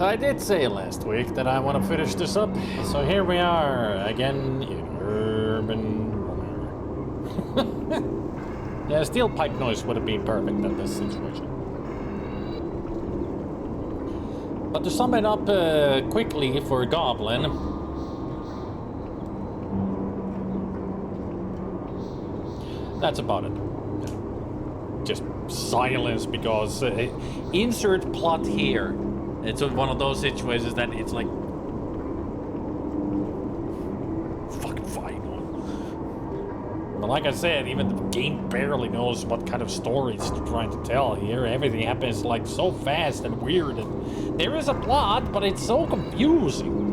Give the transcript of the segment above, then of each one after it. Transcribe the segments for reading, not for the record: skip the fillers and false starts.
I did say last week that I want to finish this up, so here we are, again in urban rumor. Yeah, steel pipe noise would have been perfect in this situation. But to sum it up quickly for Goblin, that's about it. Just silence because insert plot here. It's one of those situations that it's like fucking fine. But like I said, even the game barely knows what kind of story it's trying to tell here. Everything happens like so fast and weird, and there is a plot, but it's so confusing.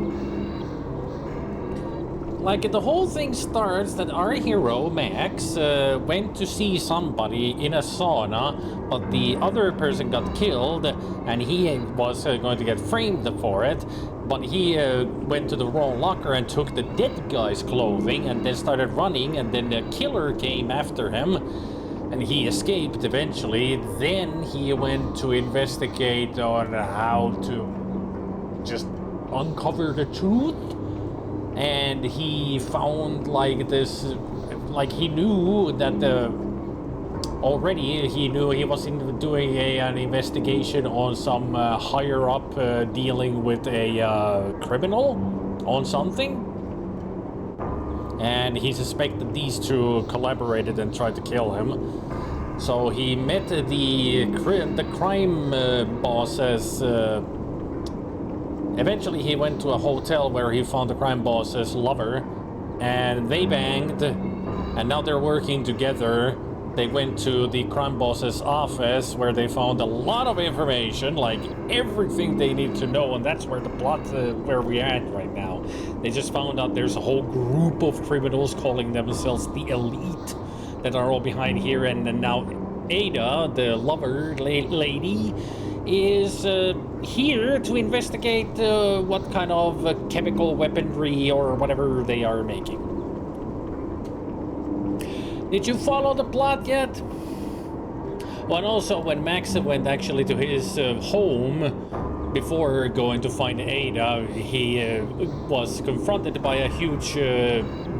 Like, the whole thing starts that our hero, Max, went to see somebody in a sauna, but the other person got killed, and he was going to get framed for it, but he went to the wrong locker and took the dead guy's clothing, and then started running, and then the killer came after him, and he escaped eventually. Then he went to investigate on how to just uncover the truth. And he found like this, like he knew that already he knew he was doing an investigation on some higher up dealing with a criminal on something. And he suspected these two collaborated and tried to kill him. So he met the crime bosses. Eventually he went to a hotel where he found the crime boss's lover, and they banged, and now they're working together. They went to the crime boss's office where they found a lot of information, like everything they need to know, and that's where the plot, where we're at right now. They just found out there's a whole group of criminals calling themselves the elite that are all behind here, and now Ada, the lover lady, is here to investigate what kind of chemical weaponry or whatever they are making. Did you follow the plot yet? Well, and also when Max went actually to his home before going to find Ada, he was confronted by a huge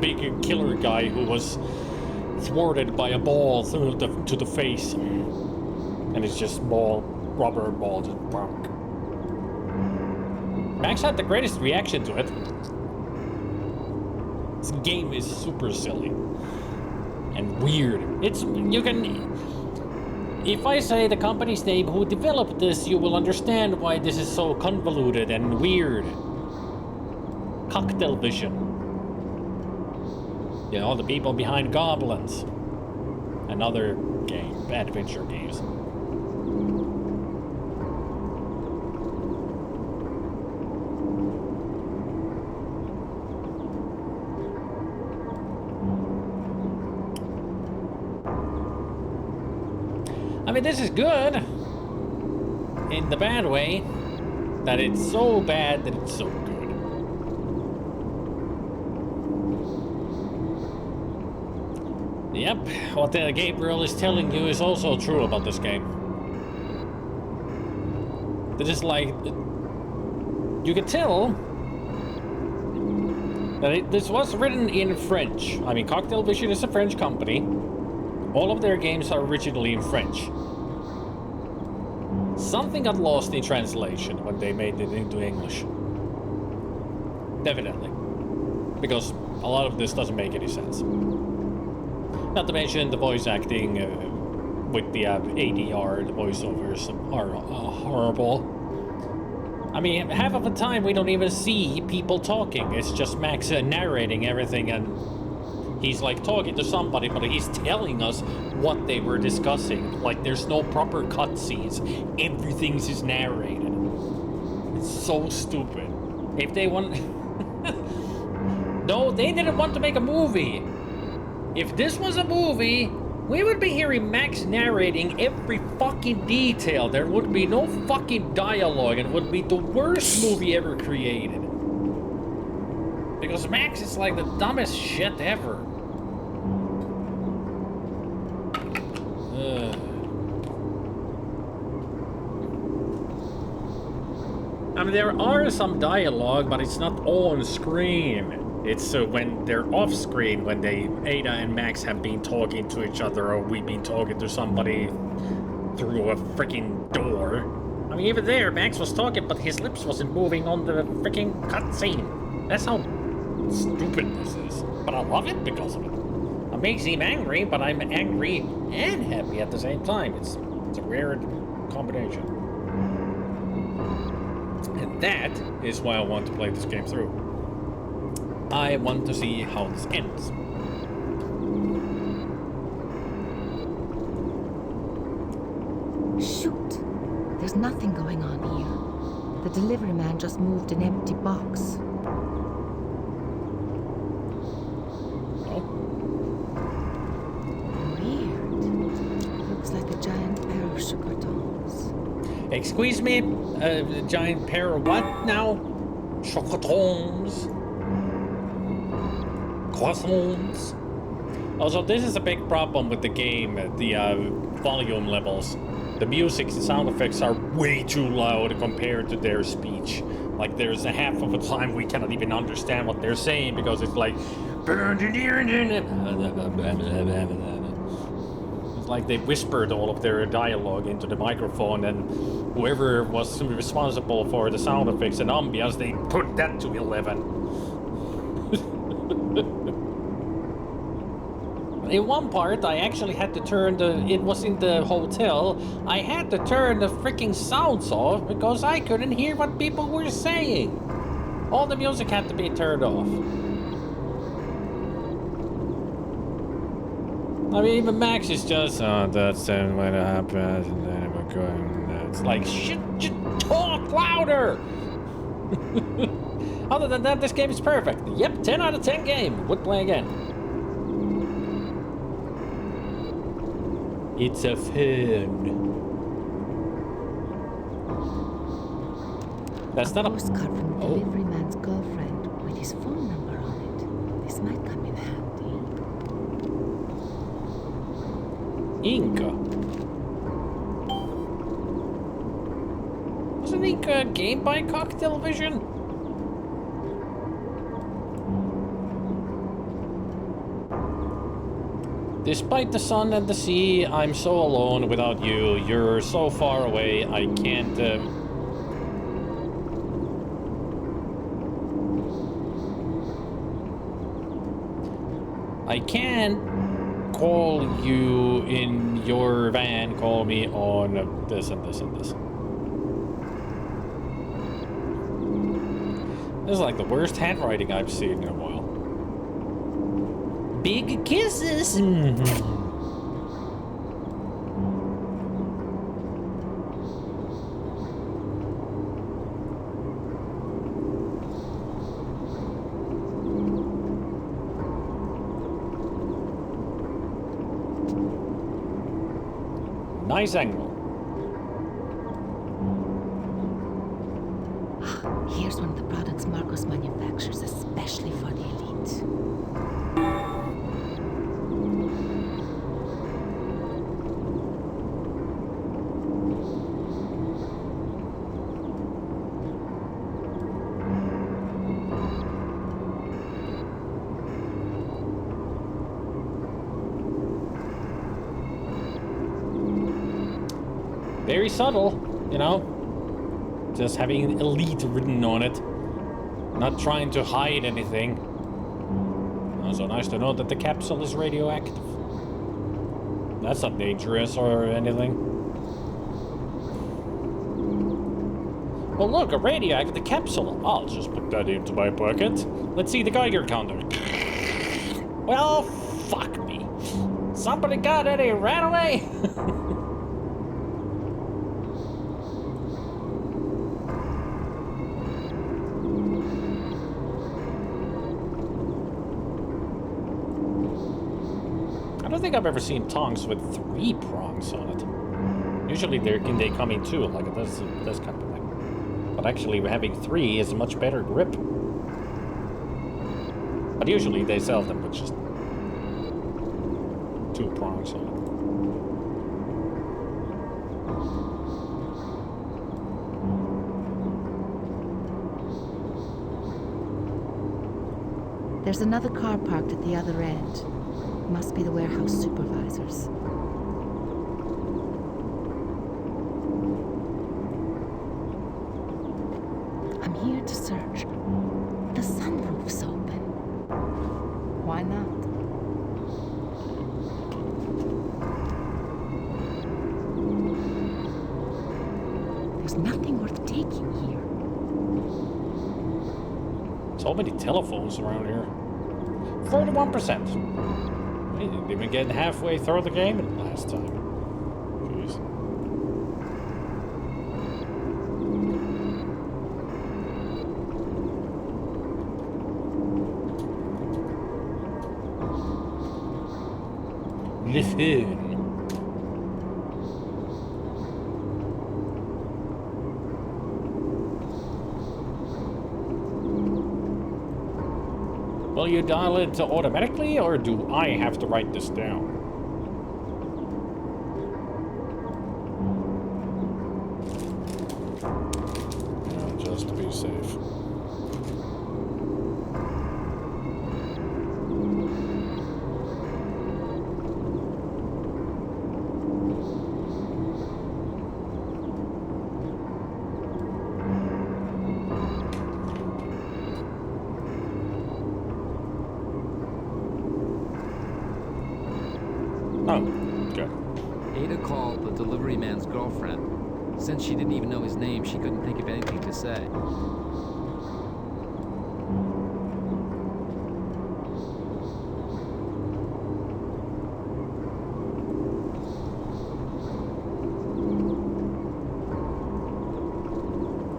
big killer guy who was thwarted by a ball to the face. And it's just rubber ball just bonk. Max had the greatest reaction to it. This game is super silly and weird. If I say the company's name who developed this, you will understand why this is so convoluted and weird. Coktel Vision. You know, the people behind Goblins and other adventure games. I mean, this is good in the bad way, that it's so bad that it's so good. Yep, what Gabriel is telling you is also true about this game. This is like, you can tell that this was written in French. I mean, Coktel Vision is a French company. All of their games are originally in French. Something got lost in translation when they made it into English. Definitely. Because a lot of this doesn't make any sense. Not to mention the voice acting with the ADR, the voiceovers are horrible. I mean, half of the time we don't even see people talking. It's just Max narrating everything, and he's like talking to somebody, but he's telling us what they were discussing. Like, there's no proper cutscenes. Everything's just narrated. It's so stupid. If they want... No, they didn't want to make a movie. If this was a movie, we would be hearing Max narrating every fucking detail. There would be no fucking dialogue, and it would be the worst movie ever created. Because Max is like the dumbest shit ever. I mean, there are some dialogue, but it's not on screen. It's when they're off screen, when Ada and Max have been talking to each other, or we've been talking to somebody through a freaking door. I mean, even there, Max was talking, but his lips wasn't moving on the freaking cutscene. That's how stupid this is. But I love it because of it. It makes him angry, but I'm angry and happy at the same time. It's a weird combination. And that is why I want to play this game through. I want to see how this ends. Shoot! There's nothing going on here. The delivery man just moved an empty box. Oh. Weird. Looks like a giant pair of sugar tongs. Excuse me? A giant pair of what now? Chocotons. Croissants. Also, this is a big problem with the game, the volume levels. The music and sound effects are way too loud compared to their speech. Like, there's a half of the time we cannot even understand what they're saying because it's like... It's like they whispered all of their dialogue into the microphone, and whoever was responsible for the sound effects and ambience, they put that to 11. In one part, I actually had to turn it was in the hotel, I had to turn the freaking sounds off because I couldn't hear what people were saying. All the music had to be turned off. I mean, even Max is just, oh, that's when it happens, and then we're going, it's like, shit, just talk louder! Other than that, this game is perfect. Yep, 10 out of 10 game. Would play again. It's a fun. That's not a postcard from the delivery man's girlfriend with his phone number on it. This might come in handy. Inca. Wasn't Inca a game by Coktel Vision? Despite the sun and the sea, I'm so alone without you. You're so far away, I can't... I can't call you in your van, call me on this and this and this. This is like the worst handwriting I've seen in a while. Big kisses! Nice angle. Here's one of the products Marcos manufactures especially for the elite. Very subtle, you know? Just having elite written on it. Not trying to hide anything. Also nice to know that the capsule is radioactive. That's not dangerous or anything. Well, look, a radioactive capsule. I'll just put that into my pocket. Let's see the Geiger counter. Well, fuck me. Somebody got it, he ran away. I don't think I've ever seen tongs with 3 prongs on it. Usually they come in 2, like this kind of thing. But actually having 3 is a much better grip. But usually they sell them with just 2 prongs on it. There's another car parked at the other end. Must be the warehouse supervisors. I'm here to search. The sunroof's open. Why not? There's nothing worth taking here. So many telephones around here. 41%. We didn't even get halfway through the game last time. Jeez. Listen. Will you dial it automatically, or do I have to write this down? Yeah, just to be safe. Oh, good. Ada called the delivery man's girlfriend. Since she didn't even know his name, she couldn't think of anything to say.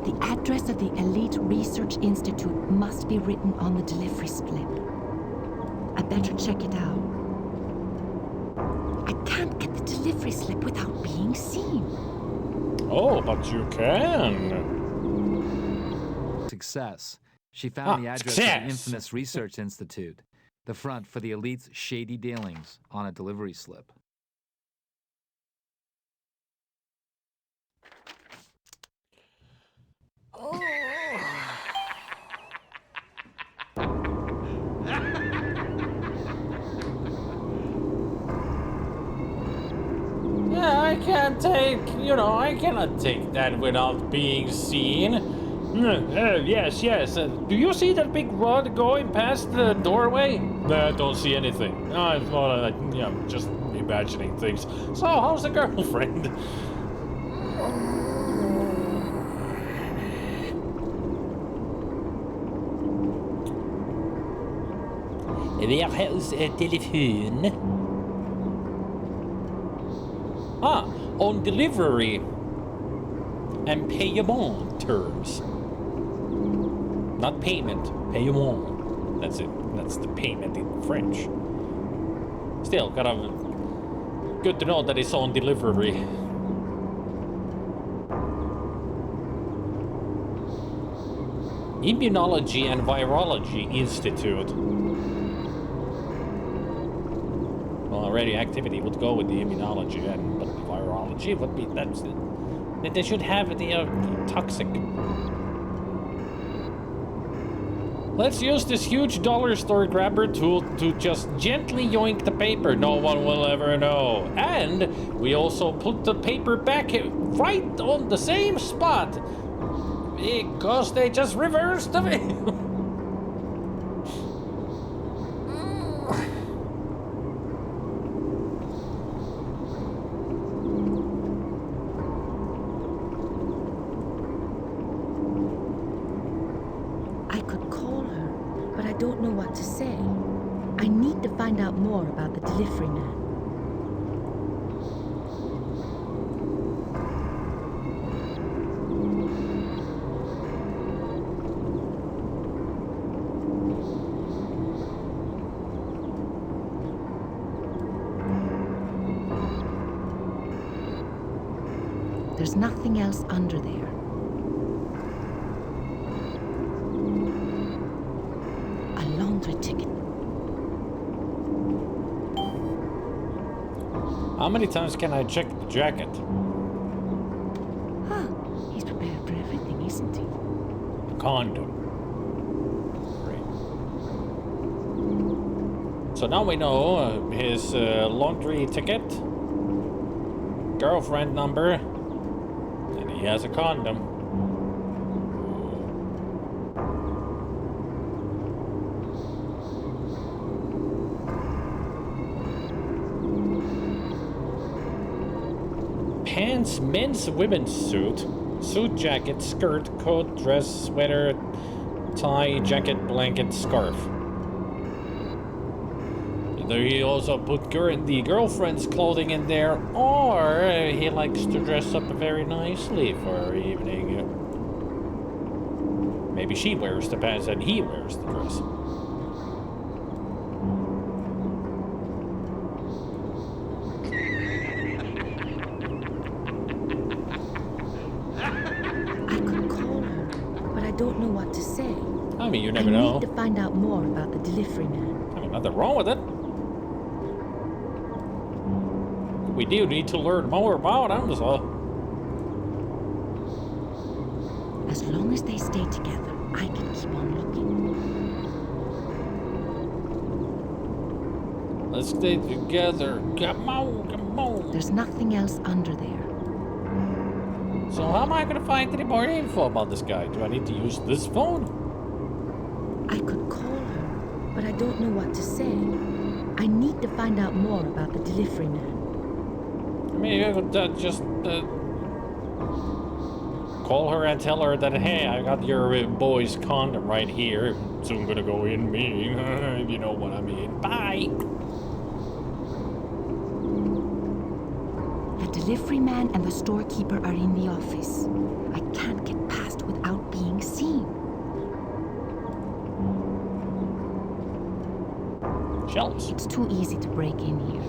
The address of the Elite Research Institute must be written on the delivery slip. I better check it out. I can't get the delivery slip without being seen. Oh, but you can. Success. She found the address of success. the infamous Research Institute, the front for the elite's shady dealings, on a delivery slip. Yeah, I can't take, I cannot take that without being seen. Yes. Do you see that big rod going past the doorway? I don't see anything. I thought, just imagining things. So, how's the girlfriend? Warehouse telephone. On delivery and payment terms. Not payment, payement. That's it. That's the payment in French. Still, good to know that it's on delivery. Immunology and Virology Institute. Well, radioactivity would go with the immunology, but the virology would be that they should have the toxic. Let's use this huge dollar store grabber tool to just gently yoink the paper. No one will ever know. And we also put the paper back right on the same spot because they just reversed the video. I could call her, but I don't know what to say. I need to find out more about the delivery man. There's nothing else under there. A laundry ticket. How many times can I check the jacket? Huh. He's prepared for everything, isn't he? Condom. Great. So now we know his laundry ticket, girlfriend number, and he has a condom. Pants, men's, women's suit jacket, skirt, coat, dress, sweater, tie, jacket, blanket, scarf. Either he also put the girlfriend's clothing in there, or he likes to dress up very nicely for her evening. Maybe she wears the pants and he wears the dress. Don't know what to say. I mean, you never know. I need to find out more about the delivery man. I mean, nothing wrong with it. We do need to learn more about him, so. As long as they stay together, I can keep on looking. Let's stay together. Come on, come on. There's nothing else under there. So how am I going to find any more info about this guy? Do I need to use this phone? I could call her, but I don't know what to say. I need to find out more about the delivery man. I mean, you could just call her and tell her that, hey, I got your boy's condom right here. Soon gonna go in me. You know what I mean. Bye. The delivery man and the storekeeper are in the office. I can't get past without being seen. Shelves. It's too easy to break in here.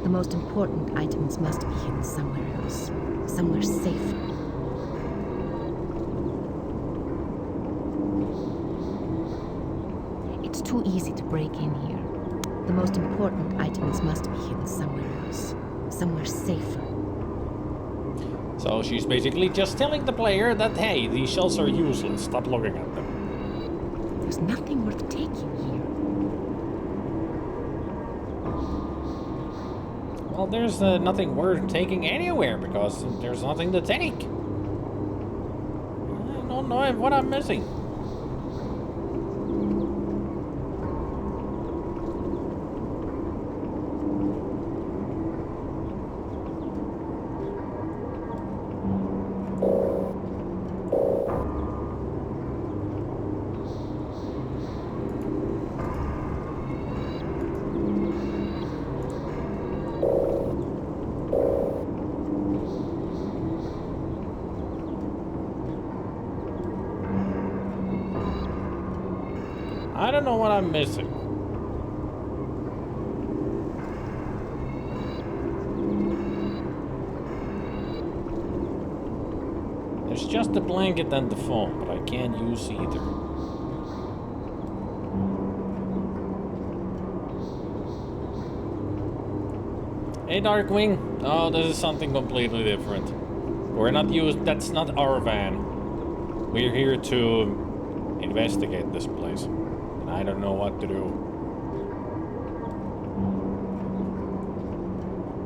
The most important items must be hidden somewhere else. Somewhere safer. It's too easy to break in here. The most important items must be hidden somewhere else. Somewhere safer. So she's basically just telling the player that, hey, these shells are useless. Stop looking at them. There's nothing worth taking here. Well, there's nothing worth taking anywhere because there's nothing to take. I don't know what I'm missing. I don't know what I'm missing. There's just the blanket and the phone, but I can't use either. Hey, Darkwing. Oh, this is something completely different. We're not used. That's not our van. We're here to investigate this place. I don't know what to do.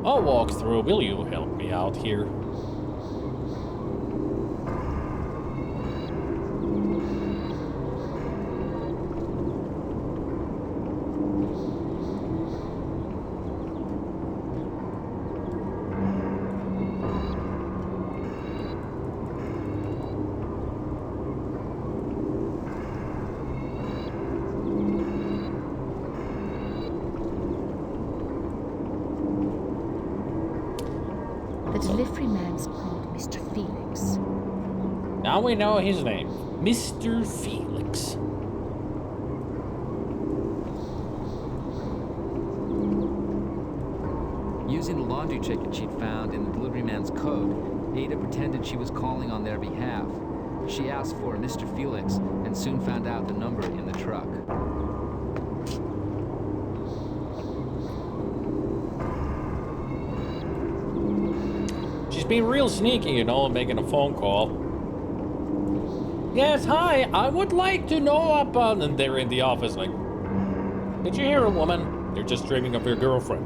I'll walk through. Will you help me out here? The delivery man's called Mr. Felix. Now we know his name. Mr. Felix. Using a laundry ticket she'd found in the delivery man's code, Ada pretended she was calling on their behalf. She asked for Mr. Felix and soon found out the number in the truck. She's being real sneaky, you know, making a phone call. Yes, hi, I would like to know about... And they're in the office like, did you hear a woman? You're just dreaming of your girlfriend.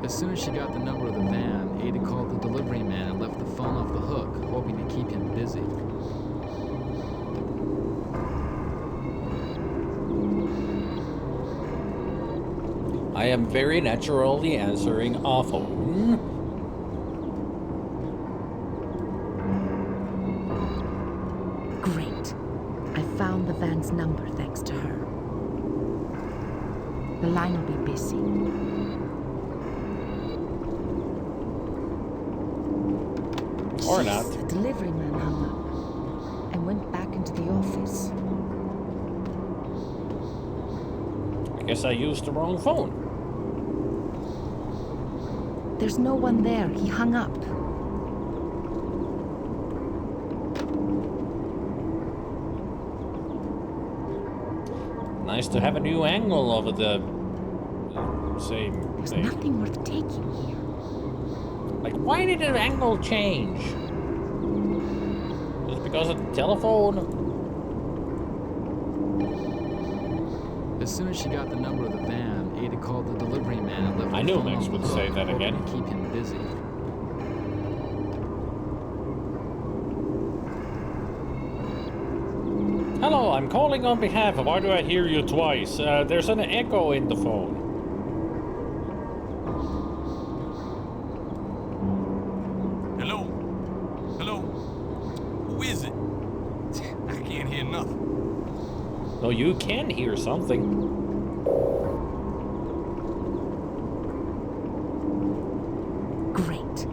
As soon as she got the number of the van, Ada called the delivery man and left the phone off the hook, hoping to keep him busy. I am very naturally answering a phone. Great. I found the van's number thanks to her. The line will be busy. Or not. The delivery man hung up and went back into the office. I guess I used the wrong phone. There's no one there. He hung up. Nice to have a new angle of the same There's thing. nothing worth taking here. Like, why did the angle change? Just because of the telephone? As soon as she got the number of the van, Ada called the delivery man and left I the knew phone Max off would the say hook, that hoping again. to keep him busy. Hello, I'm calling on behalf of... Why do I hear you twice? There's an echo in the phone. Hello? Hello? Who is it? I can't hear nothing. No, you can hear something. Great.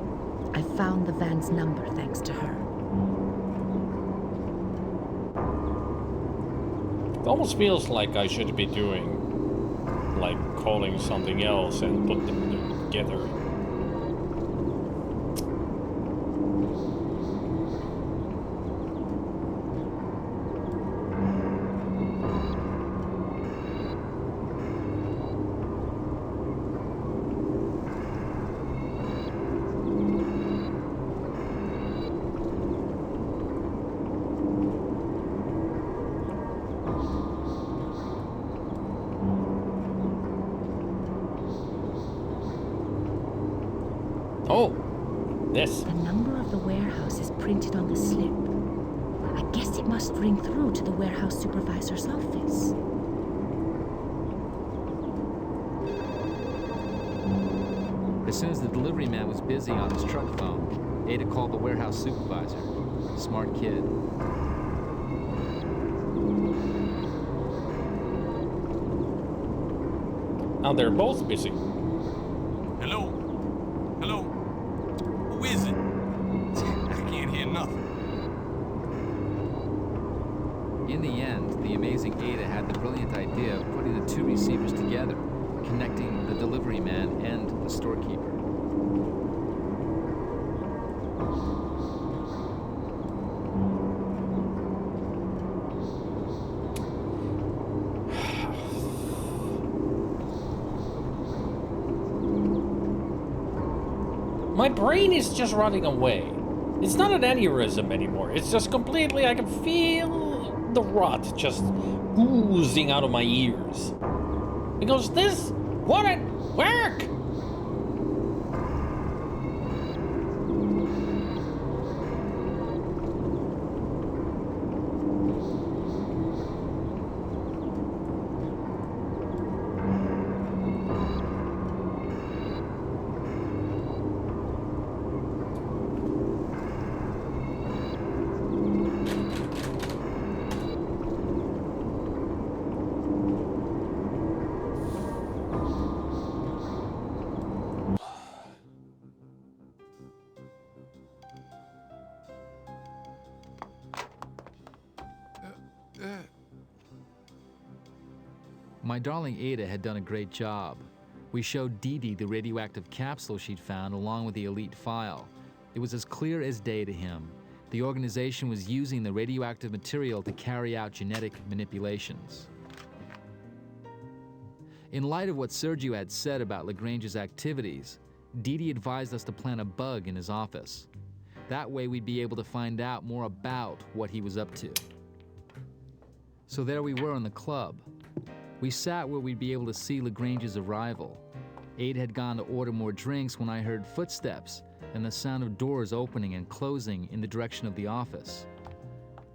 I found the van's number thanks to her. It almost feels like I should be doing, like, calling something else and put them together. Oh, this. The number of the warehouse is printed on the slip. I guess it must ring through to the warehouse supervisor's office. As soon as the delivery man was busy on his truck phone, Ada called the warehouse supervisor. Smart kid. Now they're both busy. Hello? Hello? Who is it? I can't hear nothing. In the end, the amazing Ada had the brilliant idea of putting the two receivers together, connecting the delivery man and the storekeeper. My brain is just running away. It's not an aneurysm anymore. It's just completely, I can feel the rot just oozing out of my ears. Because this wouldn't work! My darling Ada had done a great job. We showed Dee Dee the radioactive capsule she'd found along with the elite file. It was as clear as day to him. The organization was using the radioactive material to carry out genetic manipulations. In light of what Sergio had said about Lagrange's activities, Dee Dee advised us to plant a bug in his office. That way we'd be able to find out more about what he was up to. So there we were in the club. We sat where we'd be able to see Lagrange's arrival. Ada had gone to order more drinks when I heard footsteps and the sound of doors opening and closing in the direction of the office.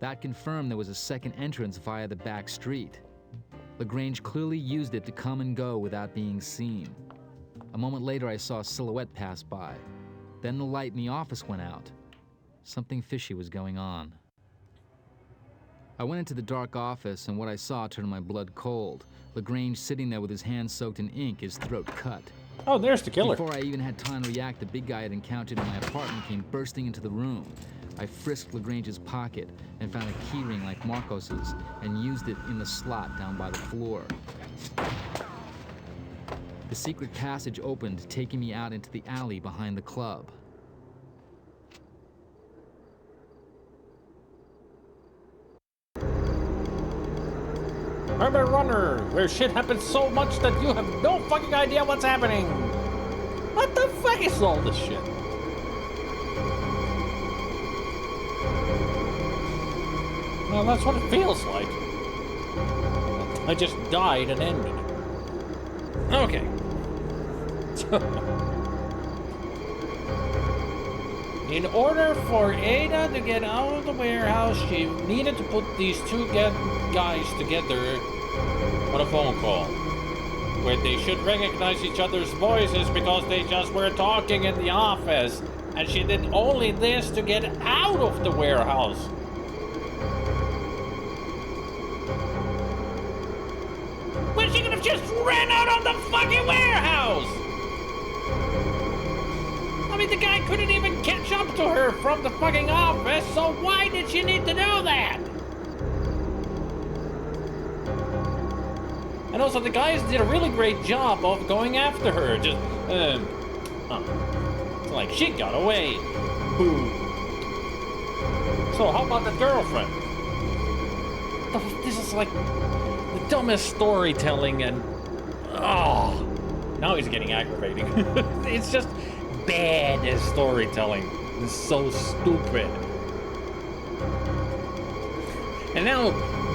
That confirmed there was a second entrance via the back street. Lagrange clearly used it to come and go without being seen. A moment later, I saw a silhouette pass by. Then the light in the office went out. Something fishy was going on. I went into the dark office, and what I saw turned my blood cold. Lagrange sitting there with his hands soaked in ink, his throat cut. Oh, there's the killer. Before I even had time to react, the big guy I had encountered in my apartment came bursting into the room. I frisked Lagrange's pocket and found a keyring like Marcos's and used it in the slot down by the floor. The secret passage opened, taking me out into the alley behind the club. Urban Runner, where shit happens so much that you have no fucking idea what's happening. What the fuck is all this shit? Well, that's what it feels like. I just died and ended. Okay. In order for Ada to get out of the warehouse, she needed to put these two guys together on a phone call, where they should recognize each other's voices because they just were talking in the office, and she did only this to get out of the warehouse. When she could have just ran out of the fucking warehouse! I mean, the guy couldn't even catch up to her from the fucking office, so why did she need to do that? And also, the guys did a really great job of going after her. Just, it's like, she got away. Boom. So, how about the girlfriend? This is like the dumbest storytelling, and oh, now he's getting aggravating. It's just bad as storytelling. It's so stupid. And now,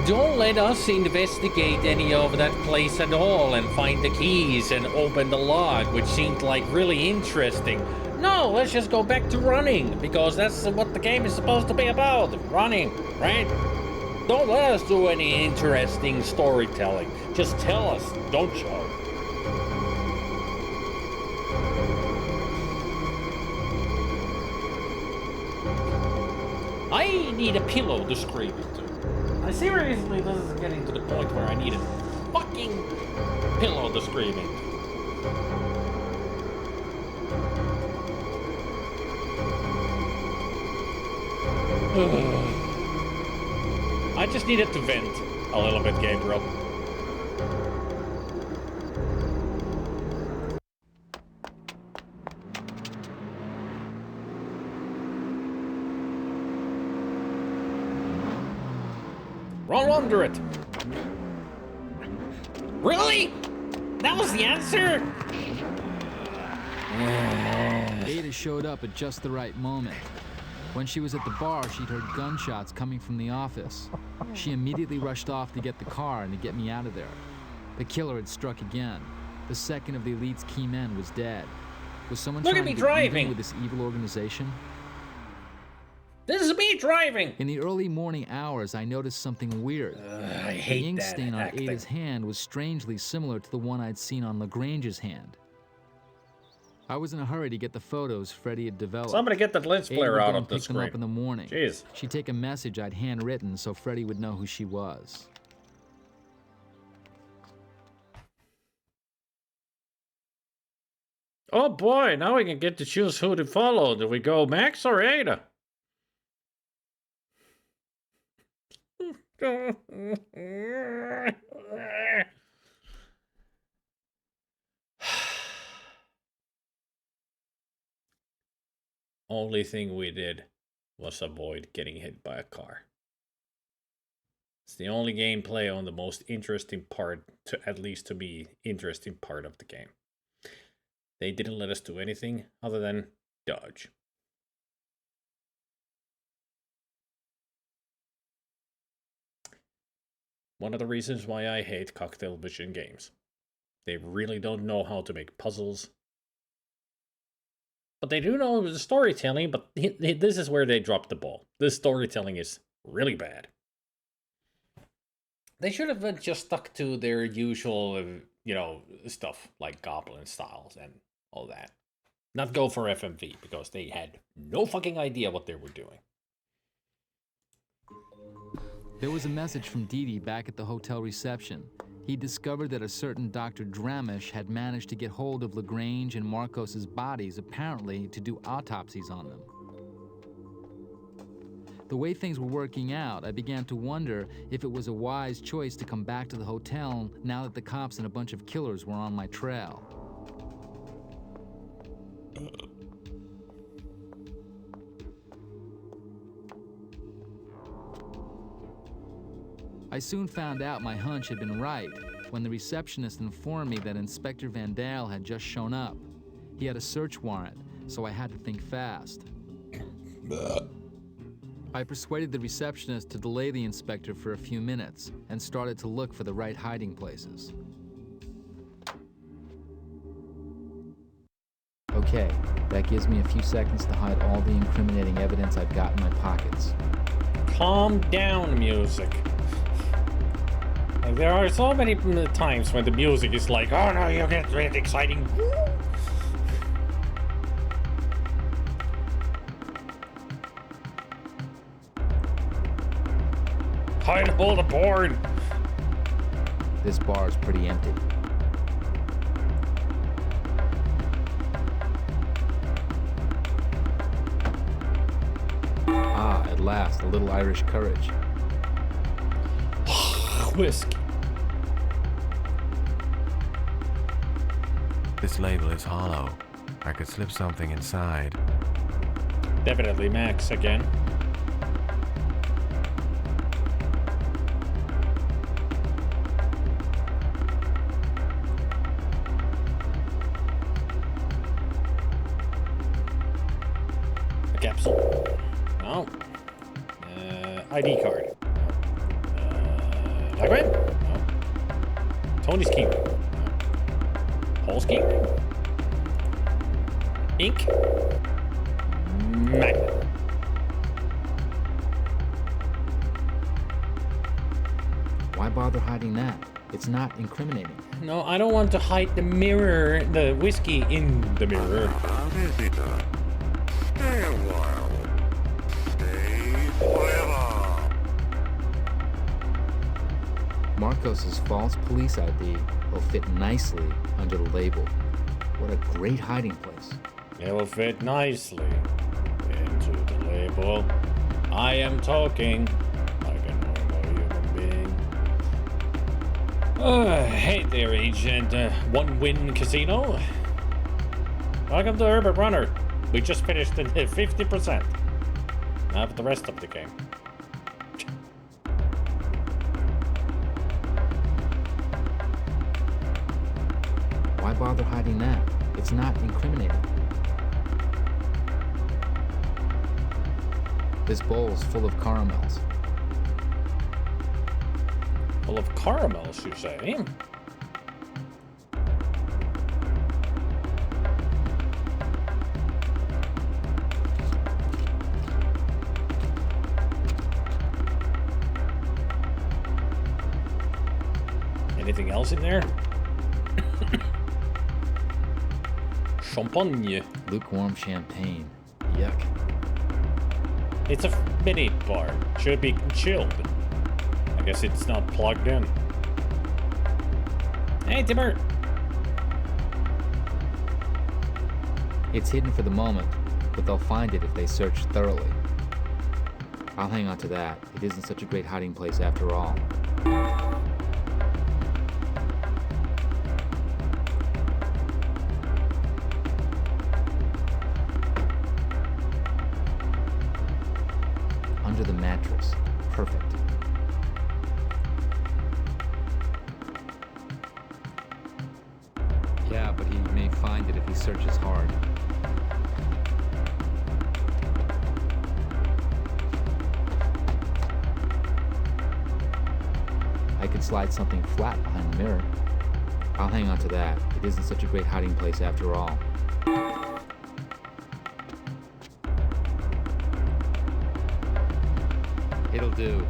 don't let us investigate any of that place at all and find the keys and open the log, which seemed like really interesting. No, let's just go back to running, because that's what the game is supposed to be about. Running, right? Don't let us do any interesting storytelling. Just tell us, don't you? I need a pillow to scream into. Seriously, this is getting to the point where I need a fucking pillow to scream into. I just needed to vent a little bit, Gabriel. Roll under it. Really? That was the answer? Ada showed up at just the right moment. When she was at the bar, she'd heard gunshots coming from the office. She immediately rushed off to get the car and to get me out of there. The killer had struck again. The second of the elite's key men was dead. Was someone Look at trying me to get even driving. with this evil organization? This is me driving. In the early morning hours, I noticed something weird. I The hate ink that stain on acting. Ada's hand was strangely similar to the one I'd seen on Lagrange's hand. I was in a hurry to get the photos Freddie had developed. Somebody get the lens Ada flare would go out and of the pick them up in screen. the morning. Jeez. She'd take a message I'd handwritten so Freddie would know who she was. Oh boy, now we can get to choose who to follow. Do we go Max or Ada? only thing we did was avoid getting hit by a car. It's the only gameplay on the most interesting part, at least to me, interesting part of the game. They didn't let us do anything other than dodge. One of the reasons why I hate Cocktail Vision games. They really don't know how to make puzzles. But they do know the storytelling, but this is where they dropped the ball. This storytelling is really bad. They should have just stuck to their usual, stuff like Goblin styles and all that. Not go for FMV, because they had no fucking idea what they were doing. There was a message from Didi back at the hotel reception. He discovered that a certain Dr. Dramish had managed to get hold of LaGrange and Marcos's bodies, apparently to do autopsies on them. The way things were working out, I began to wonder if it was a wise choice to come back to the hotel now that the cops and a bunch of killers were on my trail. I soon found out my hunch had been right when the receptionist informed me that Inspector Van Dale had just shown up. He had a search warrant, so I had to think fast. I persuaded the receptionist to delay the inspector for a few minutes and started to look for the right hiding places. Okay, that gives me a few seconds to hide all the incriminating evidence I've got in my pockets. Calm down, music. There are so many times when the music is like, oh no, you get really exciting. Hide all the board. This bar is pretty empty. Ah, at last, a little Irish courage. Whiskey. This label is hollow. I could slip something inside. Definitely Max again. A capsule. No. ID card. Diagram? No. Tony's key. No. Paul's key. Ink. Magnet. Why bother hiding that? It's not incriminating. No, I don't want to hide the mirror, the whiskey in the mirror. Visitor, stay a while. Stay forever. Marcos's false police ID will fit nicely under the label. What a great hiding place. It will fit nicely into the label. I am talking like a normal human being. Hey there, Agent One Win Casino. Welcome to Urban Runner. We just finished the 50%. Now for the rest of the game. Why bother hiding that? It's not incriminating. This bowl's full of caramels. Full of caramels, you say? Anything else in there? Champagne. Lukewarm champagne. Yuck. It's a mini bar. Should be chilled. I guess it's not plugged in. Hey, Timber. It's hidden for the moment, but they'll find it if they search thoroughly. I'll hang on to that. It isn't such a great hiding place after all. under the mattress. Perfect. Yeah, but he may find it if he searches hard. I could slide something flat behind the mirror. I'll hang on to that. It isn't such a great hiding place after all. It'll do,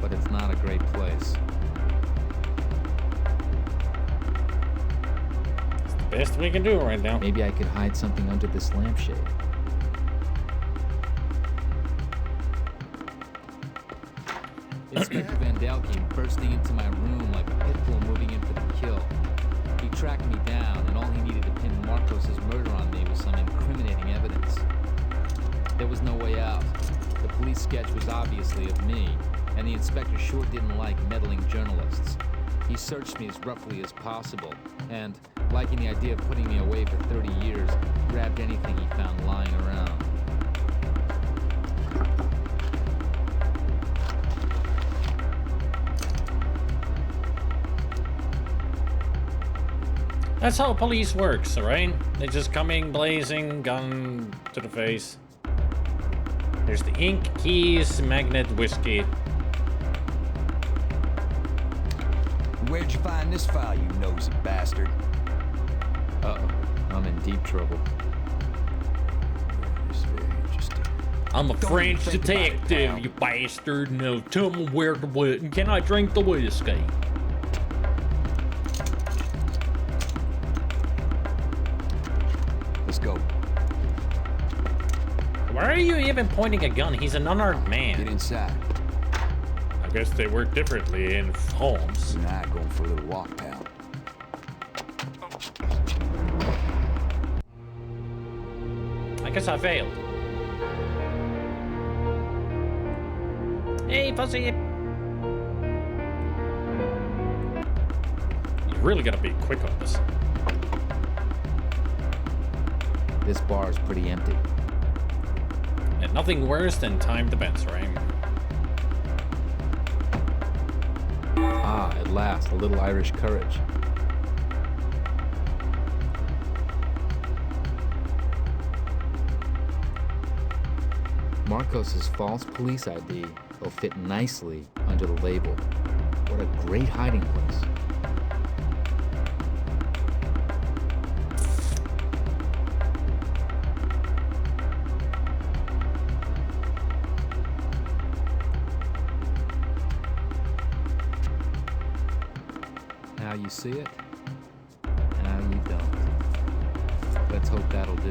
but it's not a great place. It's the best we can do right now. Maybe I could hide something under this lampshade. Inspector Van Dale came bursting into my room like a pit bull moving in for the kill. He tracked me down, and all he needed to pin Marcos's murder on me was some incriminating evidence. There was no way out. The police sketch was obviously of me, and the inspector sure didn't like meddling journalists. He searched me as roughly as possible, and, liking the idea of putting me away for 30 years, grabbed anything he found lying around. That's how police works, alright? They just come in blazing, gun to the face. There's the ink, keys, magnet, whiskey. Where'd you find this file, you nosy bastard? Uh-oh, I'm in deep trouble. It's very interesting. I'm a Don't French even think about it, detective, pal. you bastard. No, tell me where the whiskey. Can I drink the whiskey? Let's go. Why are you even pointing a gun? He's an unarmed Get man. inside. I guess they work differently in homes. You and I going for a little walk, pal. I guess I failed. Hey, pussy. You really gotta be quick on this. This bar is pretty empty. And nothing worse than timed events, right? Ah, at last, a little Irish courage. Marcos's false police ID will fit nicely under the label. What a great hiding place. Now you see it, now you don't. Let's hope that'll do.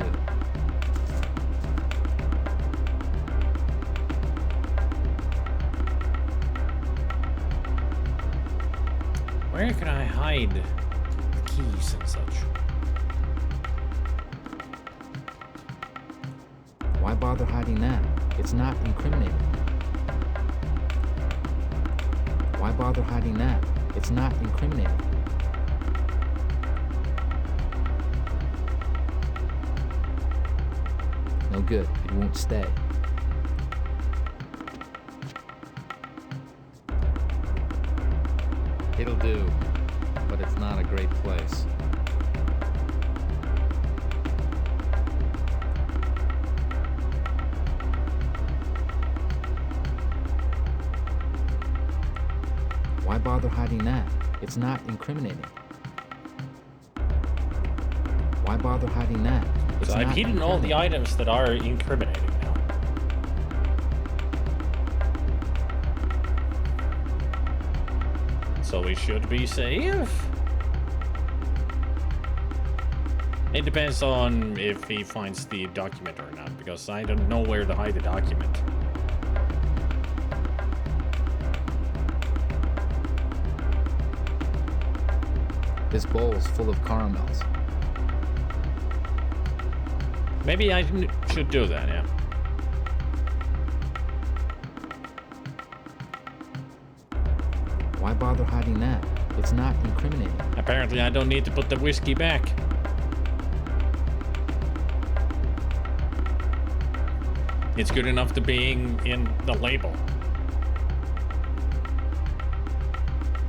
Where can I hide keys and such? Why bother hiding that? It's not incriminating. Why bother hiding that? It's not incriminating. No good. It won't stay. It'll do, but it's not a great place. Why bother hiding that? It's not incriminating. Why bother hiding that? It's So I've not hidden all the incriminating. items that are incriminating now. So we should be safe? It depends on if he finds the document or not, because I don't know where to hide the document. This bowl's full of caramels. Maybe I should do that, yeah. Why bother hiding that? It's not incriminating. Apparently I don't need to put the whiskey back. It's good enough to being in the label.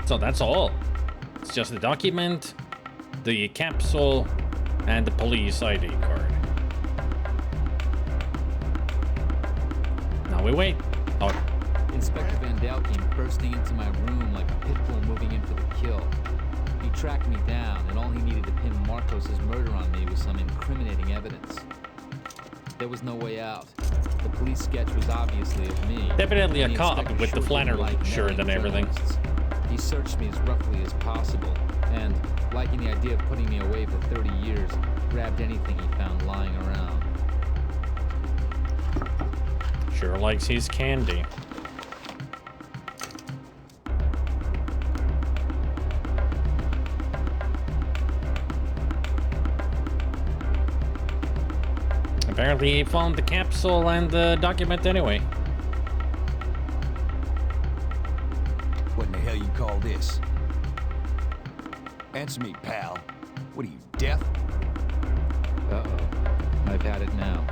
So that's all. It's just the document, the capsule, and the police ID card. Now we wait. Oh, Inspector Van Dale came bursting into my room like a pit bull moving in for the kill. He tracked me down, and all he needed to pin Marcos' murder on me was some incriminating evidence. There was no way out. The police sketch was obviously of me. definitely a and the cop inspector with the sure flannel didn't like shirt meddling and everything. journalists. He searched me as roughly as possible, and, liking the idea of putting me away for 30 years, grabbed anything he found lying around. Sure likes his candy. Apparently he found the capsule and the document anyway. What in the hell you call this? Answer me, pal. What are you, deaf? Uh-oh. I've had it now.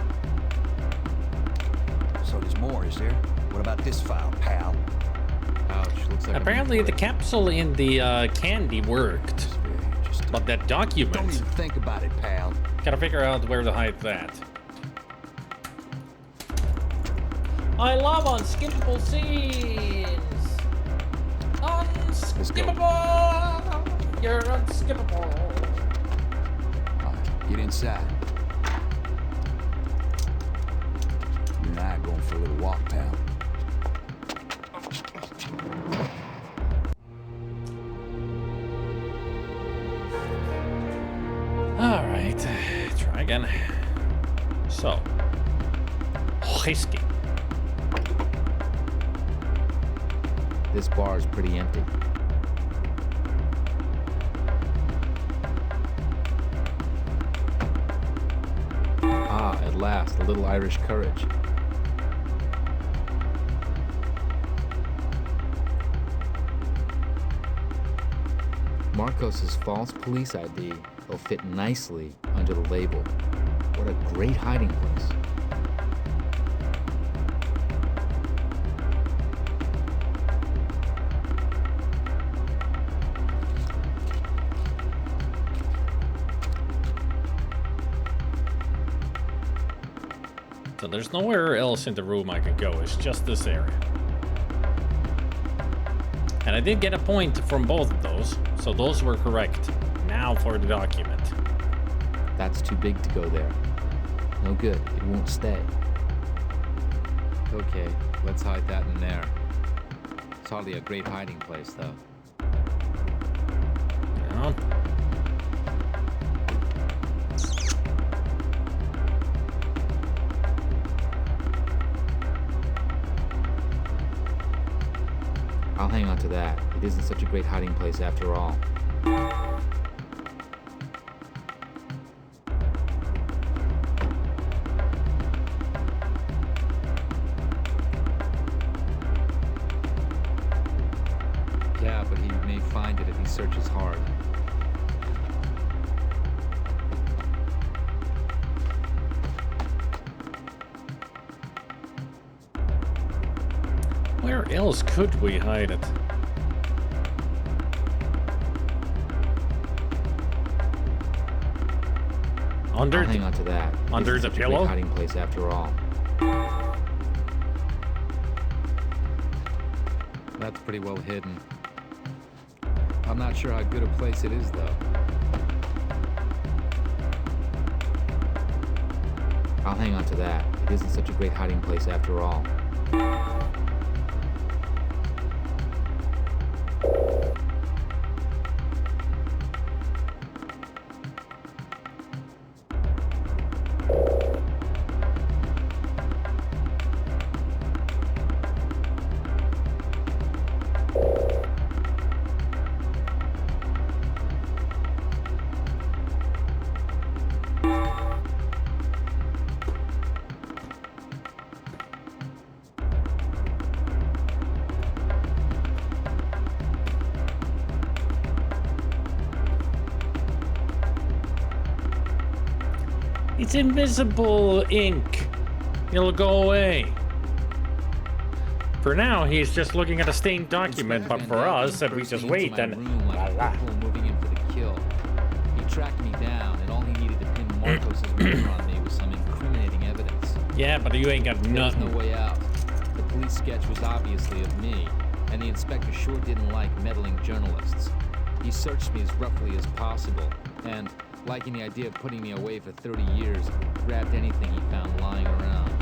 So there's more, is there? What about this file, pal? Ouch, looks like Apparently the capsule in the candy worked. It's very interesting. But that Don't document, even think about it, pal. gotta figure out where to hide that. I love unskippable scenes! Unskippable! You're unskippable! All right, get inside. You and I are going for a little walk, pal. Alright, try again. So, whiskey. This bar is pretty empty. Ah, at last, a little Irish courage. Marcos's false police ID will fit nicely under the label. What a great hiding place. So there's nowhere else in the room I can go, it's just this area. And I did get a point from both of those, so those were correct. Now for the document. That's too big to go there. No good, it won't stay. Okay, let's hide that in there. It's hardly a great hiding place, though. No. I'll hang on to that. It isn't such a great hiding place after all. Yeah, but he may find it if he searches hard. Where else could we hide it? Under I'll hang on to that. It under isn't the such a great pillow? hiding place after all. That's pretty well hidden. I'm not sure how good a place it is, though. I'll hang on to that. It isn't such a great hiding place after all. It's invisible ink. He'll go away. For now, he's just looking at a stained document, but for us, if we just wait, then... moving in for the kill. He tracked me down, and all he needed to pin Marcos' murder on me was some incriminating evidence. Yeah, but you ain't got nothing. There's no way out. The police sketch was obviously of me, and the inspector sure didn't like meddling journalists. He searched me as roughly as possible, and, liking the idea of putting me away for 30 years, grabbed anything he found lying around.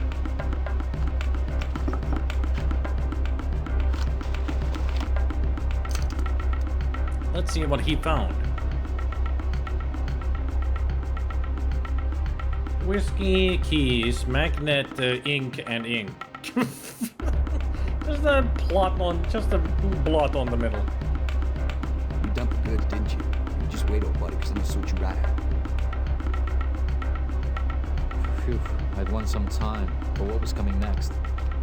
Let's see what he found. Whiskey, keys, magnet, ink, and ink. Just a blot on the middle. You dumped the goods, didn't you? You just wait, old buddy, because I'm gonna sort you right out. Phew, I'd won some time, but what was coming next?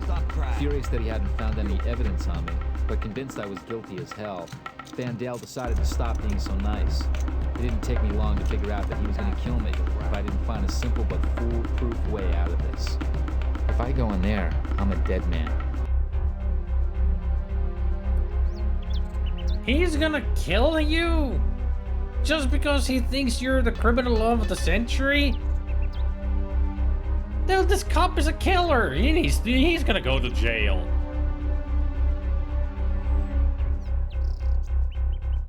Stop crying. Furious that he hadn't found any evidence on me, but convinced I was guilty as hell, Van Dale decided to stop being so nice. It didn't take me long to figure out that he was going to kill me if I didn't find a simple but foolproof way out of this. If I go in there, I'm a dead man. He's gonna kill you? Just because he thinks you're the criminal of the century? No, this cop is a killer. He's gonna go to jail.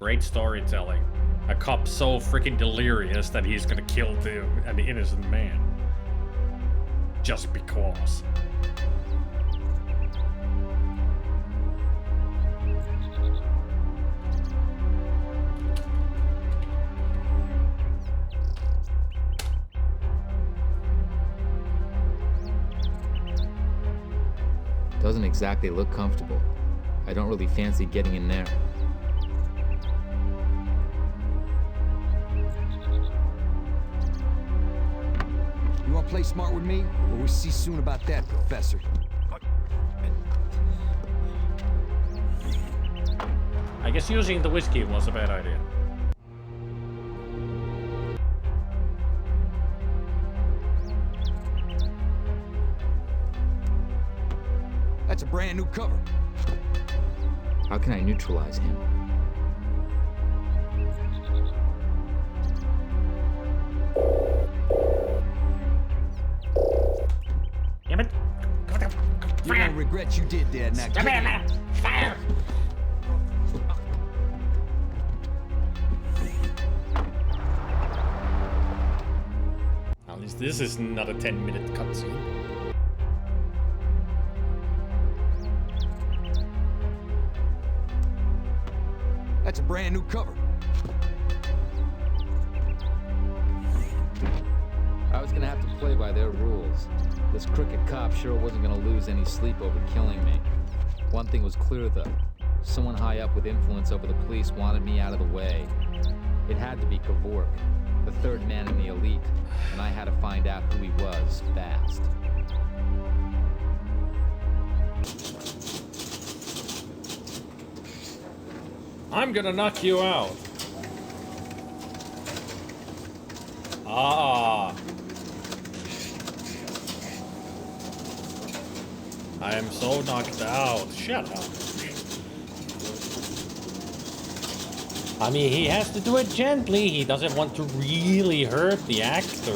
Great storytelling. A cop so freaking delirious that he's gonna kill an innocent man. Just because. Doesn't exactly look comfortable. I don't really fancy getting in there. You wanna play smart with me? Or we'll see soon about that, Professor. I guess using the whiskey was a bad idea. That's a brand new cover. How can I neutralize him? Damn it. You're gonna regret you did that now. Come here, man. Fire! At least this is not a 10-minute cutscene. That's a brand new cover. I was gonna have to play by their rules. This crooked cop sure wasn't gonna lose any sleep over killing me. One thing was clear though. Someone high up with influence over the police wanted me out of the way. It had to be Kevork, the third man in the elite, and I had to find out who he was fast. I'm gonna knock you out. Ah. I am so knocked out. Shut up. I mean, he has to do it gently. He doesn't want to really hurt the actor.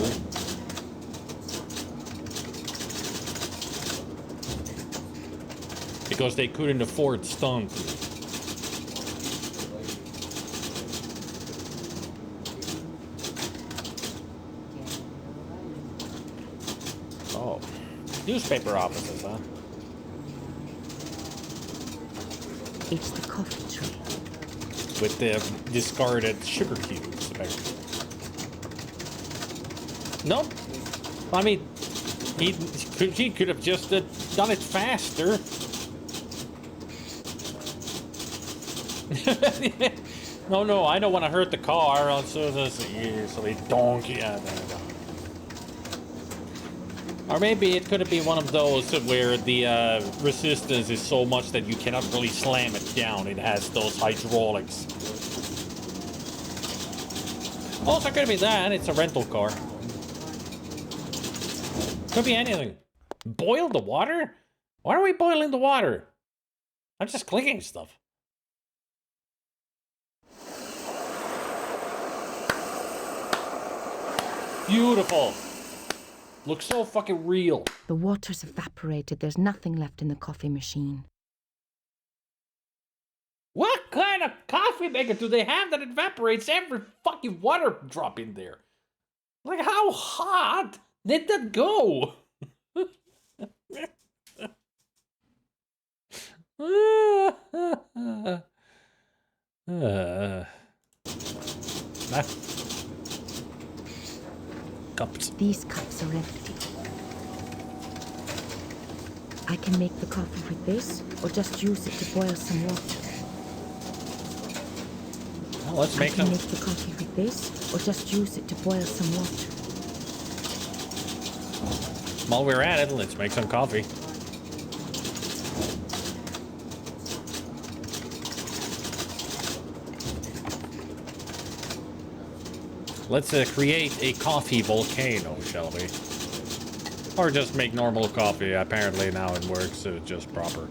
Because they couldn't afford stunts. Oh, newspaper offices, huh? It's the coffee tray. With the discarded sugar cubes, apparently. Nope. I mean, he could have just done it faster. No, I don't want to hurt the car. So easily donkey. Or maybe it could be one of those where the resistance is so much that you cannot really slam it down. It has those hydraulics. Also could be that. It's a rental car. Could be anything. Boil the water? Why are we boiling the water? I'm just clicking stuff. Beautiful. Looks so fucking real. The water's evaporated. There's nothing left in the coffee machine. What kind of coffee maker do they have that evaporates every fucking water drop in there? Like, how hot did that go? Cups. These cups are empty. I can make the coffee with this, or just use it to boil some water. Well, let's make I some. can make the coffee with this, or just use it to boil some water. While we're at it, let's make some coffee. Let's create a coffee volcano, shall we? Or just make normal coffee. Apparently now it works just proper.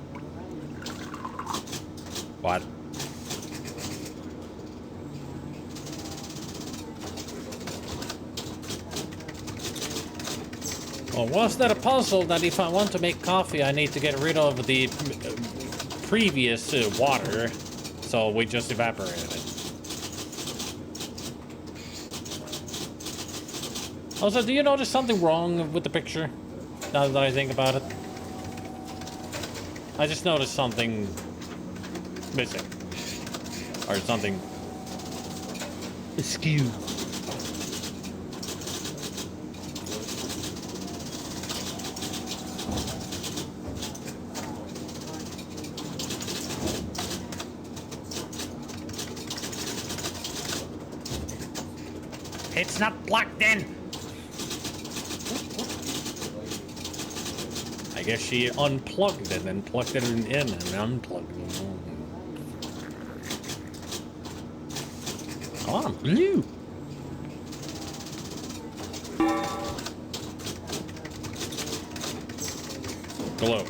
What? Well, was that a puzzle that if I want to make coffee, I need to get rid of the previous water, so we just evaporated it. Also, do you notice something wrong with the picture? Now that I think about it. I just noticed something missing. Or something askew. It's not plugged in. I guess she unplugged it and plugged it in and unplugged it. Oh, I'm blue. Glow.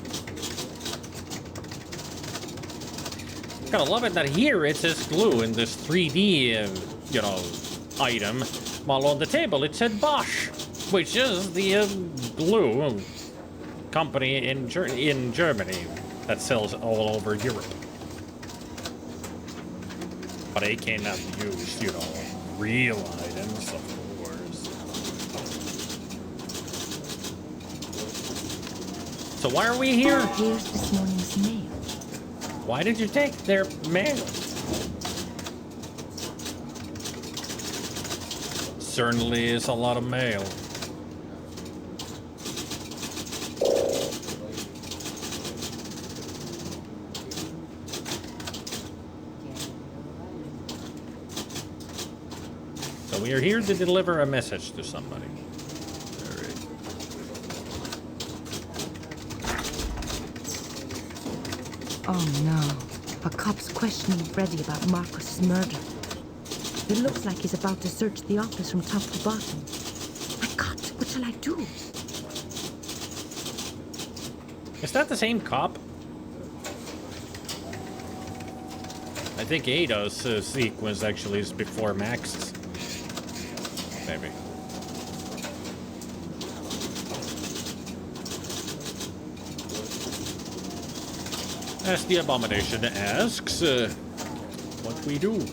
Gotta love it that here it says glue in this 3D, you know, item, while on the table it said Bosch, which is the glue company in Germany that sells all over Europe. But they cannot use, you know, real items, of course. So why are we here? Here's this morning's mail. Why did you take their mail? Certainly is a lot of mail. So we are here to deliver a message to somebody. All right. Oh no. A cop's questioning Freddy about Marcus's murder. It looks like he's about to search the office from top to bottom. My God, what shall I do? Is that the same cop? I think Ada's sequence actually is before Max's. Maybe. As the abomination asks, what we do.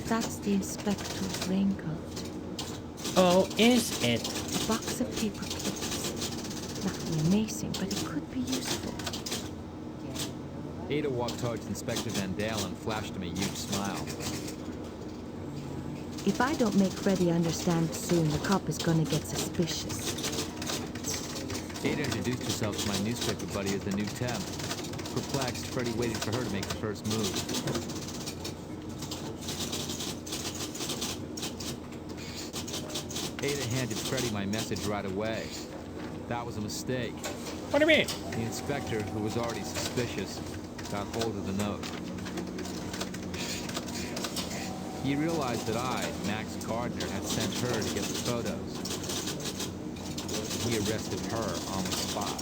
That's the inspector's raincoat. Oh, is it? A box of paper clips. Nothing amazing, but it could be useful. Ada walked towards Inspector Van Dale and flashed him a huge smile. If I don't make Freddy understand soon, the cop is gonna get suspicious. Ada introduced herself to my newspaper buddy as the new temp. Perplexed, Freddy waited for her to make the first move. Ada handed Freddy my message right away. That was a mistake. What do you mean? The inspector, who was already suspicious, got hold of the note. He realized that I, Max Gardner, had sent her to get the photos. He arrested her on the spot.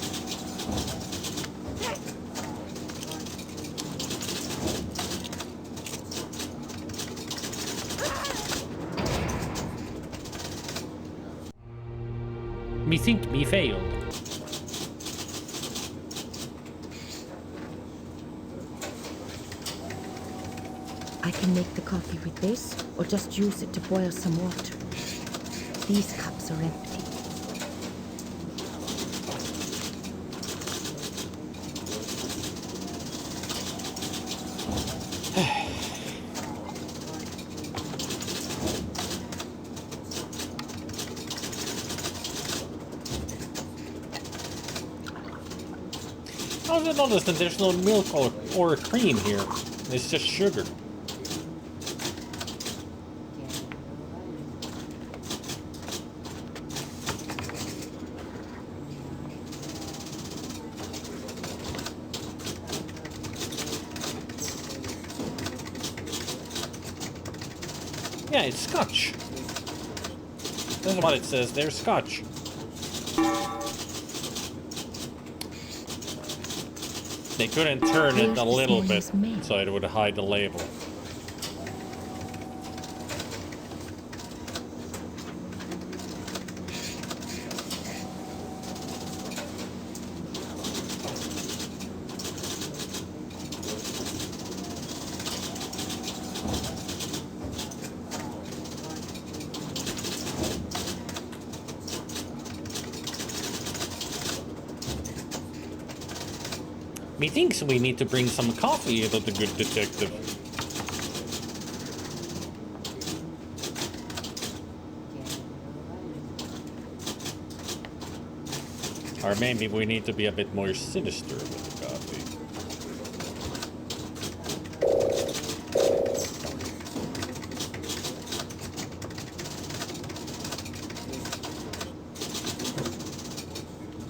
Me think me failed. I can make the coffee with this, or just use it to boil some water. These cups are empty. How's it notice that there's no milk or cream here? It's just sugar. Yeah, it's scotch. That's what it says. There's scotch. They couldn't turn it a little bit so it would hide the label. Methinks we need to bring some coffee to the good detective. Or maybe we need to be a bit more sinister with the coffee.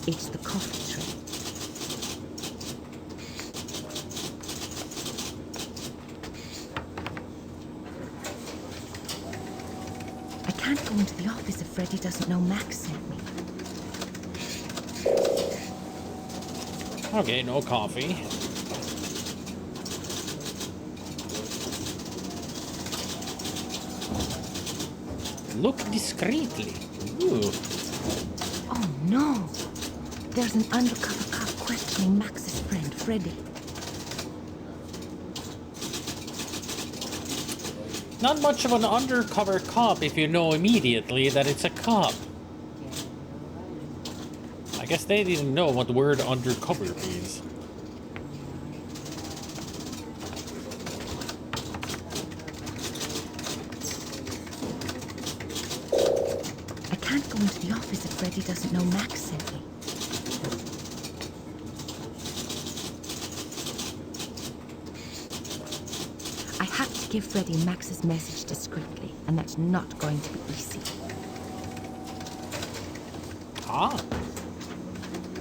It's the coffee tray. I can't go into the office if Freddy doesn't know Max sent me. Okay, no coffee. Look discreetly. Ooh. Oh no! There's an undercover cop questioning Max's friend, Freddy. Not much of an undercover cop if you know immediately that it's a cop. I guess they didn't know what the word undercover means. I can't go into the office if Freddy doesn't know Max sent me. I have to give Freddy Max's message discreetly, and that's not going to be easy. Ah.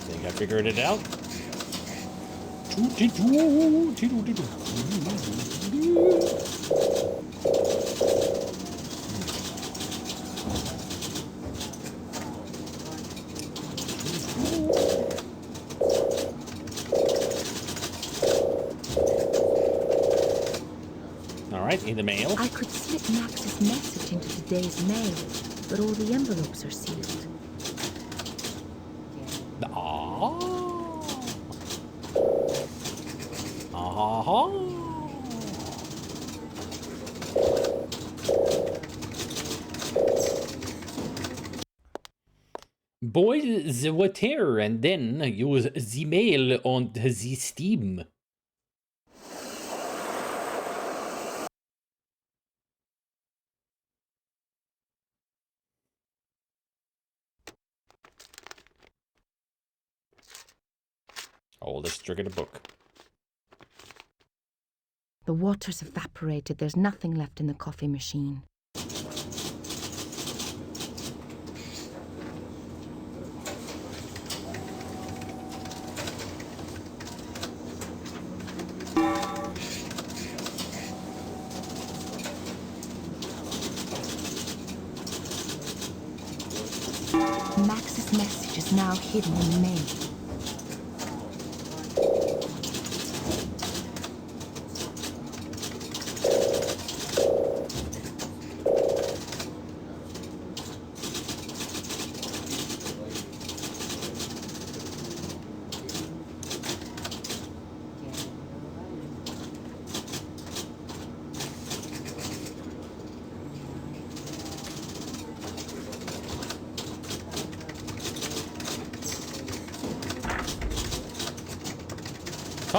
Think I figured it out. Alright, in the mail. I could slip Max's message into today's mail, but all the envelopes are sealed. Boil the water and then use the mail on the steam. Oldest trick in the book. The water's evaporated. There's nothing left in the coffee machine. is now hidden in the mail.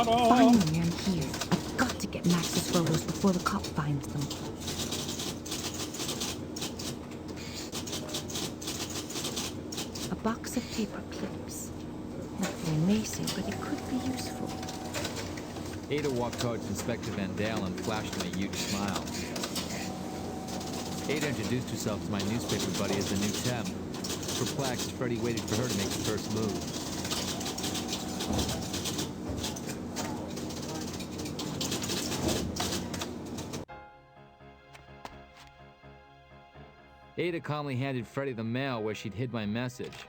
Finally, I'm here. I've got to get Max's photos before the cop finds them. A box of paper clips. Nothing amazing, but it could be useful. Ada walked towards Inspector Van Dale and flashed him a huge smile. Ada introduced herself to my newspaper buddy as the new temp. Perplexed, Freddie waited for her to make the first move. Ada calmly handed Freddie the mail where she'd hid my message.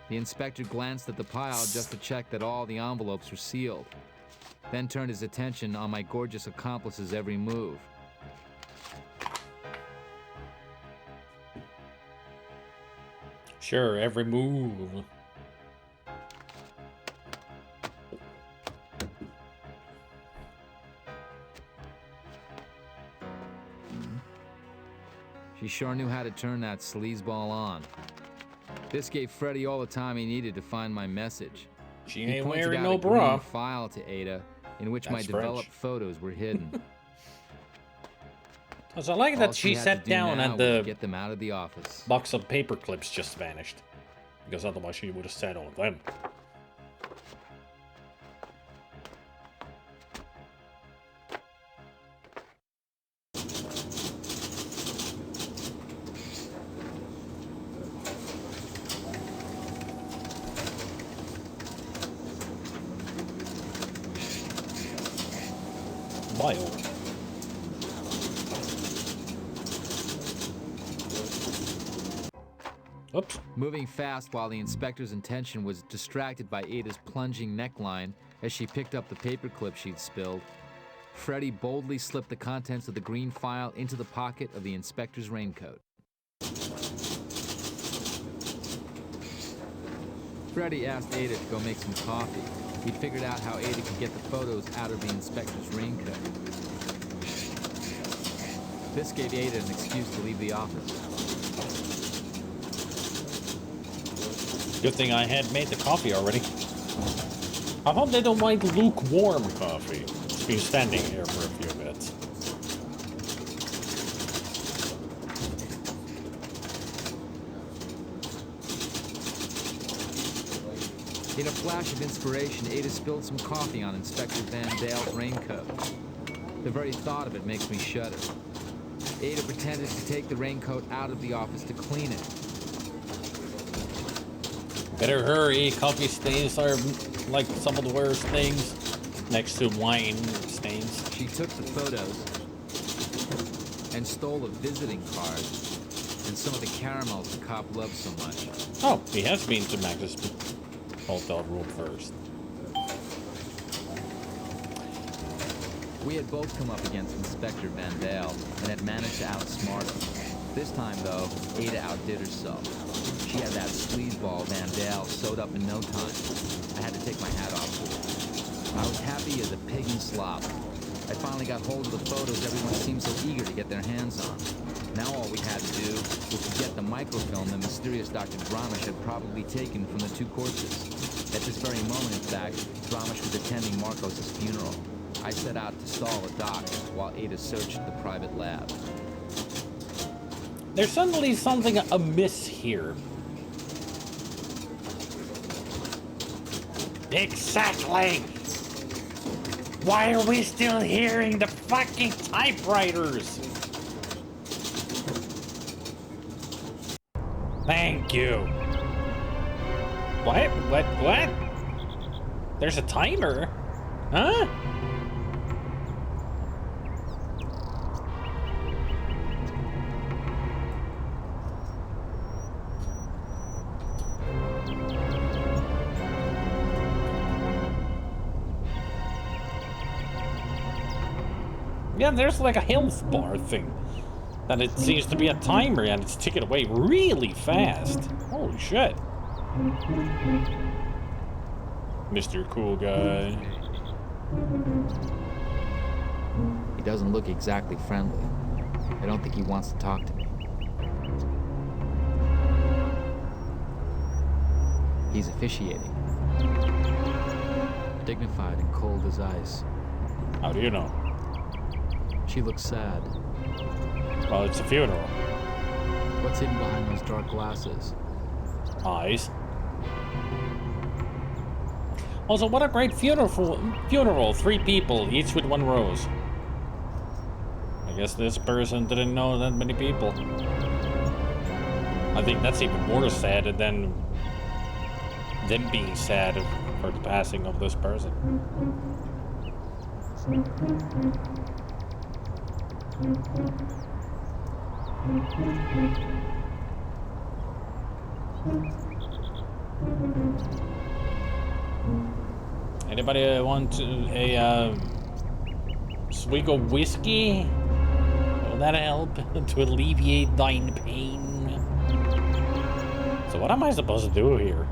The inspector glanced at the pile just to check that all the envelopes were sealed, then turned his attention on my gorgeous accomplice's every move. Sure, every move. She sure knew how to turn that sleazeball on. This gave Freddie all the time he needed to find my message. She He ain't pointed wearing out no a green bra. file to Ada in which my That's developed French. photos were hidden. I like All that she had sat to do down now and was the get them out of the office. box of paper clips just vanished. Because otherwise she would have sat on them. Bio. Oops. Moving fast while the inspector's attention was distracted by Ada's plunging neckline as she picked up the paperclip she'd spilled, Freddie boldly slipped the contents of the green file into the pocket of the inspector's raincoat. Freddie asked Ada to go make some coffee. He'd figured out how Ada could get the photos out of the inspector's raincoat. This gave Ada an excuse to leave the office. Good thing I had made the coffee already. I hope they don't mind lukewarm coffee. It's been standing here for a few minutes. In a flash of inspiration, Ada spilled some coffee on Inspector Van Dale's raincoat. The very thought of it makes me shudder. Ada pretended to take the raincoat out of the office to clean it. Better hurry, coffee stains are like some of the worst things. Next to wine stains. She took the photos and stole a visiting card and some of the caramels the cop loved so much. Oh, he has been to Max's hotel room first. We had both come up against Inspector Van Dale and had managed to outsmart him. This time, though, Ada outdid herself. She had that sleazeball Van Dale sewed up in no time. I had to take my hat off to her. I was happy as a pig in slop. I finally got hold of the photos everyone seemed so eager to get their hands on. Now all we had to do was to get the microfilm the mysterious Dr. Dramish had probably taken from the two corpses. At this very moment, in fact, Dramish was attending Marcos' funeral. I set out to stall a doc while Ada searched the private lab. There's suddenly something amiss here. Exactly! Why are we still hearing the fucking typewriters? Thank you. What? What? There's a timer? Huh? Yeah, there's like a health bar thing. And it seems to be a timer and it's ticking away really fast. Holy shit. Mr. Cool Guy. He doesn't look exactly friendly. I don't think he wants to talk to me. He's officiating. Dignified and cold as ice. How do you know? She looks sad. Well, it's a funeral. What's hidden behind those dark glasses? Eyes. Also, what a great funeral. 3 people, each with 1 rose. I guess this person didn't know that many people. I think that's even more sad than them being sad for the passing of this person. Anybody want a swig of whiskey? Will that help to alleviate thine pain? So what am I supposed to do here?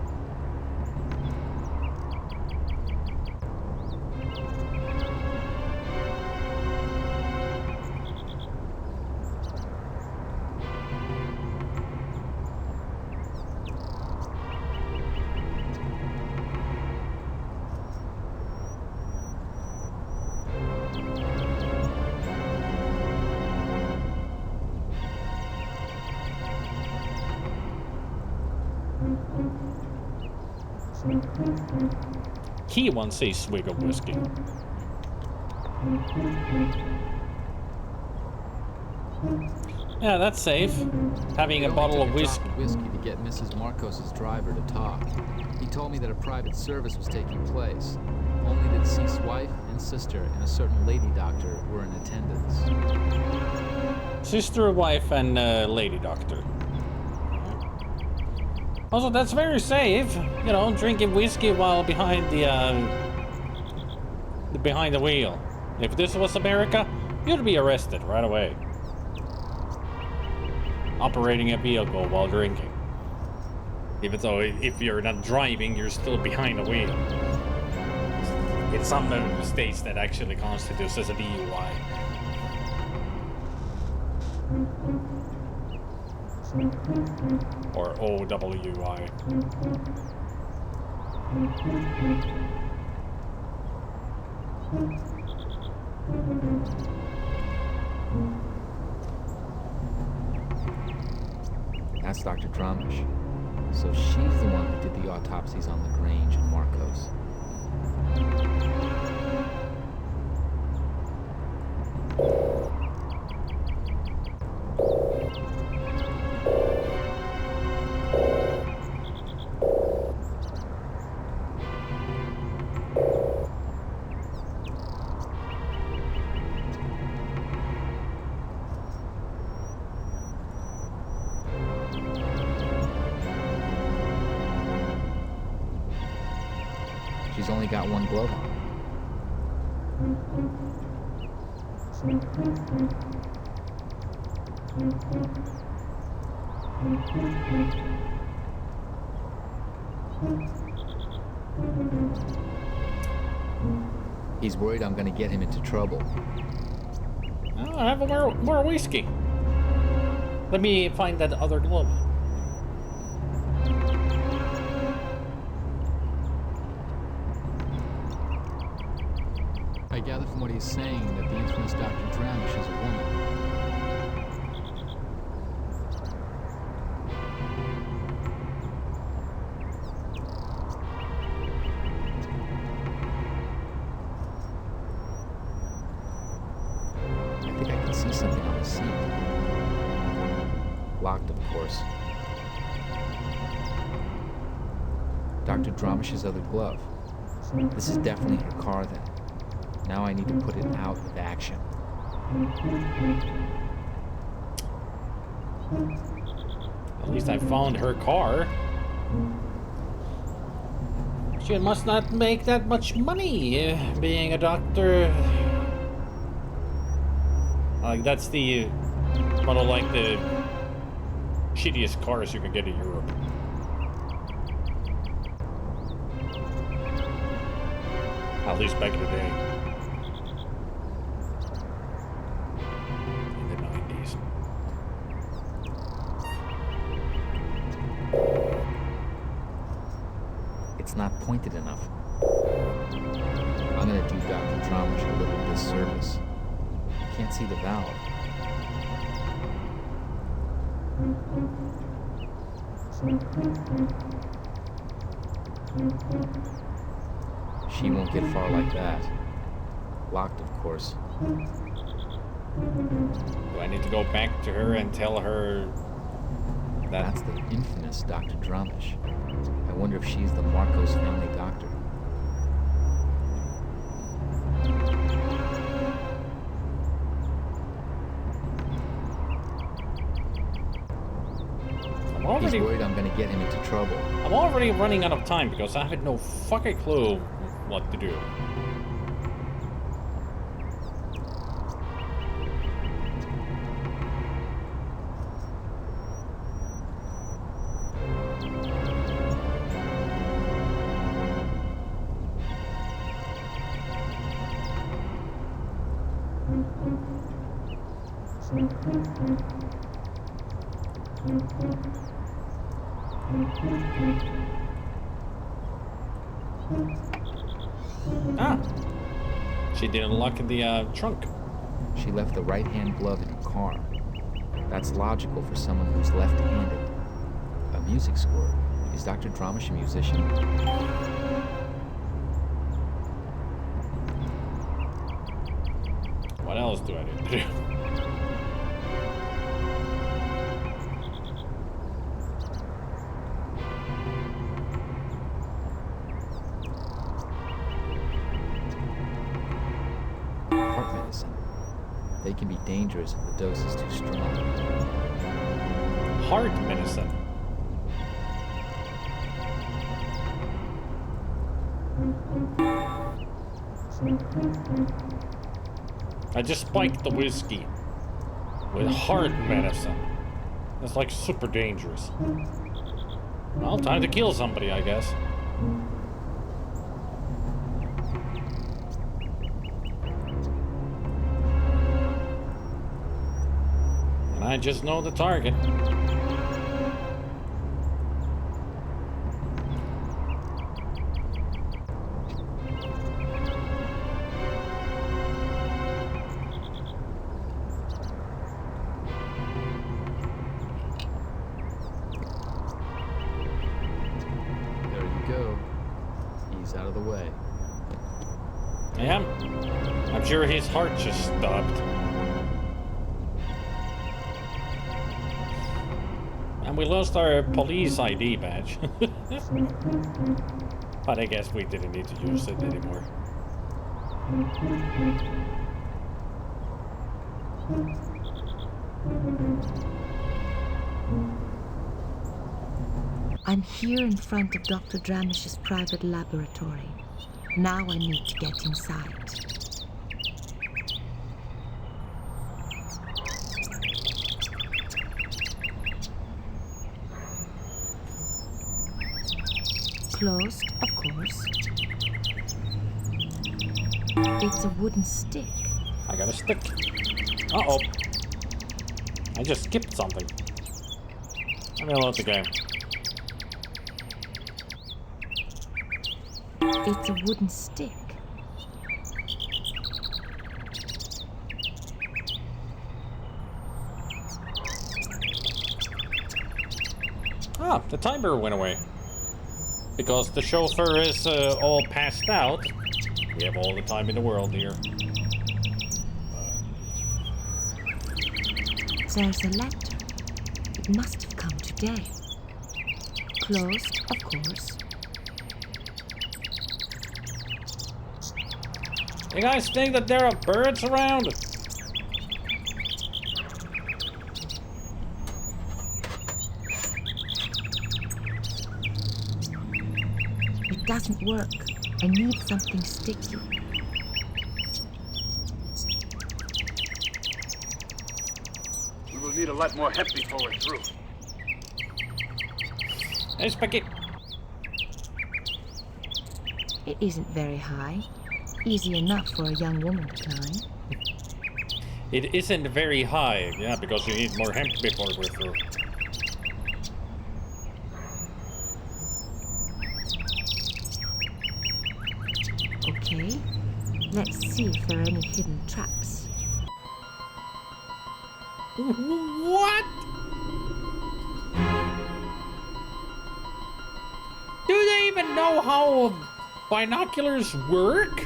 He wants a swig of whiskey. Yeah, that's safe. Having a bottle of whiskey. Whiskey to get Mrs. Marcos's driver to talk. He told me that a private service was taking place. Only the deceased's wife and sister and a certain lady doctor were in attendance. Sister, wife, and lady doctor. Also, that's very safe. You know, drinking whiskey while behind the wheel. If this was America, you'd be arrested right away. Operating a vehicle while drinking. Even though if you're not driving, you're still behind the wheel. In some states, that actually constitutes as a DUI. Or OWI. That's Dr. Drumish. So she's the one who did the autopsies on LaGrange and Marcos. She's only got 1 glove on. He's worried I'm gonna get him into trouble. Oh, I have more whiskey. Let me find that other glove. I gather from what he's saying that the infamous Dr. Drumish is a woman. I think I can see something on the seat. Locked, of course. Dr. Drumish's other glove. This is definitely her car then. Now I need to put it out of action. At least I found her car. She must not make that much money, being a doctor. Like, that's the one of like the shittiest cars you can get in Europe. At least back in the day. In the 90s. It's not pointed enough. I'm gonna do Dr. Dramish a little disservice. Can't see the valve. She won't get far like that. Locked, of course. Do I need to go back to her and tell her that... That's the infamous Dr. Dramish. I wonder if she's the Marcos family doctor. He's worried I'm gonna get him into trouble. I'm already running out of time because I have no fucking clue what to do. Ah, she didn't lock the trunk. She left the right-hand glove in her car. That's logical for someone who's left-handed. A music score. Is Dr. Dramish a musician? What else do I need to do? Heart medicine. They can be dangerous if the dose is too strong. Heart medicine. I just spiked the whiskey with heart medicine. That's like super dangerous. Well, time to kill somebody, I guess. And I just know the target. Out of the way. Yeah, I'm sure his heart just stopped. And we lost our police ID badge. But I guess we didn't need to use it anymore. I'm here in front of Dr. Dramish's private laboratory. Now I need to get inside. Closed, of course. It's a wooden stick. I got a stick. Uh-oh. I just skipped something. Let me load the game. It's a wooden stick. Ah, the timer went away. Because the chauffeur is all passed out. We have all the time in the world here. There's a letter. It must have come today. Closed, of course. You guys think that there are birds around? It doesn't work. I need something sticky. need a lot more hemp before we're through. Hey, Specky. It isn't very high. Easy enough for a young woman to climb. It isn't very high. Yeah, because you need more hemp before we're through. Okay. Let's see if there are any hidden traps. What? Do they even know how binoculars work?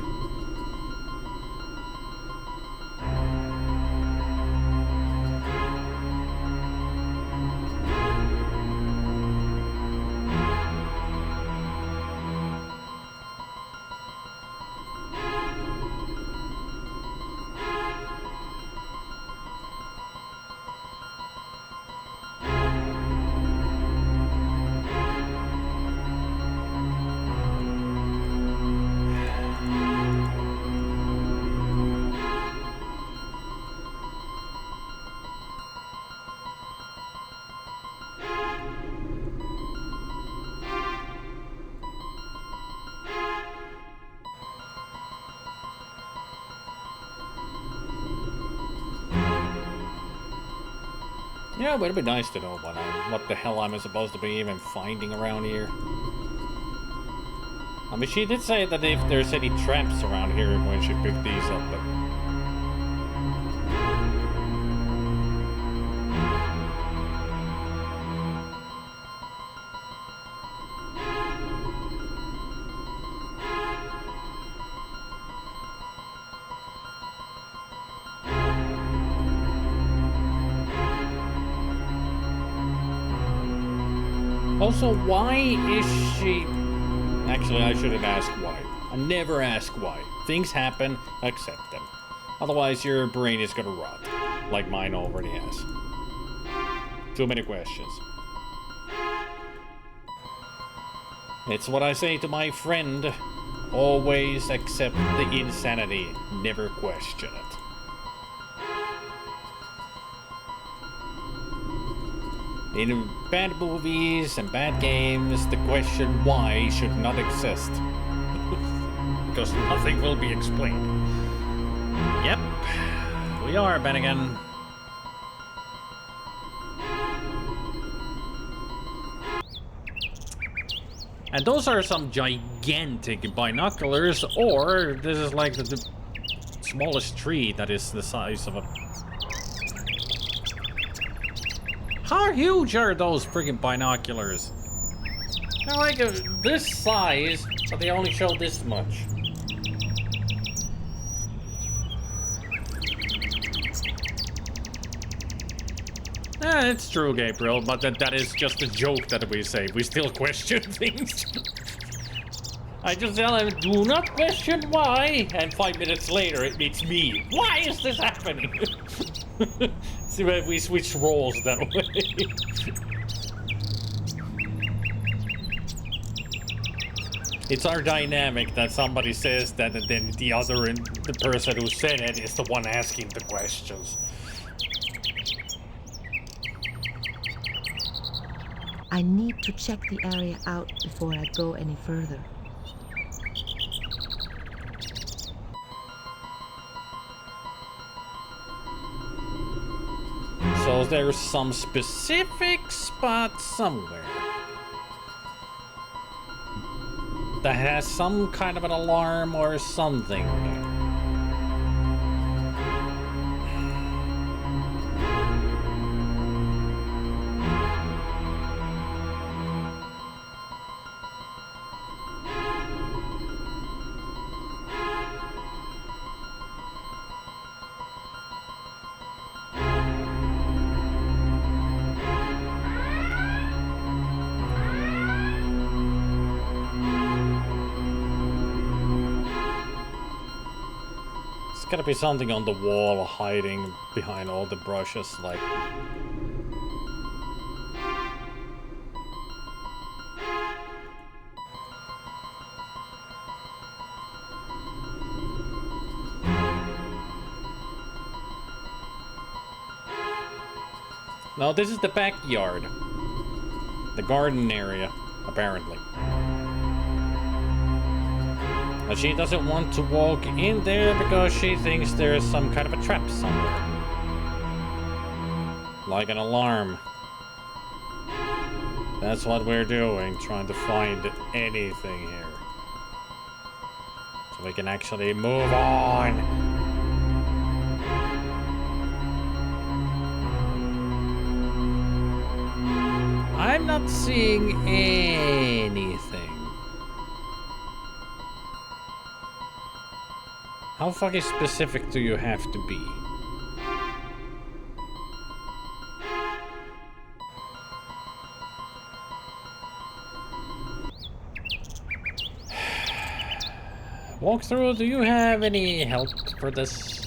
Yeah, but it'd be nice to know what the hell I'm supposed to be even finding around here. I mean, she did say that if there's any traps around here when she picked these up, but... Also, why is she... Actually, I shouldn't ask why. I never ask why. Things happen, accept them. Otherwise, your brain is gonna rot. Like mine already has. Too many questions. It's what I say to my friend. Always accept the insanity. Never question it. In bad movies and bad games, the question why should not exist. Because nothing will be explained. Yep, we are, Bennigan. And those are some gigantic binoculars, or this is like the smallest tree that is the size of a... How huge are those friggin' binoculars? They're like this size, but they only show this much. It's true, Gabriel, but that is just a joke that we say. We still question things. I just tell him, do not question why, and 5 minutes later it meets me. Why is this happening? See if we switch roles that way. It's our dynamic that somebody says that, and then the other, and the person who said it is the one asking the questions. I need to check the area out before I go any further. So there's some specific spot somewhere that has some kind of an alarm or something. Gotta be something on the wall hiding behind all the brushes, like... No, this is the backyard. The garden area, apparently. But she doesn't want to walk in there because she thinks there's some kind of a trap somewhere. Like an alarm. That's what we're doing, trying to find anything here. So we can actually move on. I'm not seeing anything. How fucking specific do you have to be? Walkthrough, do you have any help for this?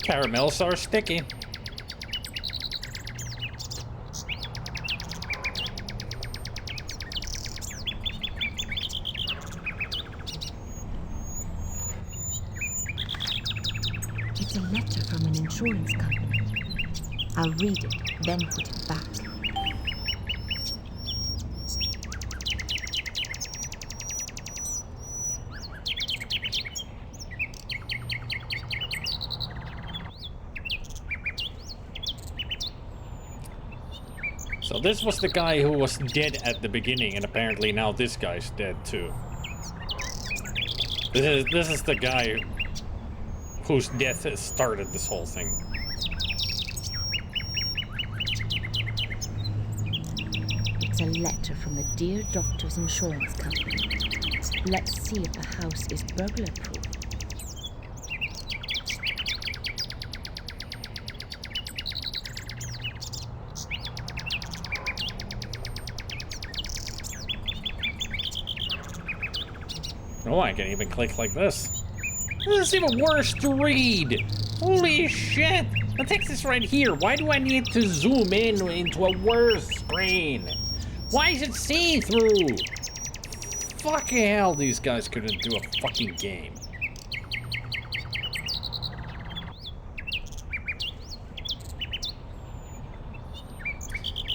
Caramels are sticky. It's a letter from an insurance company. I'll read it, then put it back. So this was the guy who was dead at the beginning, and apparently now this guy's dead too. This is the guy whose death has started this whole thing. It's a letter from the Dear Doctor's insurance company. Let's see if the house is burglar-proof. Oh, I can even click like this. This is even worse to read. Holy shit! The text is right here. Why do I need to zoom in into a worse screen? Why is it see-through? Fucking hell, these guys couldn't do a fucking game.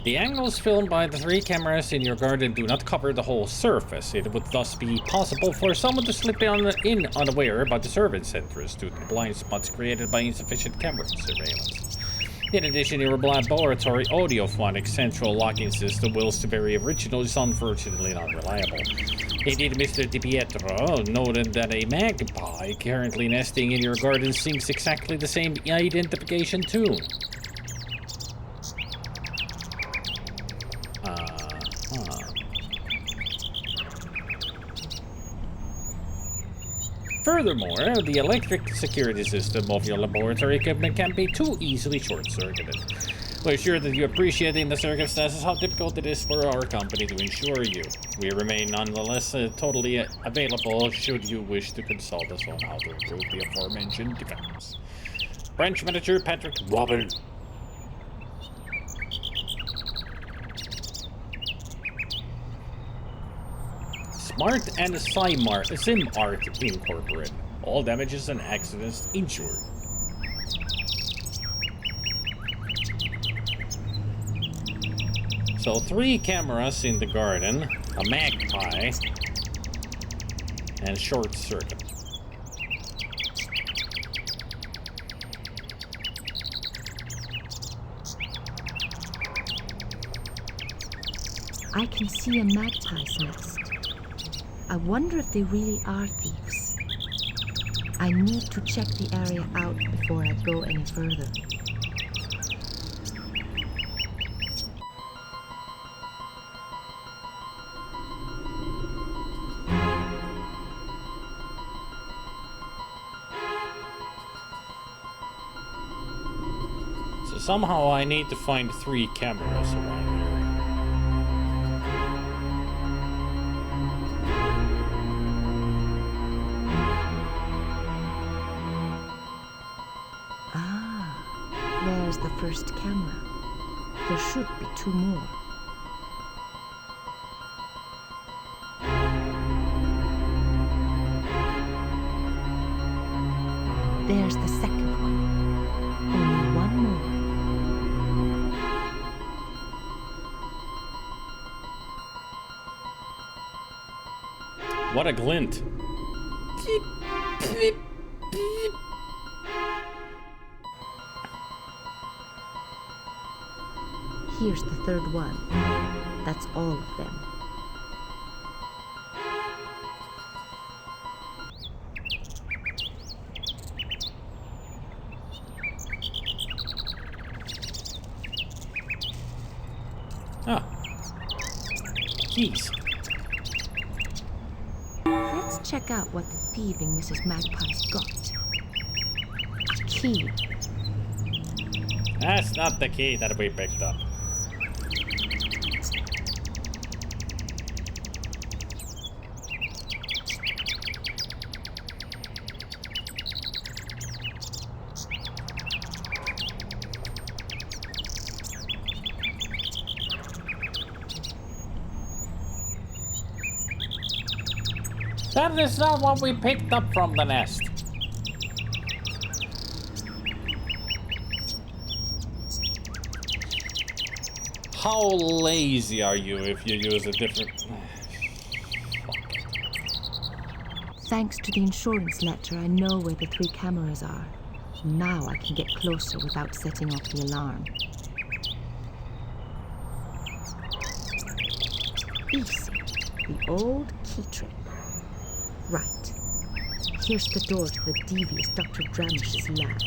The angles filmed by the 3 cameras in your garden do not cover the whole surface. It would thus be possible for someone to slip in unaware by the surveillance entrance due to the blind spots created by insufficient camera surveillance. In addition, your laboratory audiophonic central locking system, whilst very original, is unfortunately not reliable. Indeed, Mr. Di Pietro noted that a magpie currently nesting in your garden sings exactly the same identification tune. Furthermore, the electric security system of your laboratory equipment can be too easily short-circuited. We're sure that you appreciate in the circumstances how difficult it is for our company to insure you. We remain nonetheless totally available should you wish to consult us on how to improve the aforementioned defects. Branch Manager Patrick Robin. Smart and SimArt Incorporated. All damages and accidents insured. So 3 cameras in the garden, a magpie, and short circuit. I can see a magpie's nest. I wonder if they really are thieves. I need to check the area out before I go any further. So somehow I need to find 3 cameras around here. first camera. There should be 2 more. There's the second one. Only 1 more. What a glint. Here's the 3rd one. That's all of them. Ah. Keys. Let's check out what the thieving Mrs. Magpie's got. A key. That's not the key that we picked up. That is not what we picked up from the nest. How lazy are you if you use a different... Thanks to the insurance letter, I know where the 3 cameras are. Now I can get closer without setting off the alarm. Easy. The old key trick. Right. Here's the door to the devious Dr. Dramish's lab.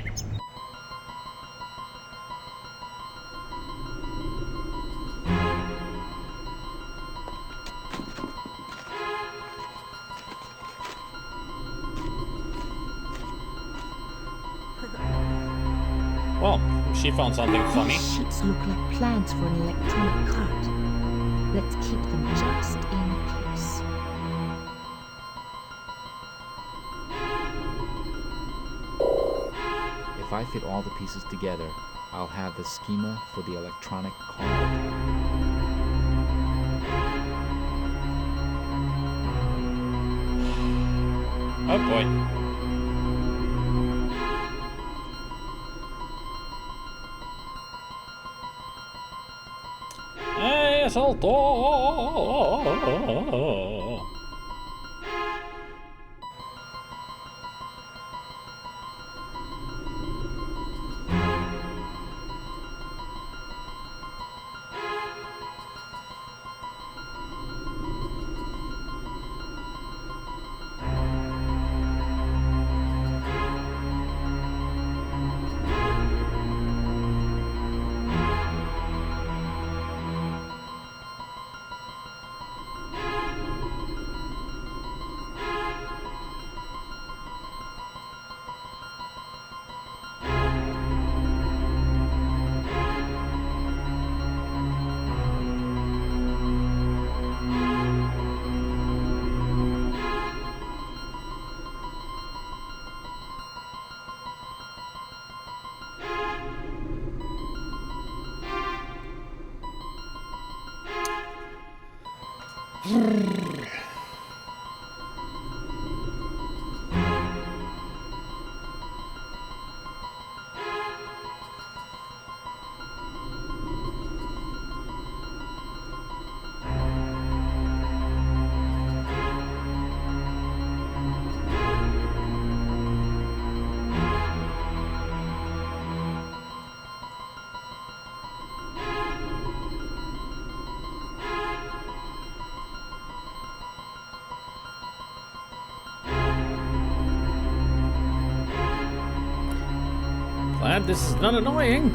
Well, she found something funny. These sheets look like plans for an electronic cart. Let's keep them just in case. If I fit all the pieces together, I'll have the schema for the electronic card. Oh boy. Hey, salto! Glad this is not annoying.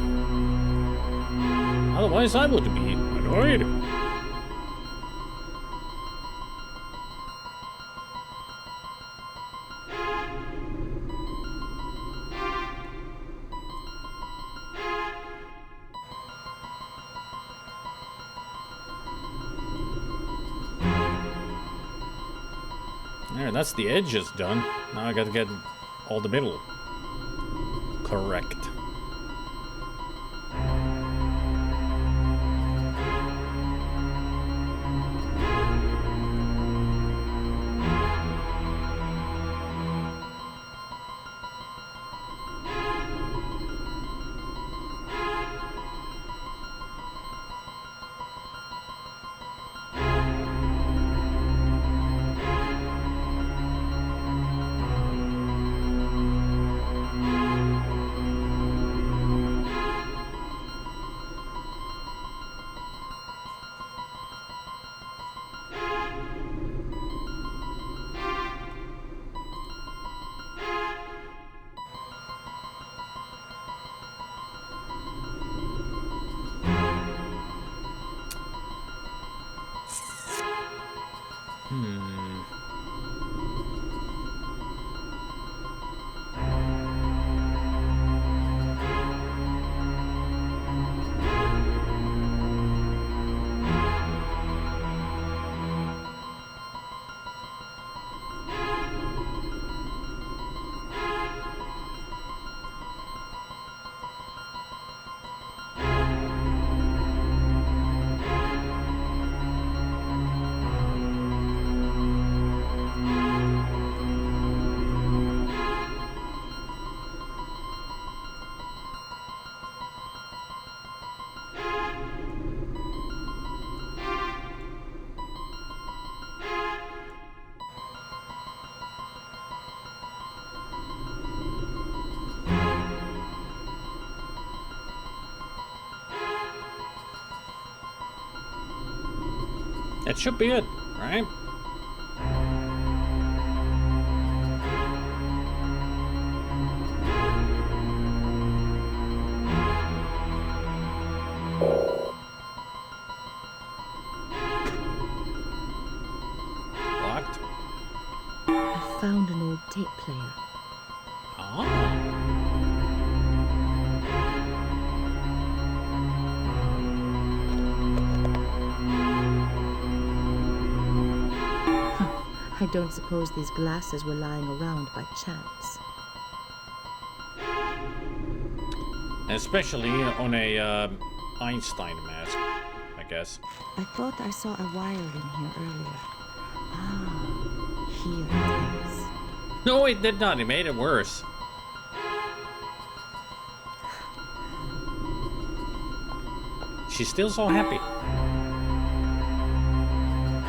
Otherwise, I would be annoyed. There, that's the edges done. Now I gotta get all the middle correct. That should be it, right? Locked. I found an old tape player. Ah. I don't suppose these glasses were lying around by chance. Especially on a Einstein mask, I guess. I thought I saw a wire in here earlier. Ah, here it is. No, it did not. It made it worse. She's still so happy.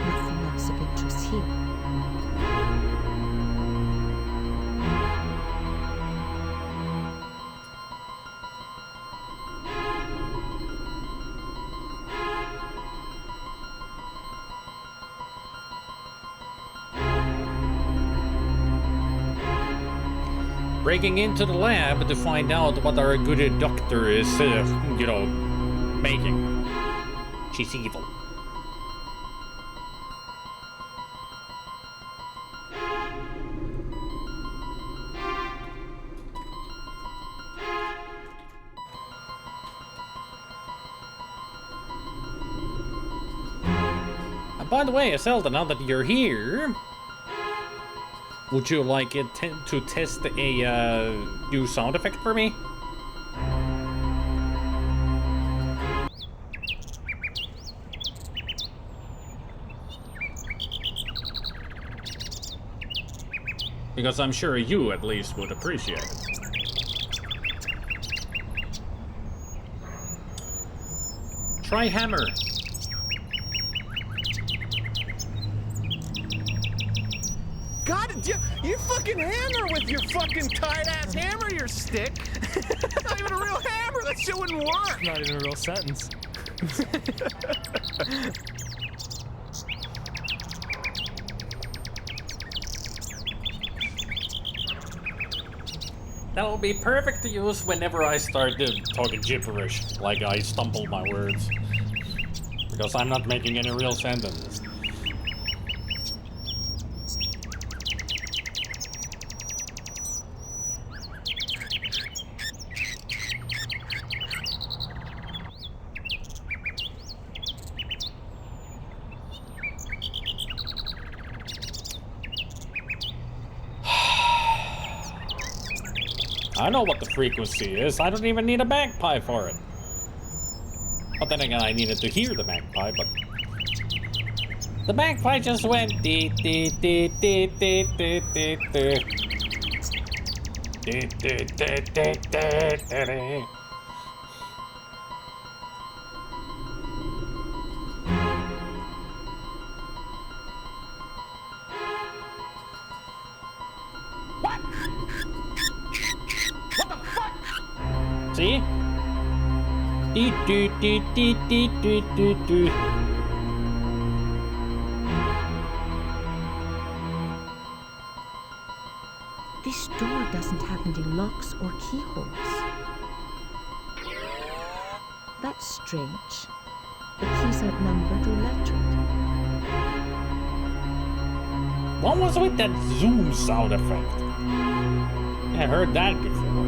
Nothing else of interest here. Breaking into the lab to find out what our good doctor is, you know, making. She's evil. And by the way, Zelda, now that you're here, would you like it to test a new sound effect for me? Because I'm sure you at least would appreciate it. Try hammer. God, you fucking hammer with your fucking tight-ass hammer, your stick. Not even a real hammer. That shit wouldn't work. Not even a real sentence. That will be perfect to use whenever I start talking gibberish, like I stumble my words. Because I'm not making any real sentences. I know what the frequency is. I don't even need a magpie for it. But then again, I needed to hear the magpie, but... The magpie just went... Dee, dee, dee, dee, dee, dee, dee, dee. Dee, dee, dee, dee, dee, dee, dee. See? Dee doo doo dee dee doo doo doo. This door doesn't have any locks or keyholes. That's strange. The keys aren't numbered or lettered. What was with that zoom sound effect? I heard that before.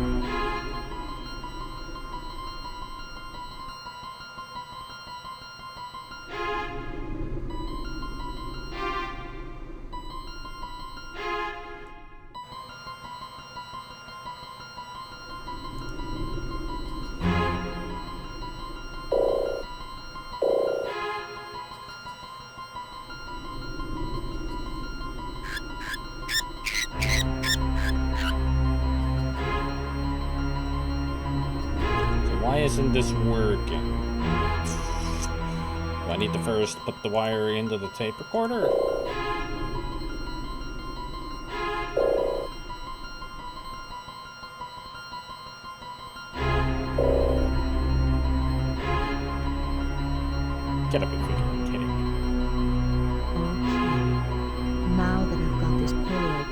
Why isn't this working? Do I need to first put the wire into the tape recorder? Gotta be freaking kidding me.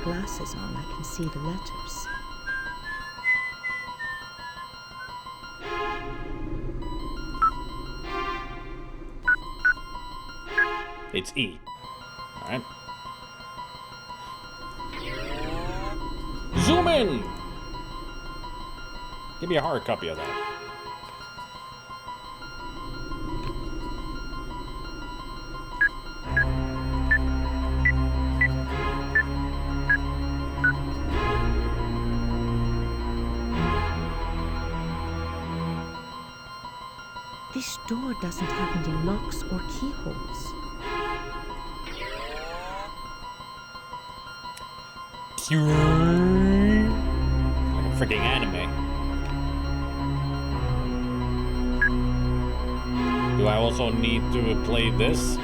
glasses on, I can see the letters. It's E. Alright. Zoom in! Give me a hard copy of that. This door doesn't have any locks or keyholes. Like a freaking anime. Do I also need to play this?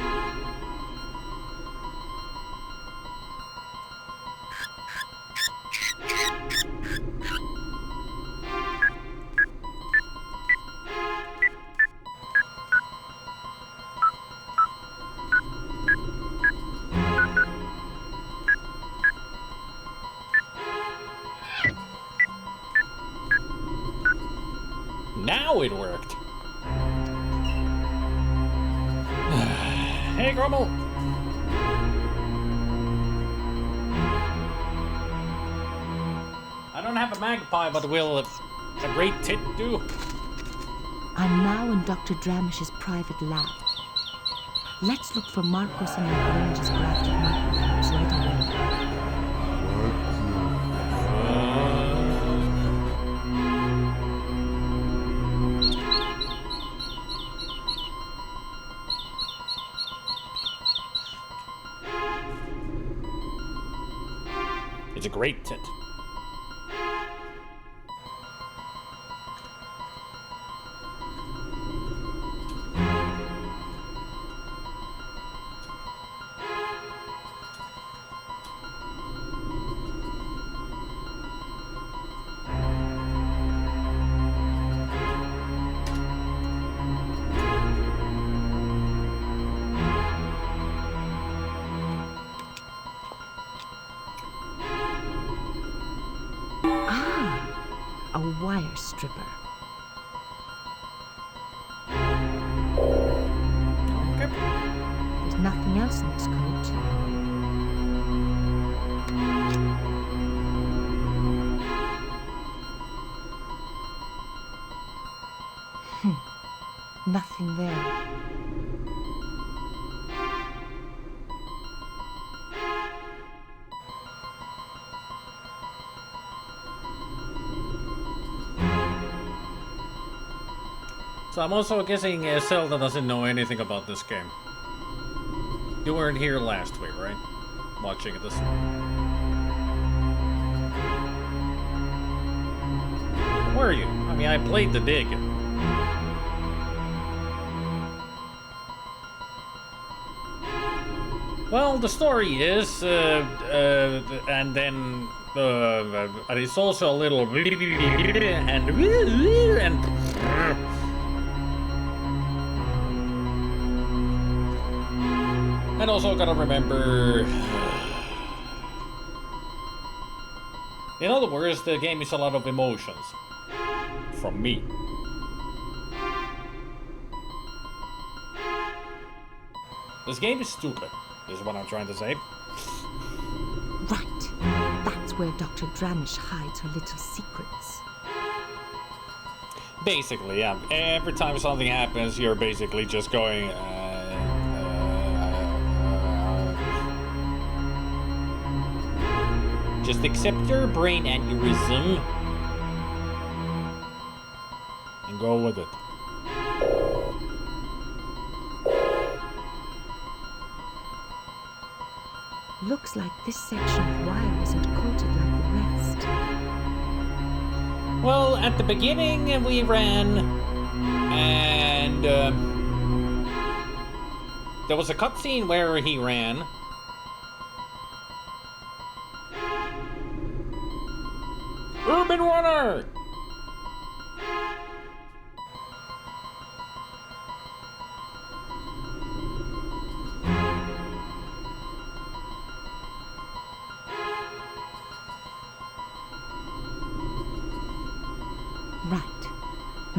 Now it worked. Hey, Grummel. I don't have a magpie, but will a great tit do? I'm now in Dr. Dramish's private lab. Let's look for Marcos and Lagrange's grafted microbes right away. It's a great tit. A wire stripper. Okay. There's nothing else in this coat. Nothing there. So I'm also guessing Zelda doesn't know anything about this game. You weren't here last week, right? Watching this. Where are you? I mean, I played the dig. Well, the story is, and then, it's also a little and also gotta remember, in other words, the game is a lot of emotions from me. This game is stupid, is what I'm trying to say. Right. That's where Dr. Dramish hides her little secrets. Basically, yeah. Every time something happens, you're basically just going, just accept your brain aneurysm and go with it. Looks like this section of wire isn't coated like the rest. Well, at the beginning we ran, and there was a cutscene where he ran. Urban Runner!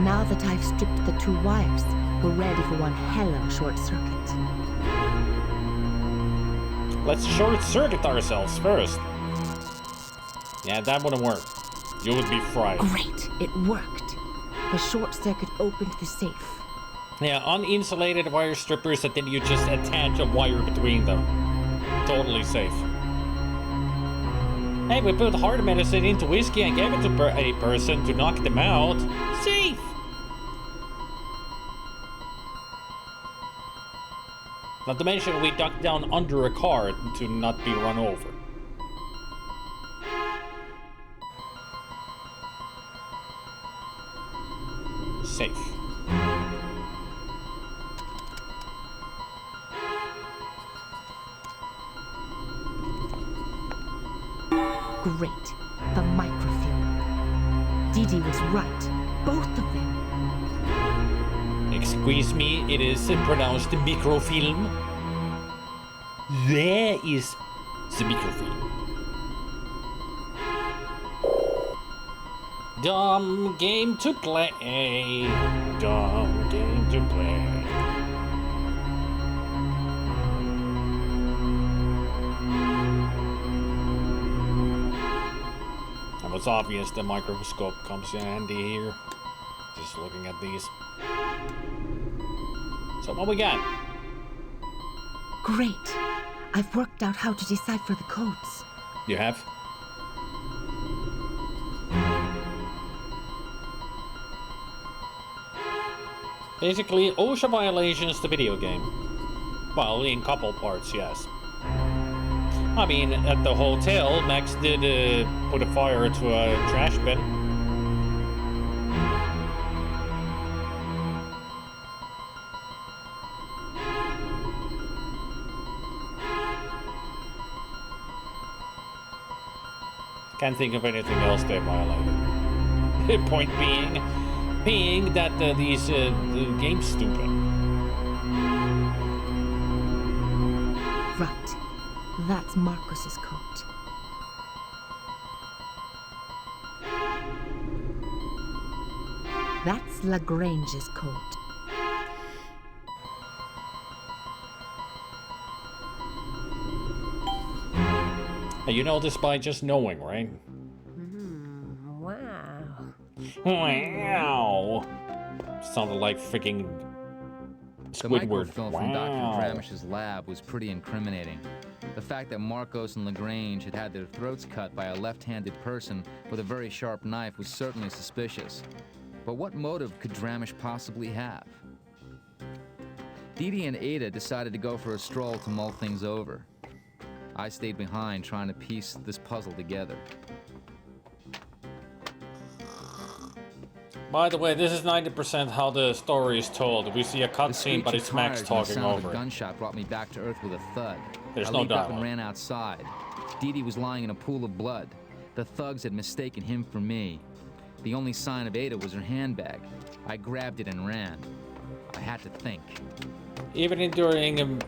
Now that I've stripped the 2 wires, we're ready for one hell of a short circuit. Let's short circuit ourselves first. Yeah, that wouldn't work. You would be fried. Great, it worked. The short circuit opened the safe. Yeah, uninsulated wire strippers and then you just attach a wire between them. Totally safe. Hey, we put hard medicine into whiskey and gave it to a person to knock them out. Safe! Not to mention we ducked down under a car to not be run over. Safe. Great. The microfilm. Dee Dee was right. Both of them. Excuse me, it is pronounced microfilm. There is the microfilm. Dumb game to play. Dumb game to play. It was obvious the microscope comes in handy here. Just looking at these. So what we got? Great. I've worked out how to decipher the codes. You have? Basically, OSHA violations the video game. Well, in couple parts, yes. I mean, at the hotel, Max did put a fire to a trash bin. Can't think of anything else they violated. Point being that these the game's stupid. Right. That's Marcus's code. That's Lagrange's code. You know this by just knowing, right? Wow. Wow. Sounded like freaking The Squidward. microfilm from Dr. Wow. Dramish's lab was pretty incriminating. The fact that Marcos and Lagrange had had their throats cut by a left-handed person with a very sharp knife was certainly suspicious. But what motive could Dramish possibly have? Dee Dee and Ada decided to go for a stroll to mull things over. I stayed behind trying to piece this puzzle together. By the way, this is 90% how the story is told. We see a The cutscene, screech but of it's Max tires and the talking sound of over a it. gunshot brought me back to earth with a thud. There's I no leaped up and dialogue. ran outside. Dee Dee was lying in a pool of blood. The thugs had mistaken him for me. The only sign of Ada was her handbag. I grabbed it and ran. I had to think. Even during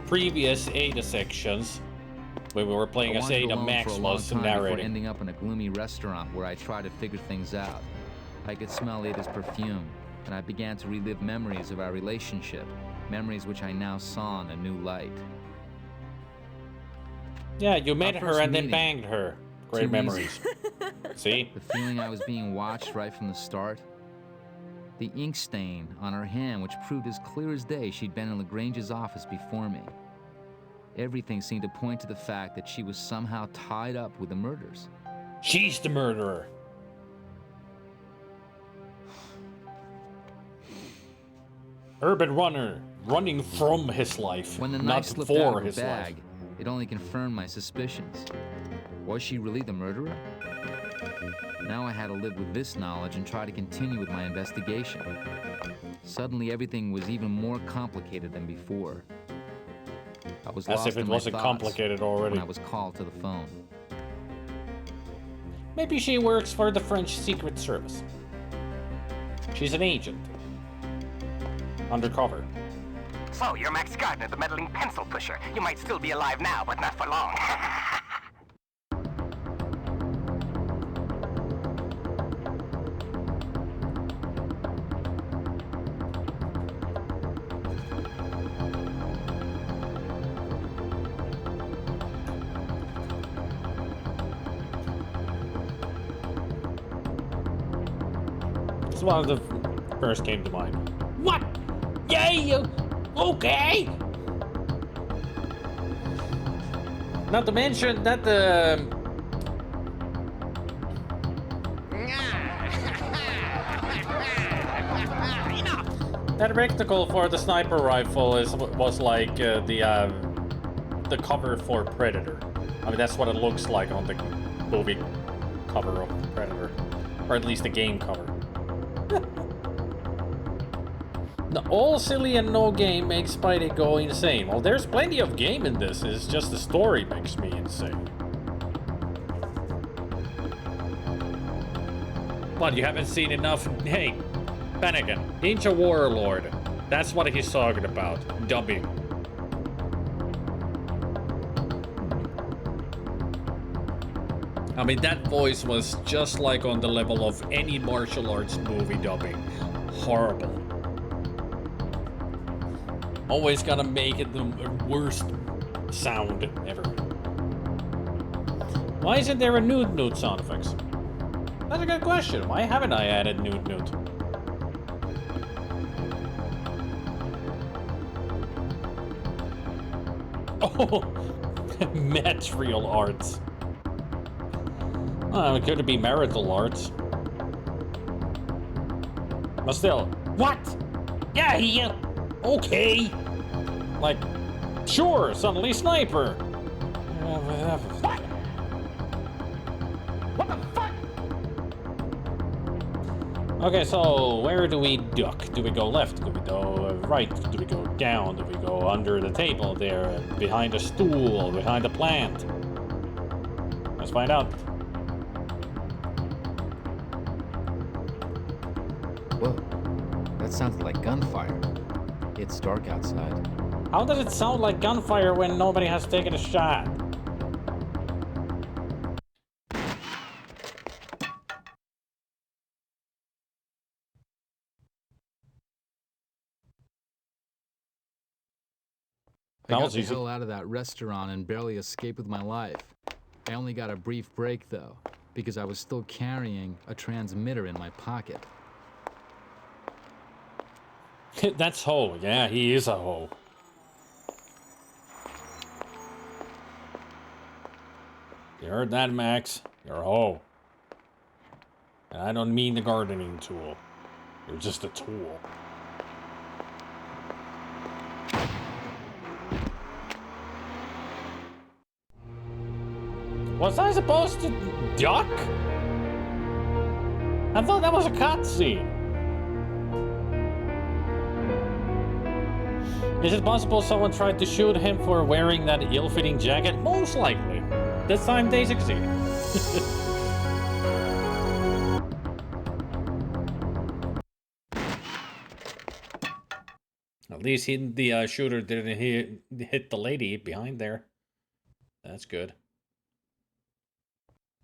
previous Ada sections, when we were playing I as wandered Ada, alone Max for a long was time before narrating. ending up in a gloomy restaurant where I tried to figure things out. I could smell Ada's perfume, and I began to relive memories of our relationship, memories which I now saw in a new light. Yeah, you met Our her first and then meeting. banged her. Great Too memories. See? The feeling I was being watched right from the start. The ink stain on her hand, which proved as clear as day she'd been in Lagrange's office before me. Everything seemed to point to the fact that she was somehow tied up with the murders. She's the murderer. Urban runner, running from his life, When the not knife slipped out for of her his bag, life. it only confirmed my suspicions. Was she really the murderer? Now I had to live with this knowledge and try to continue with my investigation. Suddenly everything was even more complicated than before. I was As lost if it in my wasn't thoughts complicated already. when I was called to the phone. Maybe she works for the French Secret Service. She's an agent. Undercover. So, you're Max Gardner, the meddling pencil pusher. You might still be alive now, but not for long. That's one of the first came to mind. What? Yay! Okay! Not to mention that that reticle for the sniper rifle was like the cover for Predator. I mean, that's what it looks like on the movie cover of Predator, or at least the game cover. The all silly and no game makes Spidey go insane. Well, there's plenty of game in this. It's just the story makes me insane. What, you haven't seen enough? Hey, Panican, Ninja Warlord. That's what he's talking about. Dubbing. I mean, that voice was just like on the level of any martial arts movie dubbing. Horrible. Always gotta make it the worst sound ever. Why isn't there a nude sound effects? That's a good question. Why haven't I added nude? Oh, material arts. Oh, it could be marital arts. But still, what? Yeah, okay. Like, sure, suddenly sniper. What? What the fuck? Okay, so where do we duck? Do we go left? Do we go right? Do we go down? Do we go under the table there? Behind a stool? Behind a plant? Let's find out. Whoa, that sounds like gunfire. It's dark outside. How does it sound like gunfire when nobody has taken a shot? I got the hell out of that restaurant and barely escaped with my life. I only got a brief break, though, because I was still carrying a transmitter in my pocket. That's Ho. Yeah, he is a Ho. You heard that, Max? You're a Ho. And I don't mean the gardening tool. You're just a tool. Was I supposed to duck? I thought that was a cutscene. Is it possible someone tried to shoot him for wearing that ill-fitting jacket? Most likely. This time they succeeded. At least the shooter didn't hit the lady behind there. That's good.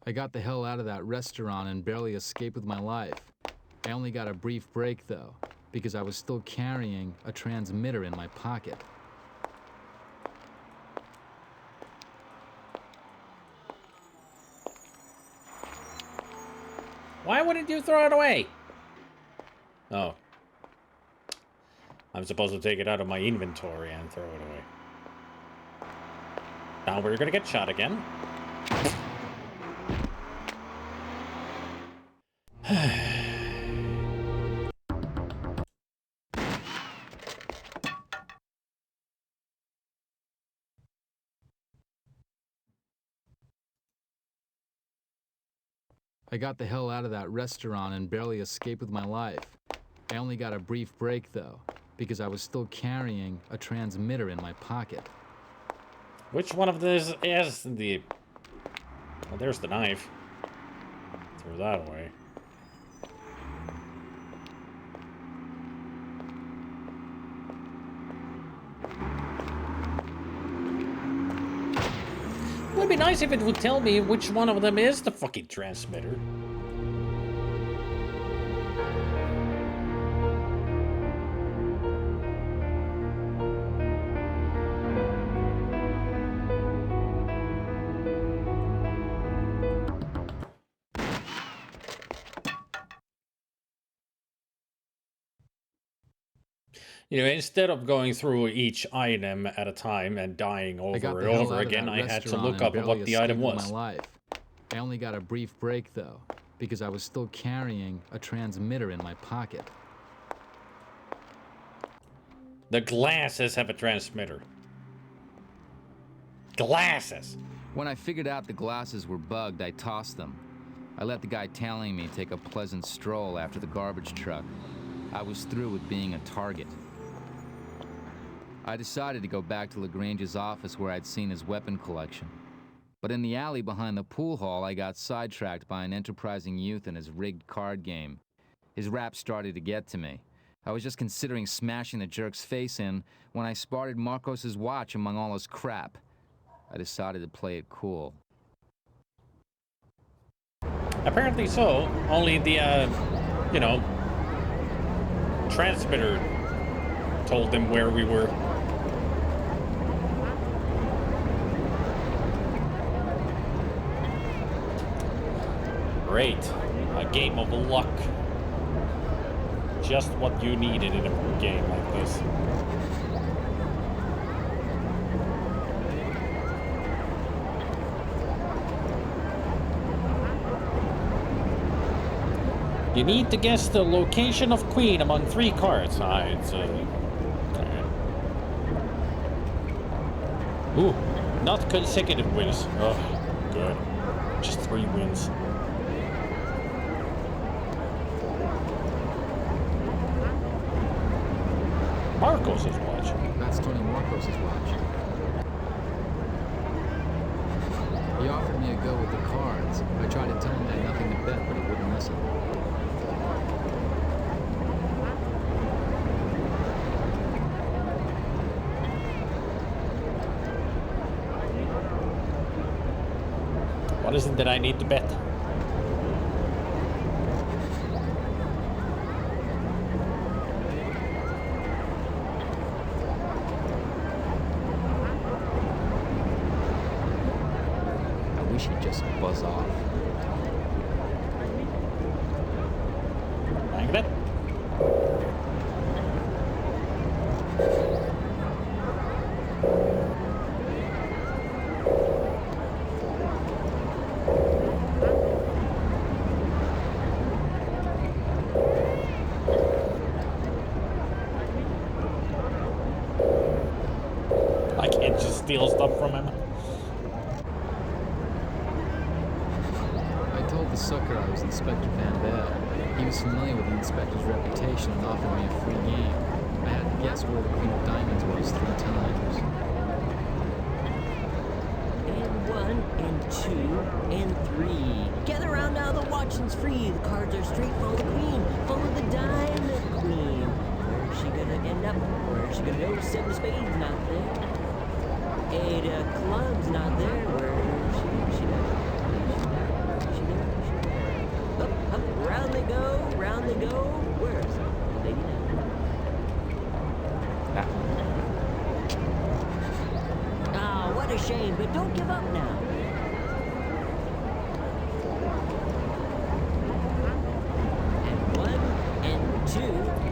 I got the hell out of that restaurant and barely escaped with my life. I only got a brief break, though, because I was still carrying a transmitter in my pocket. Why wouldn't you throw it away? Oh. I'm supposed to take it out of my inventory and throw it away. Now we're gonna get shot again. I got the hell out of that restaurant and barely escaped with my life. I only got a brief break, though, because I was still carrying a transmitter in my pocket. Which one of these is the... Well, there's the knife. Throw that away. It would be nice if it would tell me which one of them is the fucking transmitter. You know, instead of going through each item at a time and dying I over got and the hell over out of again, that I had to restaurant look and up barely what the item escaped with was. my life. I only got a brief break, though, because I was still carrying a transmitter in my pocket. The glasses have a transmitter. Glasses! When I figured out the glasses were bugged, I tossed them. I let the guy tailing me take a pleasant stroll after the garbage truck. I was through with being a target. I decided to go back to Lagrange's office where I'd seen his weapon collection. But in the alley behind the pool hall, I got sidetracked by an enterprising youth and his rigged card game. His rap started to get to me. I was just considering smashing the jerk's face in when I spotted Marcos's watch among all his crap. I decided to play it cool. Apparently so. Only the, you know, transmitter told them where we were. Great. A game of luck. Just what you needed in a game like this. You need to guess the location of Queen among 3 cards. Ooh, not consecutive wins. Oh, good. Just 3 wins. Marcos's watch. That's Tony Marcos's watch. He offered me a go with the cards. I tried to tell him I had nothing to bet, but he wouldn't listen. What is it that I need to bet? I wish he'd just buzz off. Bang bet. I can't just steal stuff from him. I told the sucker I was Inspector Van Bell. He was familiar with the inspector's reputation and offered me a free game. I had to guess where the Queen of Diamonds was 3 times. And 1, and 2, and 3. Gather round now, the watching's free. The cards are straight, follow the queen. Follow the diamond queen. Where's she gonna end up? Where's she gonna go? 7 of spades, not there. 8 of clubs, not there. Where's she? She there? She there? She there? Up, up, round they go, round they go. Where's the lady now? Ah, what a shame, but don't give up now. And 1, and 2,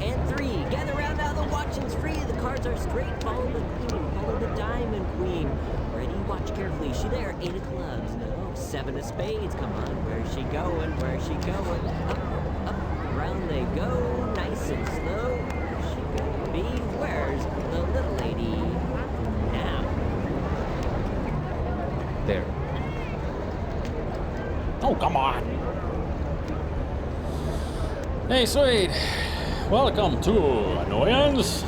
and 3. Gather round now, the watching's free. The cards are straight. Follow the queen, follow the diamond queen. Ready, watch carefully. She there, 8 of clubs. No, 7 of spades. Come on, where's she going? Where's she going? Up, up, round they go, nice and slow. Where's she gonna be? Where's the little lady now? There. Oh, come on. Hey, sweet. Welcome to Annoyance.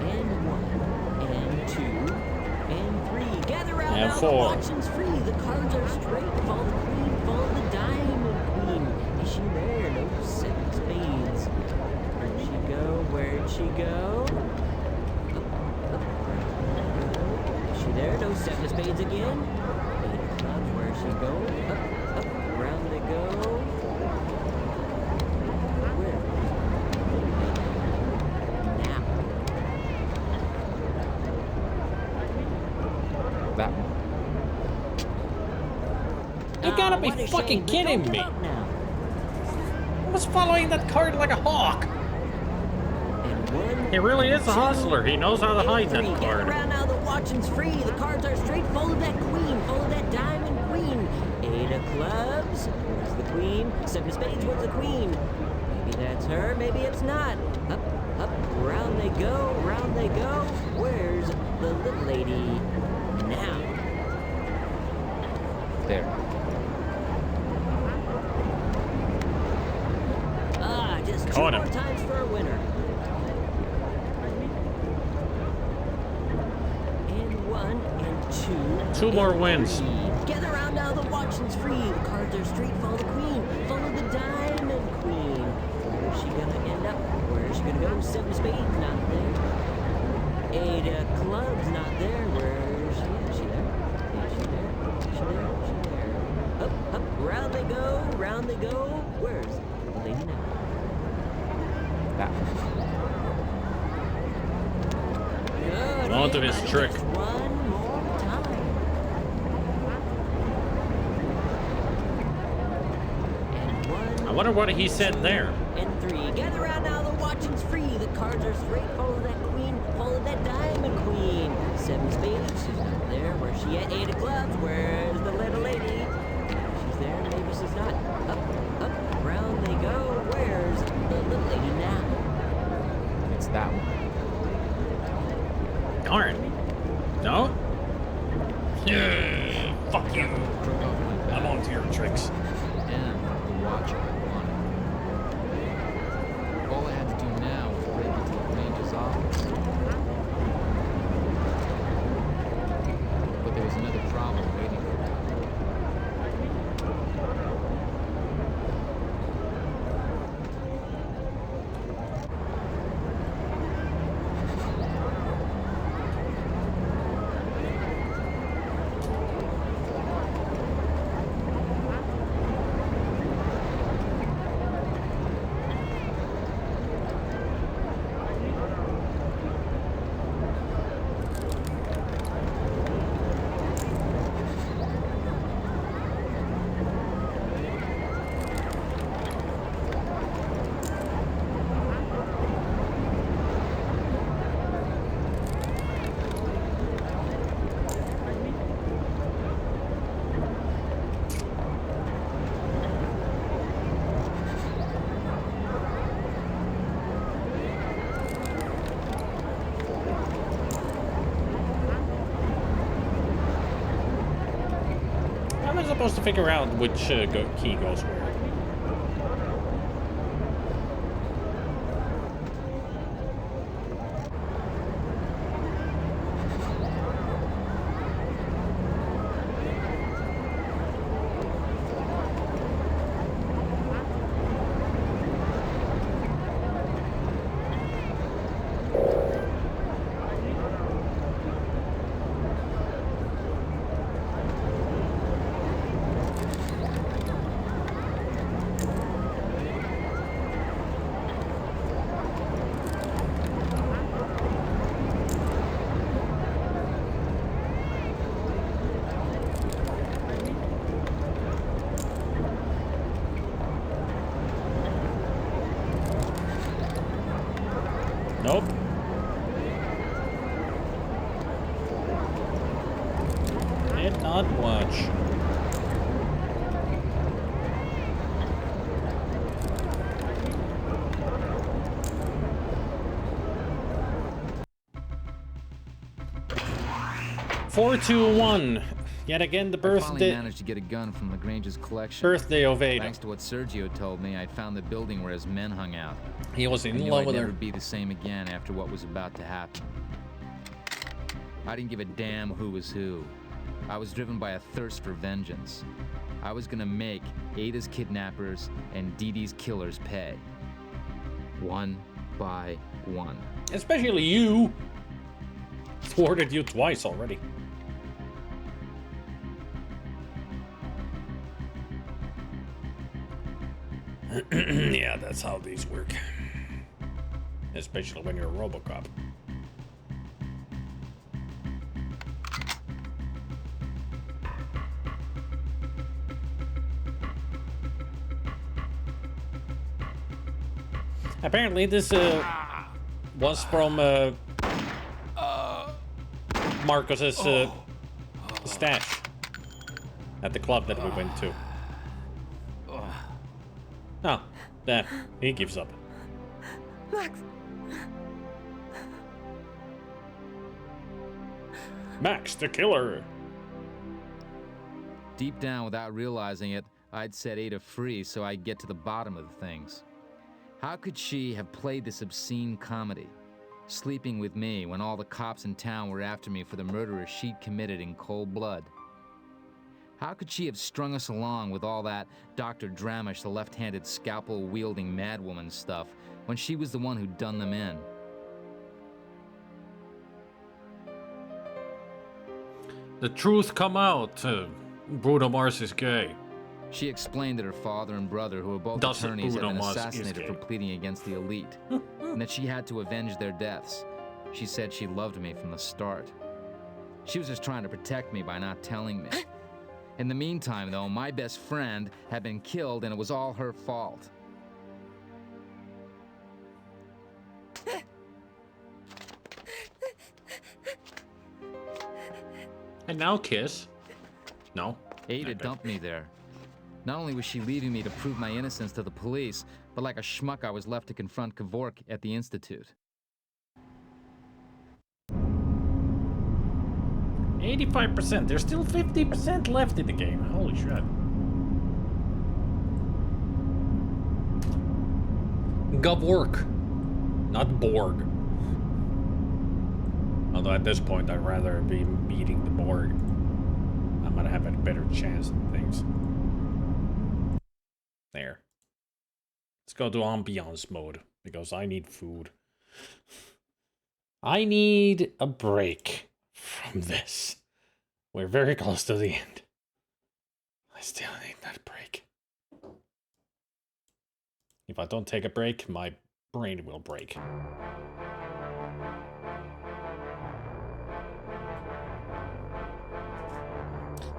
And 1, and 2, and 3. Gather round And now, 4. the watching's free. The cards are straight. Follow the queen, follow the diamond queen. Is she there? No, 7 spades. Where'd she go? Where'd she go? Up, up, round they go. Is she there? No, 7 of spades again. 8 of clubs. Where's she going? Up, up, round they go. Where? Now. That one. You gotta be What a fucking shame, but kidding don't me. give up now. I was following that card like a hawk. And 1, He really is a hustler. He knows how to hide that Get card. around now, the watching's free. The cards are straight full of that queen, full of that diamond queen. 8 of clubs, where's the queen? 7 of spades, where's the queen? Maybe that's her, maybe it's not. Up, up, round they go, round they go. Where's the little lady now? There. Ah, just 2 Caught more him. times for a winner. And 1 and 2. 2 more and wins. 3. Gather around now, the watching's free. The cards are straight, follow the queen, follow the diamond queen. Where's she gonna end up? Where's she gonna go? 7 of spades, not there. 8 of clubs, not there. Where's she? Is she there? Is she there? Is she there? Is she there? Up, up, round they go, round they go. Where's the lady now? That one. Good. On to his Everybody trick. just one more time. And 1. I wonder what he said there. And 3. Gather around now, the watching's free. The cards are straight. Follow that queen, follow that diamond queen. 7 spades, she's not there. Where's she at? 8 of clubs, where's the little lady? Maybe she's there, maybe she's not. Up, up, round they go. Where's the little lady now? It's that one. Darn. No? Yeah. Fuck you. Crook off my back. I'm on to your tricks. And the watch I wanted. All I had to do now was break into Lagrange's office. But there was another problem waiting for me. How am I supposed to figure out which key goes where? Nope. Did not watch. Four, two, one. Yet again, the I finally birthday managed to get a gun from Lagrange's collection. birthday of Ada. Thanks to what Sergio told me, I'd found the building where his men hung out. He was I in knew love I'd with never her. be the same again after what was about to happen. I didn't give a damn who was who. I was driven by a thirst for vengeance. I was gonna make Ada's kidnappers and Dee Dee's killers pay. One by one. Especially you. Thwarted you twice already. Yeah, that's how these work. Especially when you're a RoboCop. Apparently this was from Marcus's stash at the club that we went to. Oh, that he gives up. Max, Max the killer. Deep down, without realizing it, I'd set Ada free so I'd get to the bottom of the things. How could she have played this obscene comedy, sleeping with me when all the cops in town were after me for the murder she'd committed in cold blood? How could she have strung us along with all that Dr. Dramish, the left-handed scalpel-wielding madwoman stuff, when she was the one who'd done them in? The truth come out. Bruno Mars is gay. She explained that her father and brother, who were both Does attorneys, had Bruno been Mars is assassinated gay. for pleading against the elite, and that she had to avenge their deaths. She said she loved me from the start. She was just trying to protect me by not telling me. In the meantime, though, my best friend had been killed, and it was all her fault. And now kiss. No. Ada Okay. dumped me there. Not only was she leaving me to prove my innocence to the police, but like a schmuck, I was left to confront Kevork at the Institute. 85%. There's still 50% left in the game. Holy shit. Kevork, not Borg. Although at this point I'd rather be meeting the Borg. I'm gonna have a better chance at things. There. Let's go to ambiance mode, because I need food. I need a break from this. We're very close to the end. I still need that break. If I don't take a break, my brain will break.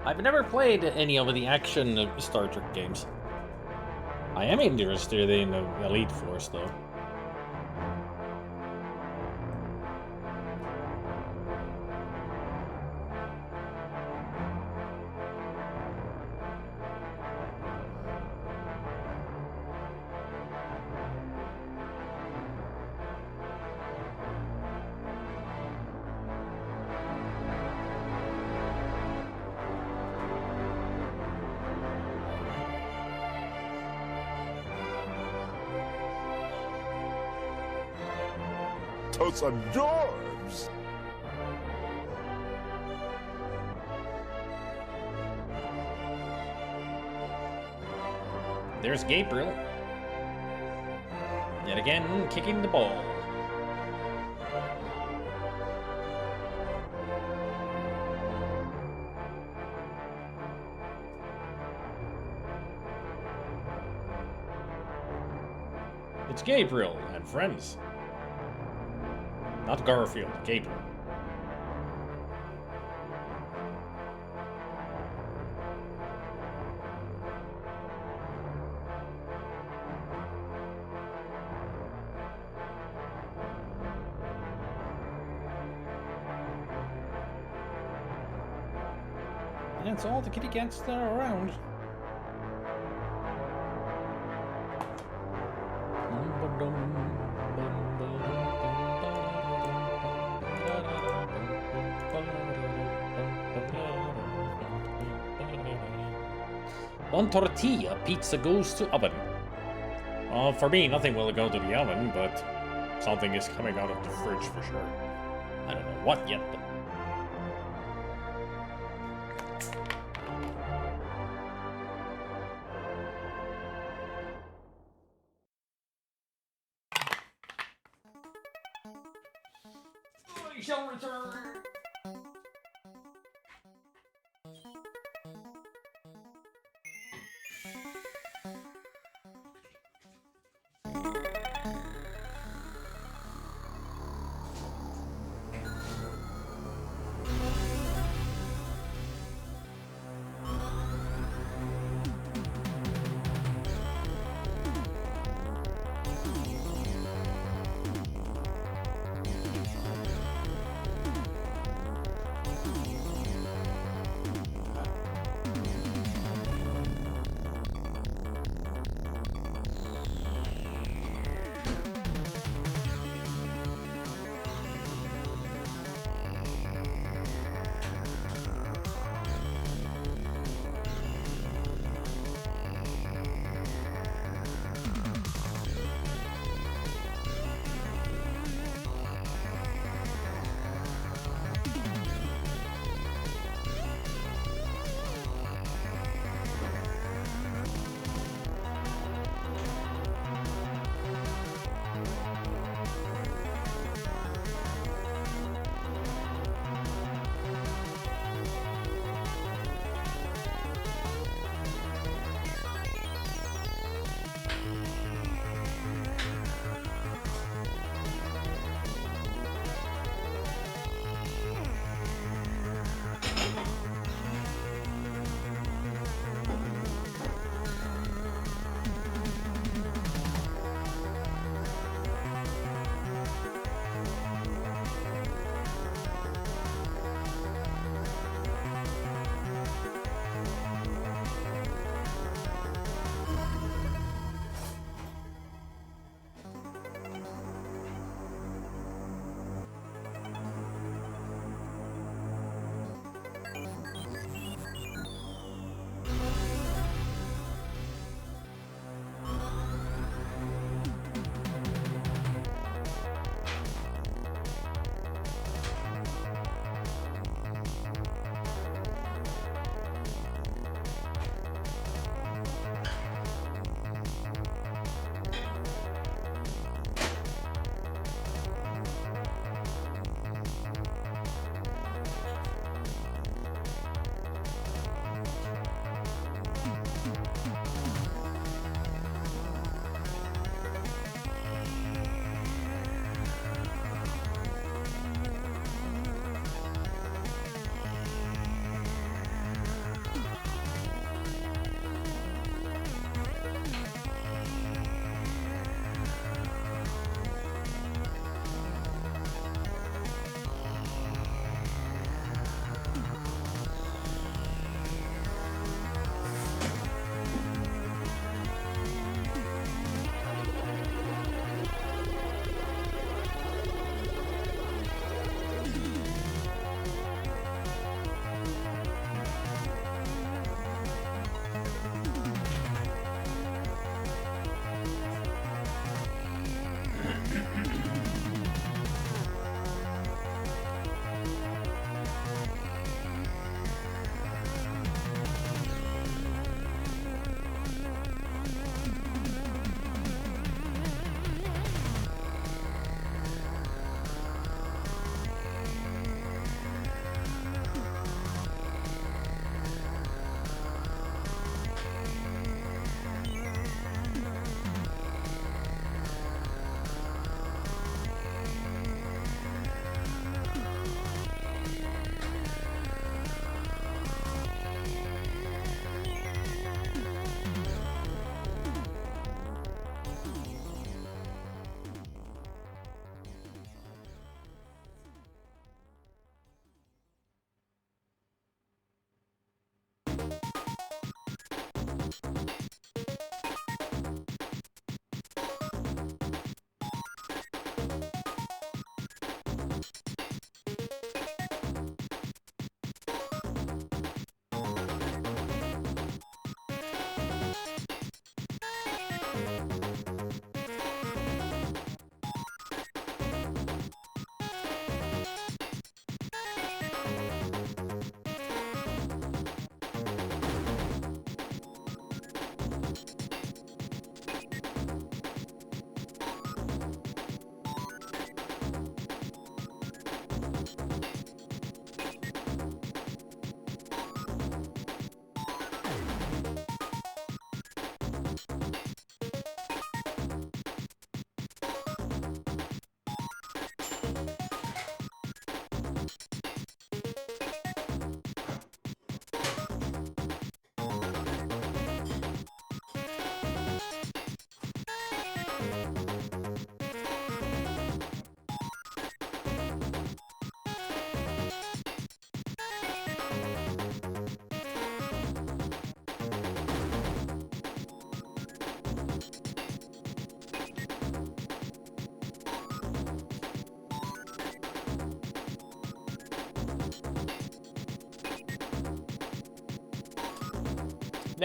I've never played any of the action Star Trek games. I am interested in Elite Force, though. Totes adorbs. There's Gabriel. Yet again, kicking the ball. It's Gabriel and friends. Not Garfield, Gabriel. And that's all the kitty cats that are around. One tortilla pizza goes to oven. For me, nothing will go to the oven, but something is coming out of the fridge for sure. I don't know what yet, though. We shall return.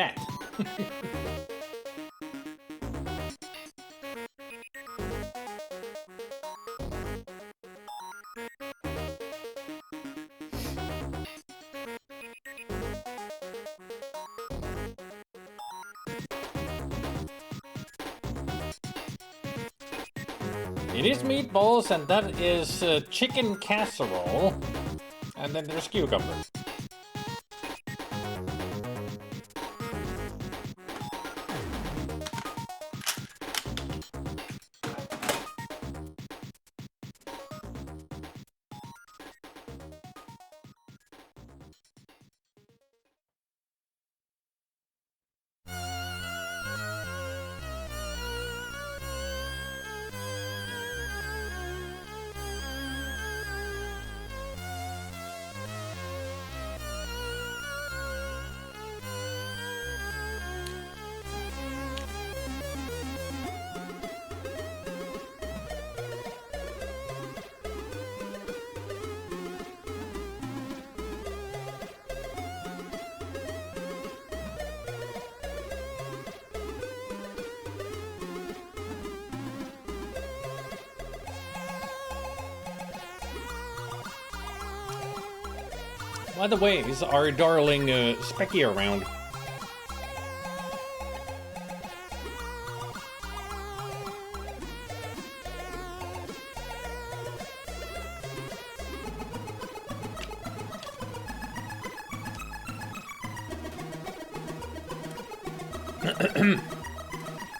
that. It is meatballs, and that is chicken casserole. And then there's cucumber. By the way, is our darling Specky around?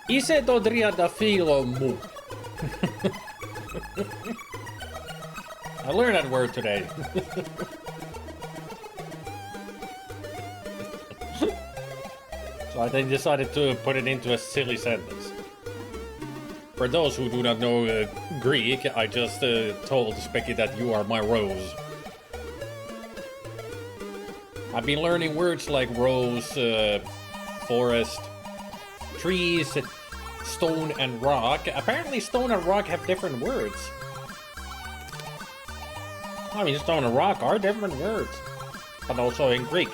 Ise dodria da filo mu. I learned that word today. So I then decided to put it into a silly sentence. For those who do not know Greek, I just told Specky that you are my rose. I've been learning words like rose, forest, trees, stone, and rock. Apparently stone and rock have different words. I mean, stone and rock are different words, but also in Greek.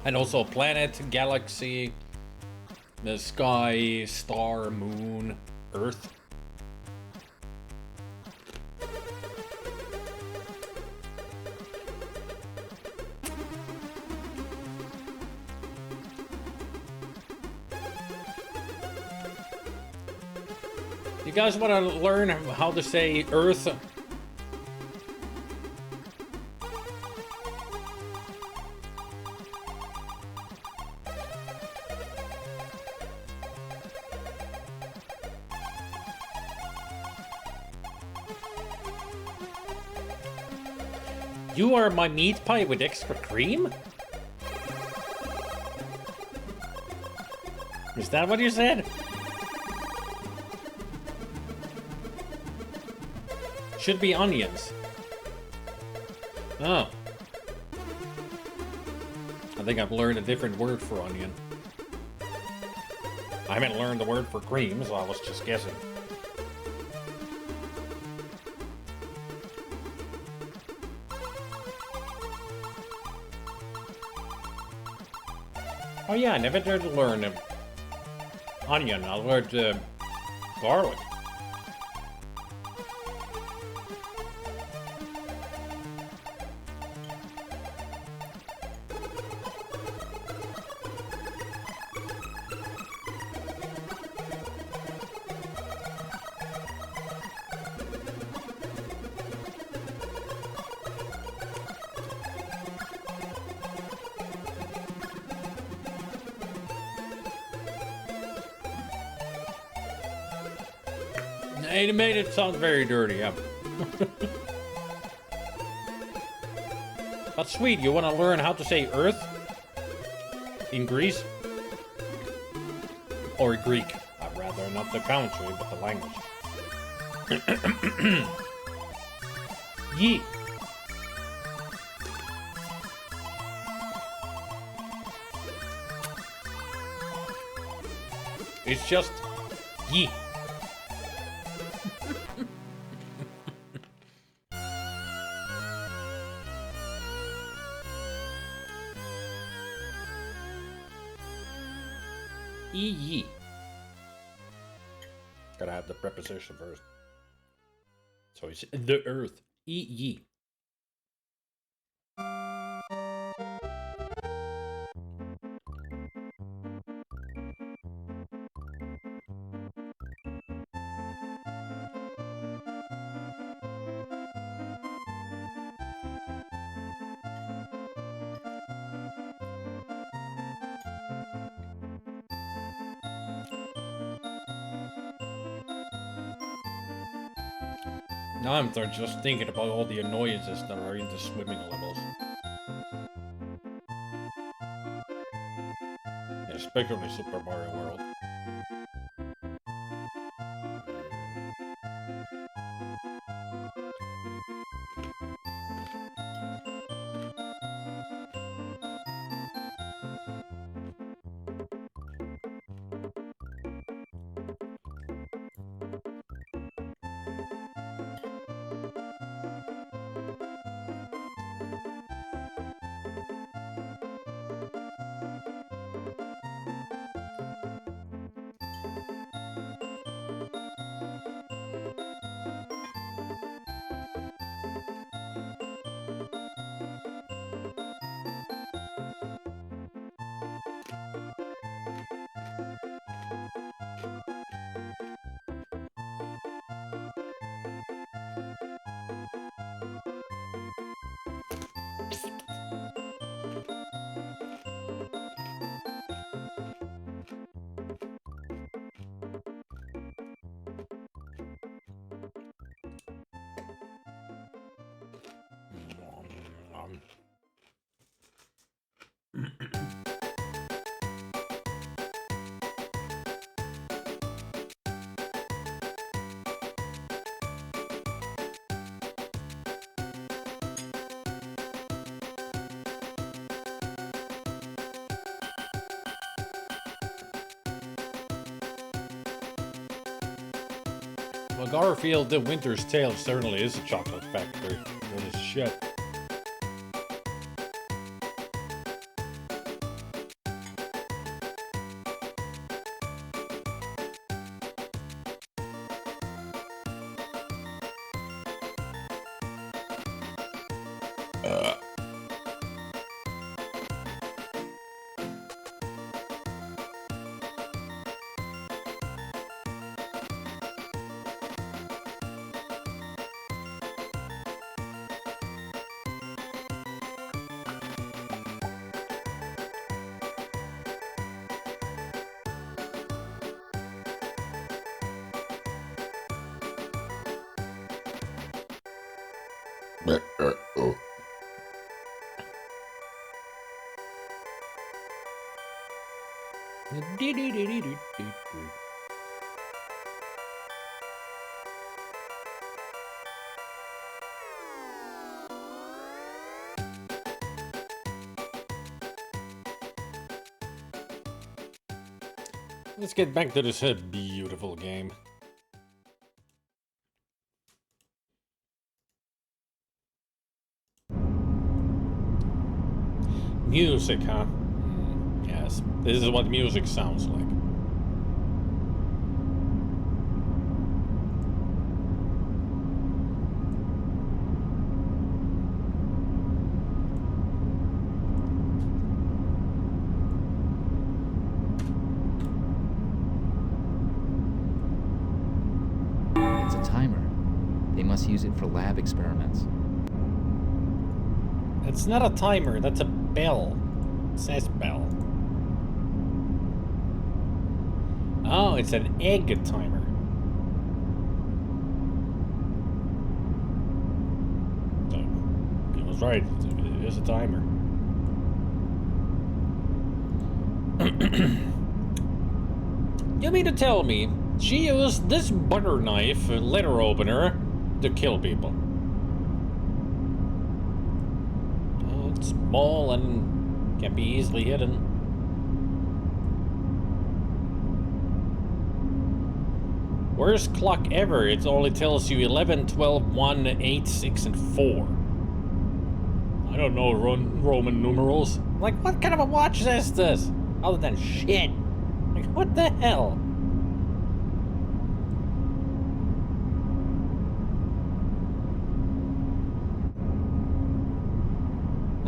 And also planet, galaxy, the sky, star, moon, earth. You guys want to learn how to say earth? You are my meat pie with extra cream? Is that what you said? Should be onions. Oh. I think I've learned a different word for onion. I haven't learned the word for cream, so I was just guessing. Oh yeah, I never did learn onion. I learned garlic. It made it sound very dirty, yeah. But sweet, you want to learn how to say earth? In Greece? Or Greek? I'd rather not the country, but the language. Ye. It's just ye. E-ye. Gotta have the preposition first. So it's the earth. E-ye. Now I'm just thinking about all the annoyances that are in the swimming levels. Especially Super Mario World. Well, Garfield the Winter's Tale certainly is a chocolate factory. It is shit. Let's get back to this beautiful game. Music, huh? Yes, this is what music sounds like. It's a timer. They must use it for lab experiments. It's not a timer, that's a bell. It says bell. Oh, it's an egg timer. So, he was right, it is a timer. You mean to tell me she used this butter knife letter opener to kill people? It's small and can be easily hidden. Worst clock ever, it only tells you 11, 12, 1, 8, 6, and 4. I don't know Roman numerals. Like, what kind of a watch is this? Other than shit. Like, what the hell?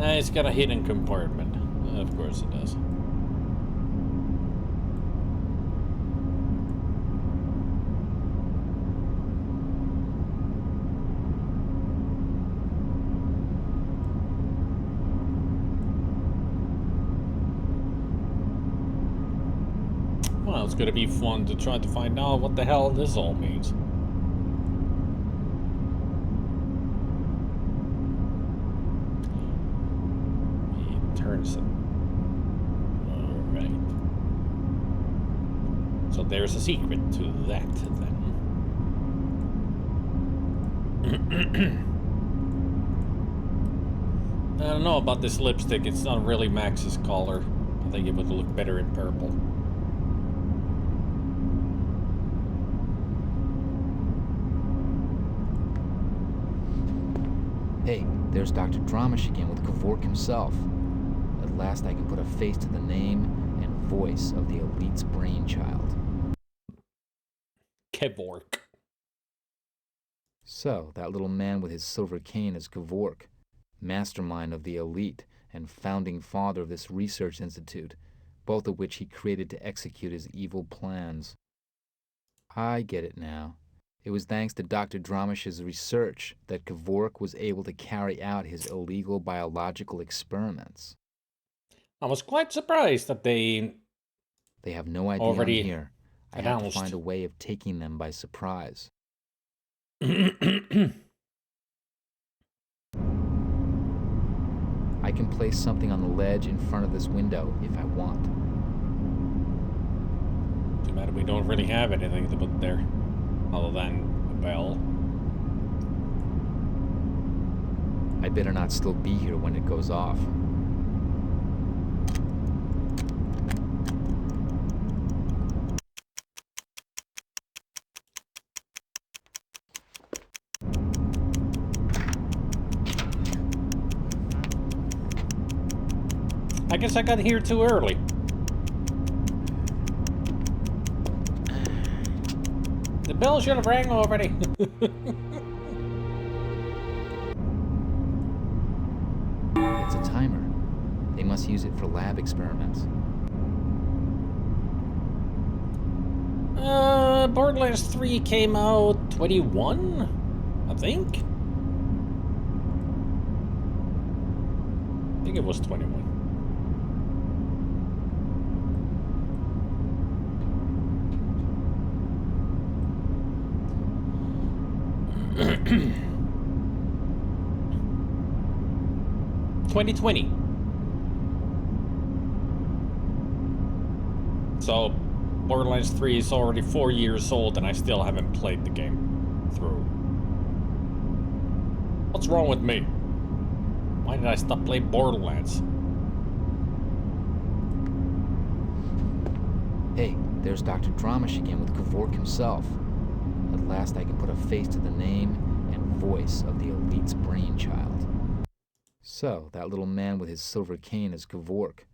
It's got a hidden compartment. Of course it does. Well, it's gonna be fun to try to find out what the hell this all means. He turns it. Alright. So there's a secret to that then. I don't know about this lipstick, it's not really Max's color. I think it would look better in purple. Hey, there's Dr. Dramish again with Kevork himself. At last I can put a face to the name and voice of the elite's brainchild. Kevork. So, that little man with his silver cane is Kevork, mastermind of the elite and founding father of this research institute, both of which he created to execute his evil plans. I get it now. It was thanks to Dr. Dramish's research that Kevork was able to carry out his illegal biological experiments. I was quite surprised that they have no idea already I'm here. I have to find a way of taking them by surprise. I can place something on the ledge in front of this window if I want. Too bad we don't really have anything to put there, other than a bell. I better not still be here when it goes off. I guess I got here too early. The bell should have rang already. It's a timer. They must use it for lab experiments. Borderlands 3 came out 21, I think. I think it was 21. (2020). So, Borderlands 3 is already 4 years old and I still haven't played the game through. What's wrong with me? Why did I stop playing Borderlands? Hey, there's Dr. Dramish again with Kevork himself. At last I can put a face to the name and voice of the elite's brainchild. So, that little man with his silver cane is Kevork,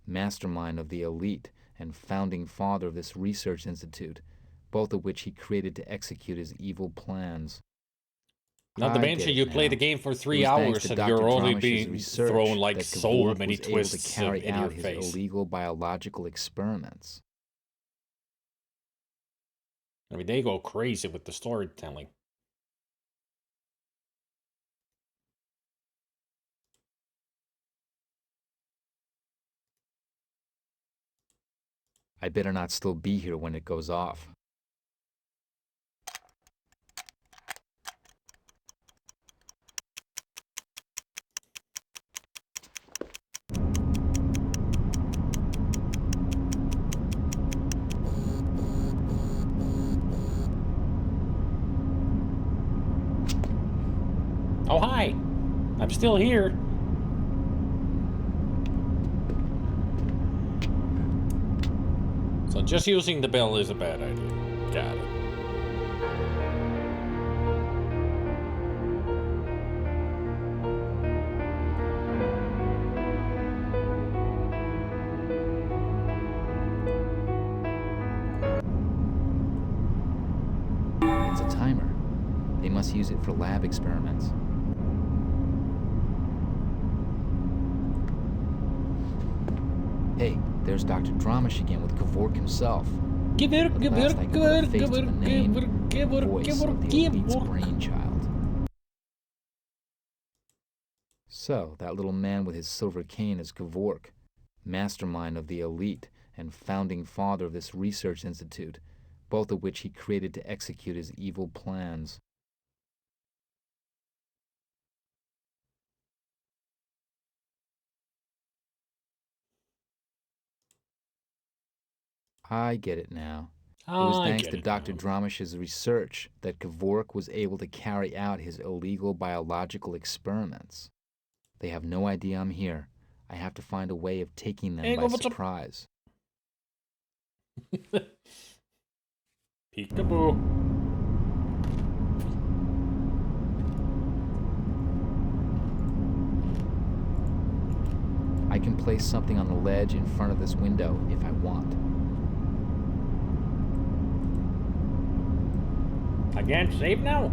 mastermind of the elite and founding father of this research institute, both of which he created to execute his evil plans. Not to mention, you play the game for 3 hours and you're only being thrown like so many twists in your face. Illegal biological experiments. I mean, they go crazy with the storytelling. I better not still be here when it goes off. Oh, hi! I'm still here. So just using the bell is a bad idea. Got it. It's a timer. They must use it for lab experiments. Hey, there's Dr. Dramish again with Kevork himself. Voice of the elite's brainchild. So, that little man with his silver cane is Kevork, mastermind of the elite and founding father of this research institute, both of which he created to execute his evil plans. I get it now. It was thanks to Dr. Dramish's research that Kevork was able to carry out his illegal biological experiments. They have no idea I'm here. I have to find a way of taking them by surprise. Peekaboo. I can place something on the ledge in front of this window if I want. Again, save now?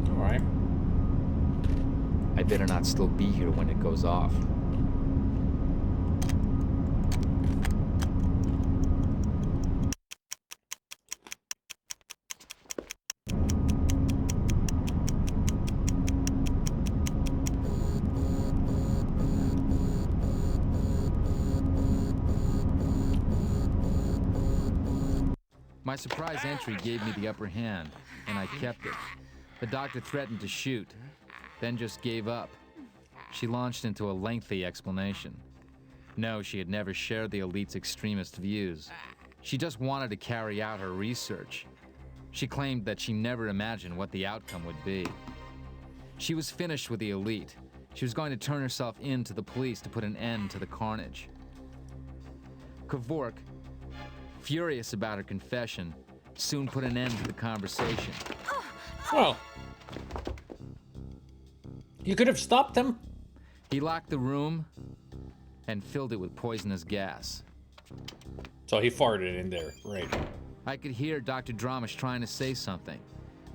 Alright. I better not still be here when it goes off. My surprise entry gave me the upper hand, and I kept it. The doctor threatened to shoot, then just gave up. She launched into a lengthy explanation. No, she had never shared the elite's extremist views. She just wanted to carry out her research. She claimed that she never imagined what the outcome would be. She was finished with the elite. She was going to turn herself in to the police to put an end to the carnage. Kevork, furious about her confession, soon put an end to the conversation. Well, you could have stopped him. He locked the room and filled it with poisonous gas. So he farted in there, right? I could hear Dr. Dramish trying to say something.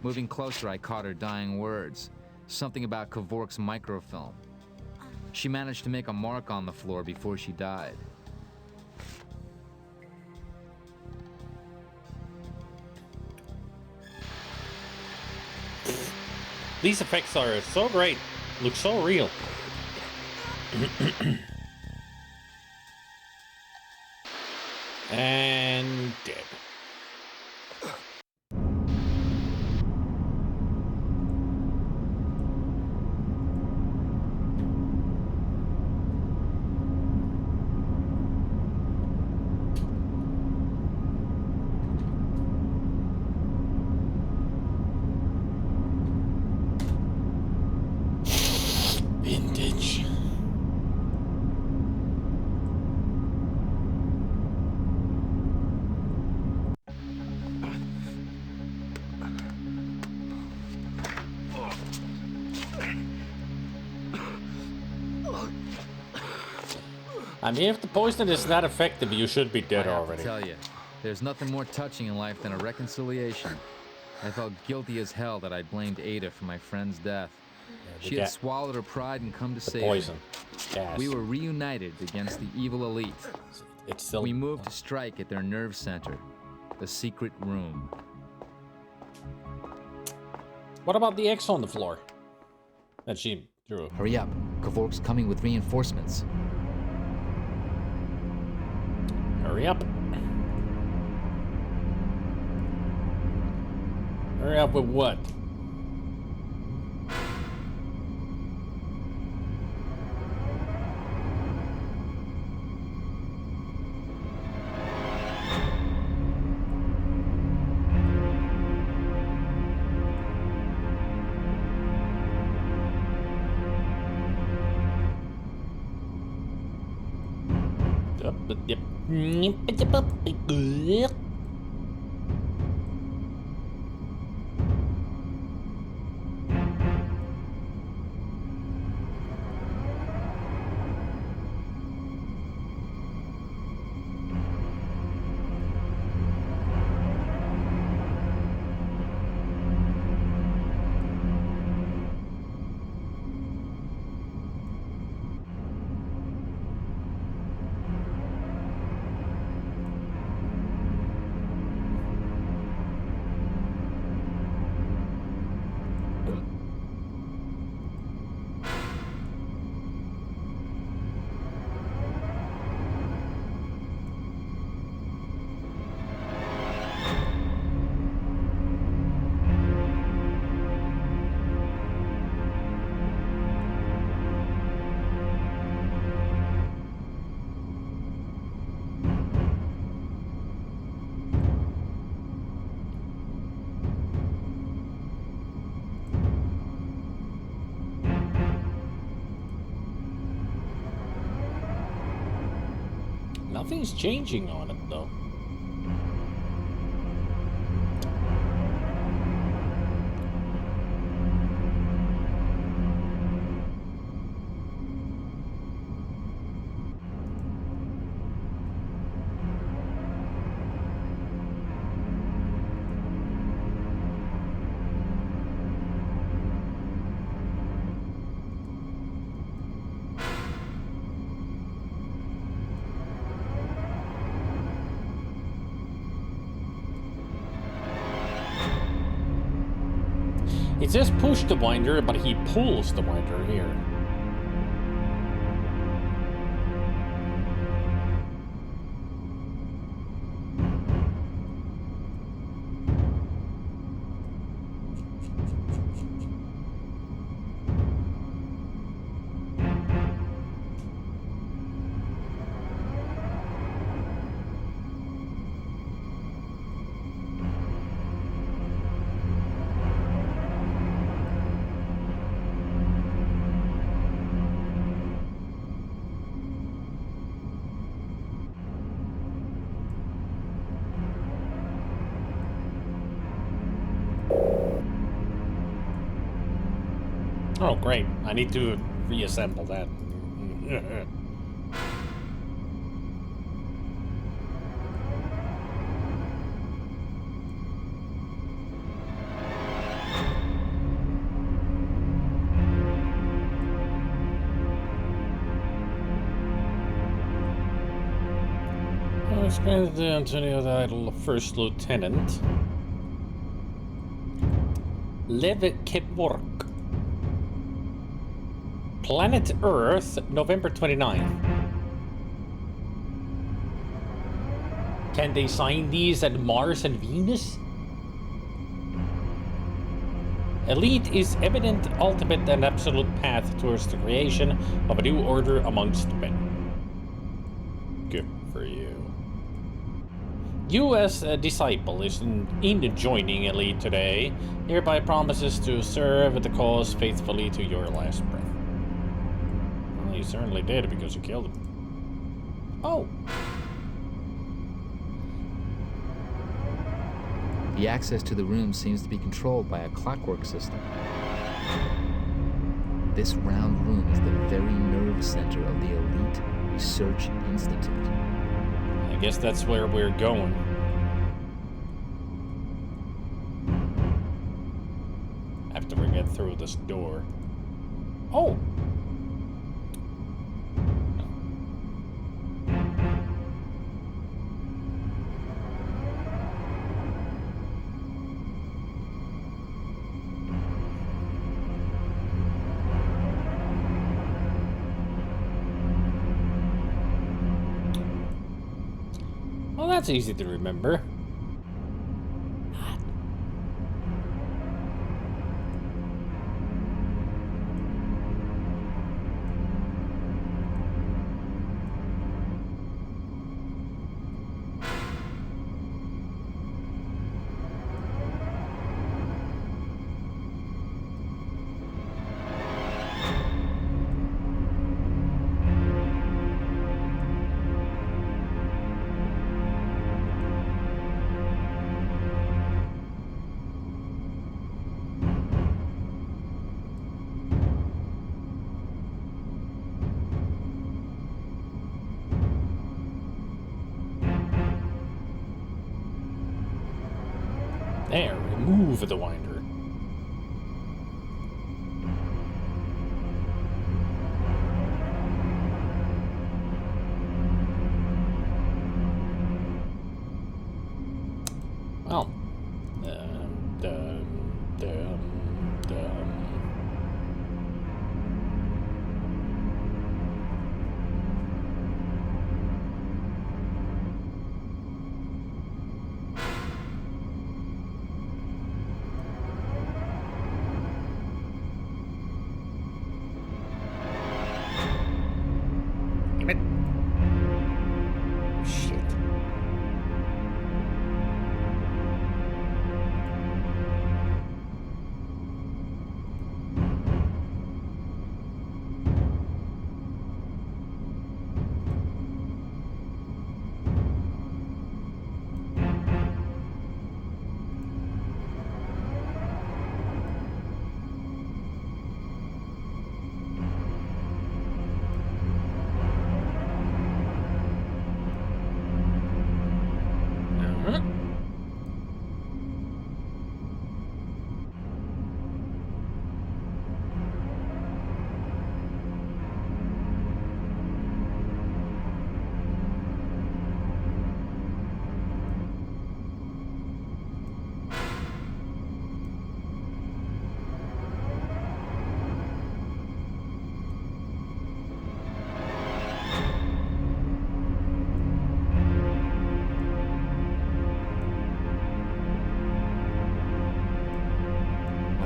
Moving closer, I caught her dying words. Something about Kevork's microfilm. She managed to make a mark on the floor before she died. These effects are so great. Look so real. And dead. Vintage. I mean, if the poison is that effective, you should be dead already. I tell you, there's nothing more touching in life than a reconciliation. I felt guilty as hell that I'd blamed Ada for my friend's death. She had swallowed her pride and come to save poison. me. Gas. We were reunited against the evil elite. It's still... We moved to strike at their nerve center, the secret room. What about the X on the floor that she drew? Hurry up. Kevork's coming with reinforcements. Hurry up. Hurry up with what? Nothing's changing on it, though. It says push the winder, but he pulls the winder here. Oh, great. I need to reassemble that. Let's grant the Antonio the title of First Lieutenant. Lev Kevork. Planet Earth, November 29th. Can they sign these at Mars and Venus? Elite is evident, ultimate, and absolute path towards the creation of a new order amongst men. Good for you. You as a disciple is in joining Elite today, hereby promises to serve the cause faithfully to your last breath. Well, you certainly did because you killed him. Oh! The access to the room seems to be controlled by a clockwork system. This round room is the very nerve center of the Elite Research Institute. I guess that's where we're going. After we get through this door. Oh! Well, that's easy to remember. There, remove the winder. Well,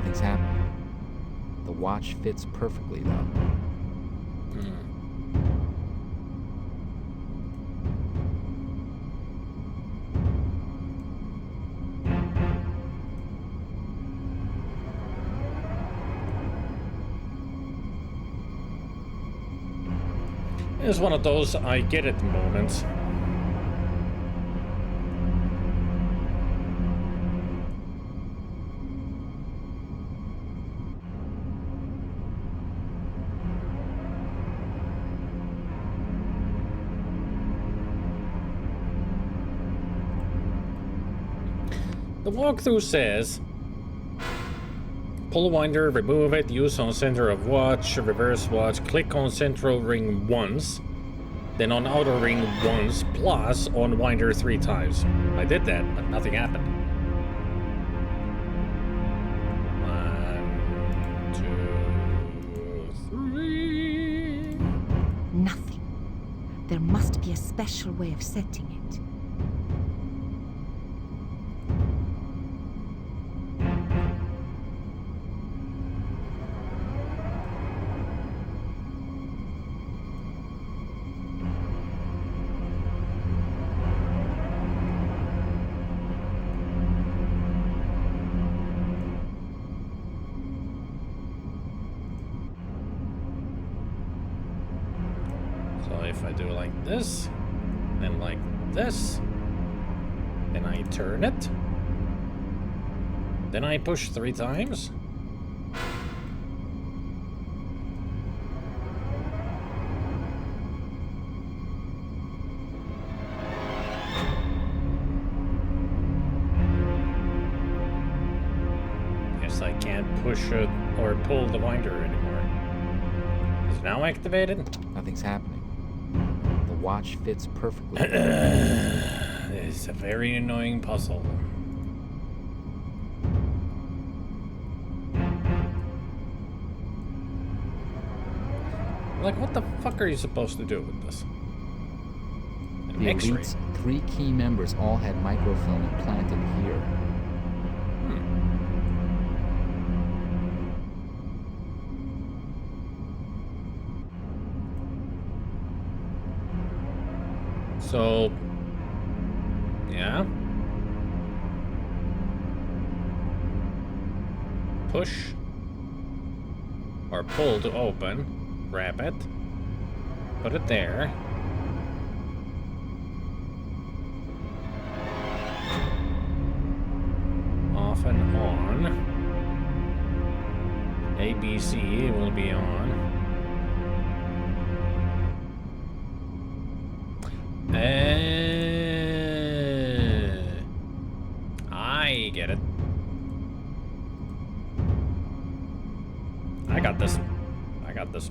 Nothing's happening. The watch fits perfectly, though. It's one of those I get it moments. The walkthrough says, pull a winder, remove it, use on center of watch, reverse watch, click on central ring once, then on outer ring once, plus on winder 3 times. I did that, but nothing happened. 1, 2, 3. Nothing. There must be a special way of setting it. If I do like this, then like this, then I turn it, then I push 3 times. Guess I can't push it or pull the winder anymore. Is it now activated? Nothing's happening. The watch fits perfectly. It's a very annoying puzzle. Like, what the fuck are you supposed to do with this? The Elite's 3 key members all had microfilm implanted here. So, yeah. Push or pull to open, grab it, put it there. Off and on. ABC will be on. I get it. I got this. I got this.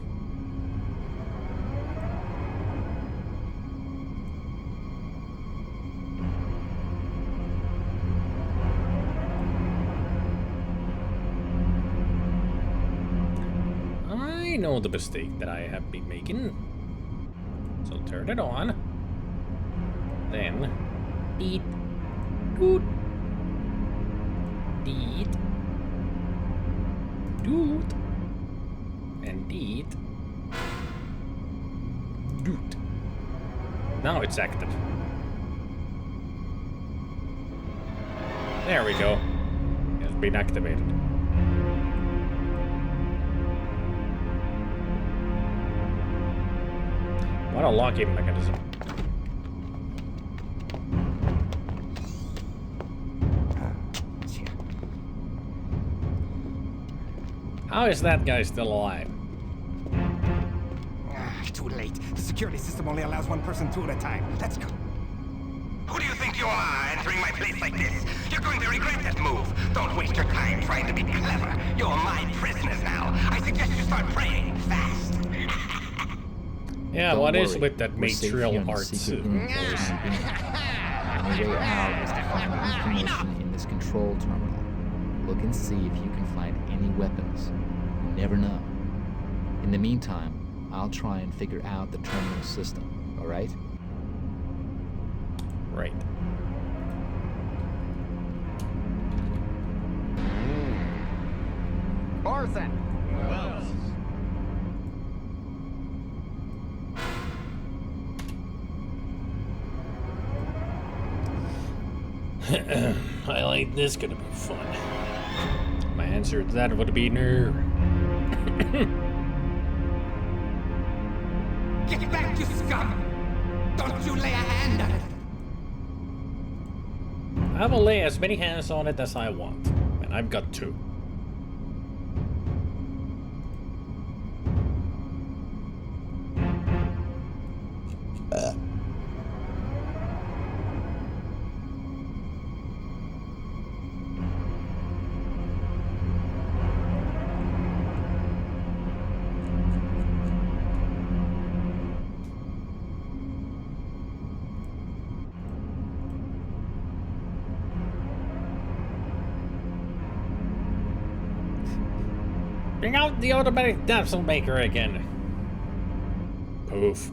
I know the mistake that I have been making. So turn it on. Then, deet, doot, deet, doot, and deet, doot. Now it's active. There we go. It's been activated. What a locking mechanism. How is that guy still alive? Too late. The security system only allows 1 person through at a time. Let's go. Who do you think you are, entering my place like this? You're going to regret that move. Don't waste your time trying to be clever. You're my prisoners now. I suggest you start praying fast. Yeah, Don't what worry. is with that We're safe here material in the parts? secret room for the time being. The only way out is to find the information in this control terminal. Look and see if you can find any weapons. You never know. In the meantime, I'll try and figure out the terminal system, all right? Right. Orson. I like this gonna be fun. My answer to that would be no. Get back, you scum! Don't you lay a hand on it! I will lay as many hands on it as I want, and I've got 2. Bring out the automatic damsel maker again. Poof.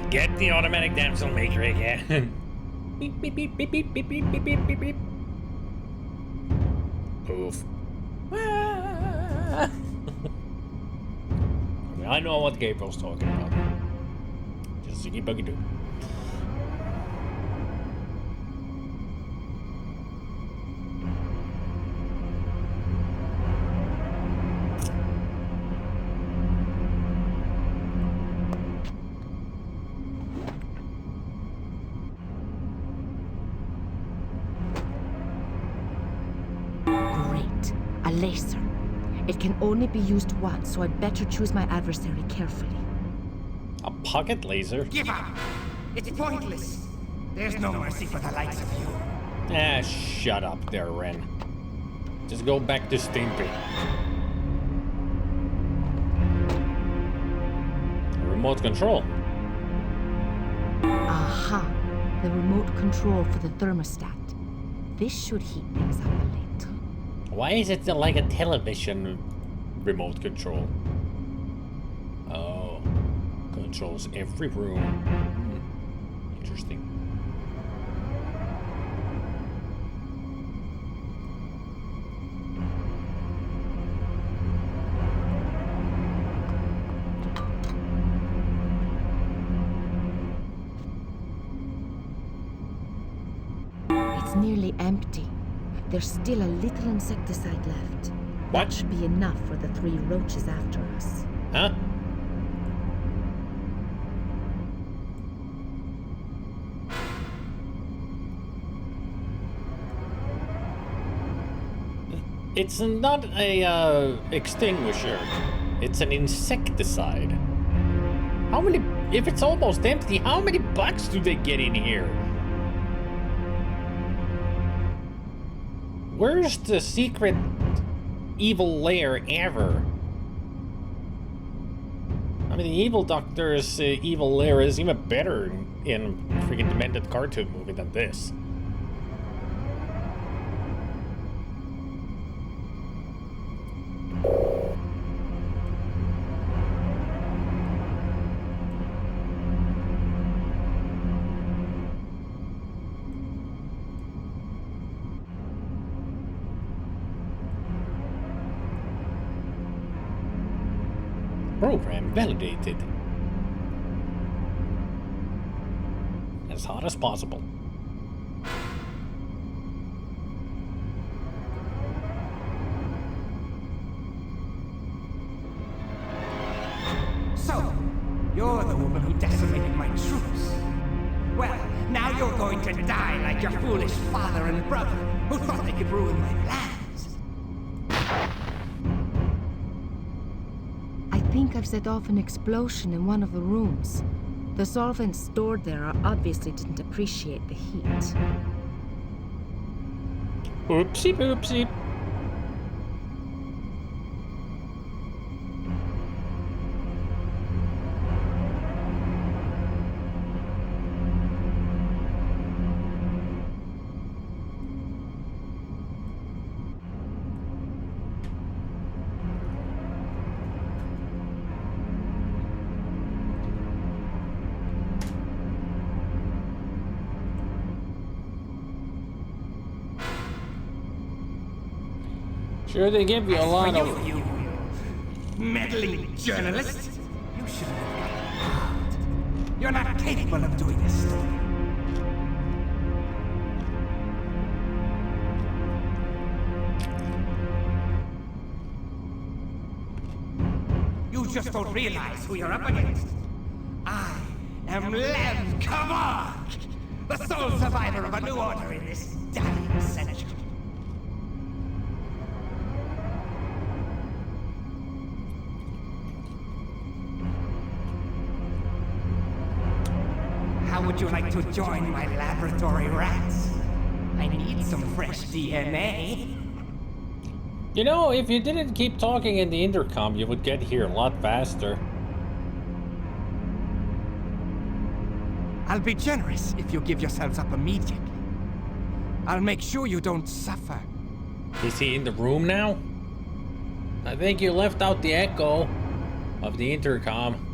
Get the automatic damsel maker again. Beep beep beep beep beep beep beep beep beep beep beep. Poof. I know what Gabriel's talking about. Just a buggy do. Great. A laser. It can only be used once, so I'd better choose my adversary carefully. A pocket laser? Give up! It's pointless! There's no mercy for the likes of you. Ah, shut up there, Ren. Just go back to Stimpy. A remote control. Aha! The remote control for the thermostat. This should heat things up a little. Why is it like a television remote control? Oh, controls every room. Interesting. It's nearly empty. There's still a little insecticide left. What? That should be enough for the 3 roaches after us. Huh? It's not a extinguisher. It's an insecticide. How many? If it's almost empty, how many bugs do they get in here? Where's the secret evil lair ever? I mean, the evil doctor's evil lair is even better in freaking demented cartoon movie than this. Program validated. As hot as possible. So, you're the woman who decimated my troops. Well, now you're going to die like your foolish father and brother, who thought they could ruin my plans. I think I've set off an explosion in one of the rooms. The solvents stored there obviously didn't appreciate the heat. Oopsie boopsie. Sure, they give you a lot of. You meddling journalist! You shouldn't have gotten involved. You're not capable of doing this story. You just don't realize who you're up against. I am Lev Kavak, the sole survivor of a new order in this dying century. How would you like to join my laboratory rats? I need some fresh DNA. You know, if you didn't keep talking in the intercom, you would get here a lot faster. I'll be generous if you give yourselves up immediately. I'll make sure you don't suffer. Is he in the room now? I think you left out the echo of the intercom.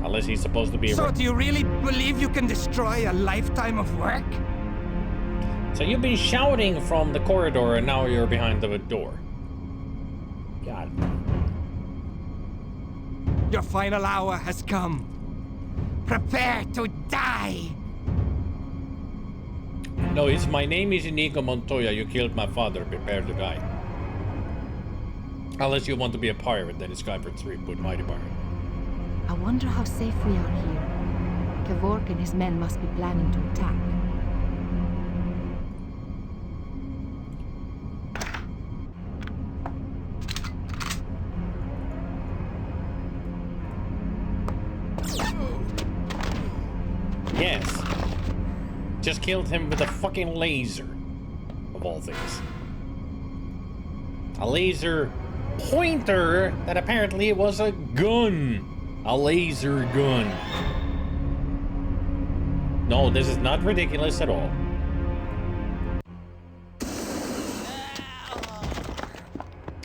Unless he's supposed to be. So do you really believe you can destroy a lifetime of work? So you've been shouting from the corridor and now you're behind the door. God. Your final hour has come. Prepare to die! No, it's my name is Inigo Montoya. You killed my father. Prepare to die. Unless you want to be a pirate, then it's Skyper 3. Put Mighty Pirate. I wonder how safe we are here. Kevork and his men must be planning to attack. Yes. Just killed him with a fucking laser. Of all things. A laser pointer that apparently was a gun. A laser gun. No, this is not ridiculous at all.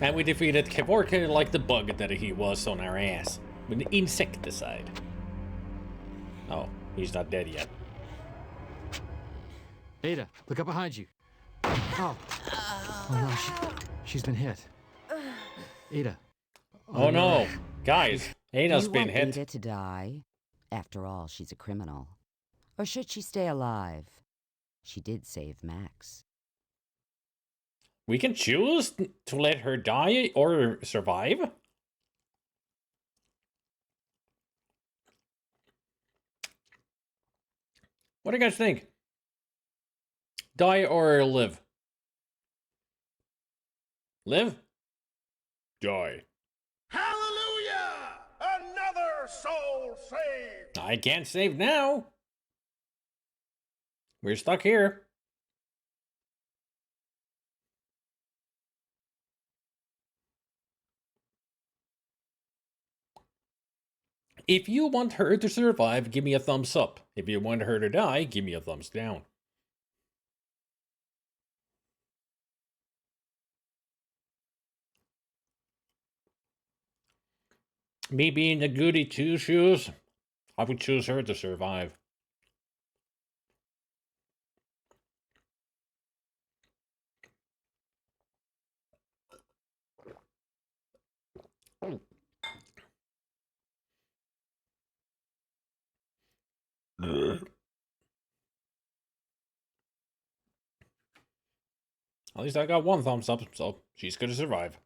And we defeated Kevork like the bug that he was on our ass. With insecticide. Oh, he's not dead yet. Ada, look up behind you. Oh. Oh no, she's been hit. Ada. Oh no. Guys, Ada's been hit. Ada to die? After all, she's a criminal. Or should she stay alive? She did save Max. We can choose to let her die or survive? What do you guys think? Die or live? Live? Die. Hallelujah! Another soul saved! I can't save now. We're stuck here. If you want her to survive, give me a thumbs up. If you want her to die, give me a thumbs down. Me being the goody two-shoes, I would choose her to survive. At least I got one thumbs up, so she's gonna survive.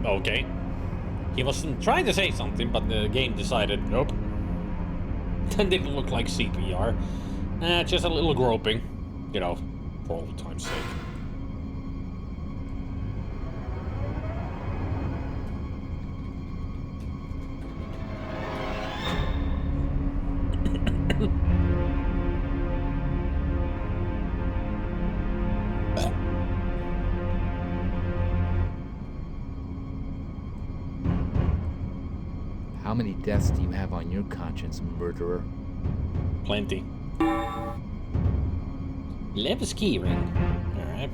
Okay. He was trying to say something, but the game decided, nope. That didn't look like CPR. Just a little groping, you know, for old time's sake. How many deaths do you have on your conscience, murderer? Plenty. Lev's key ring. Alright.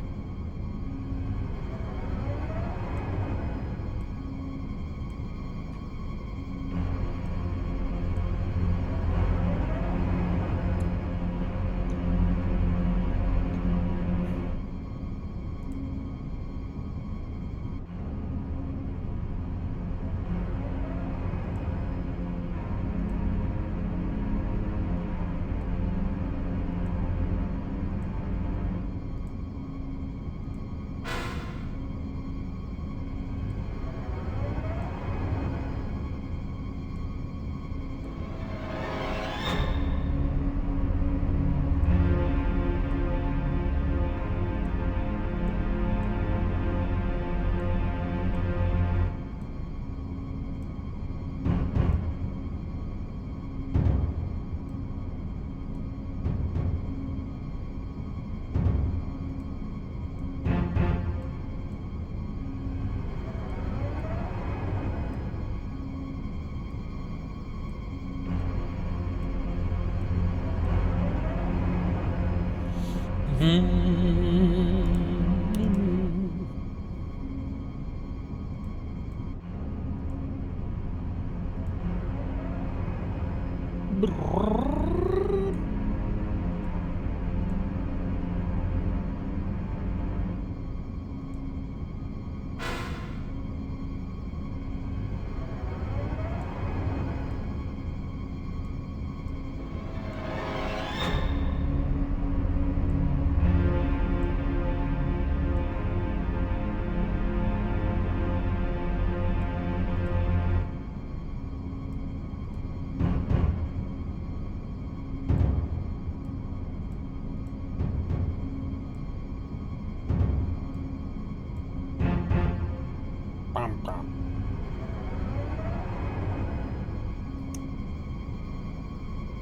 Bum, bum.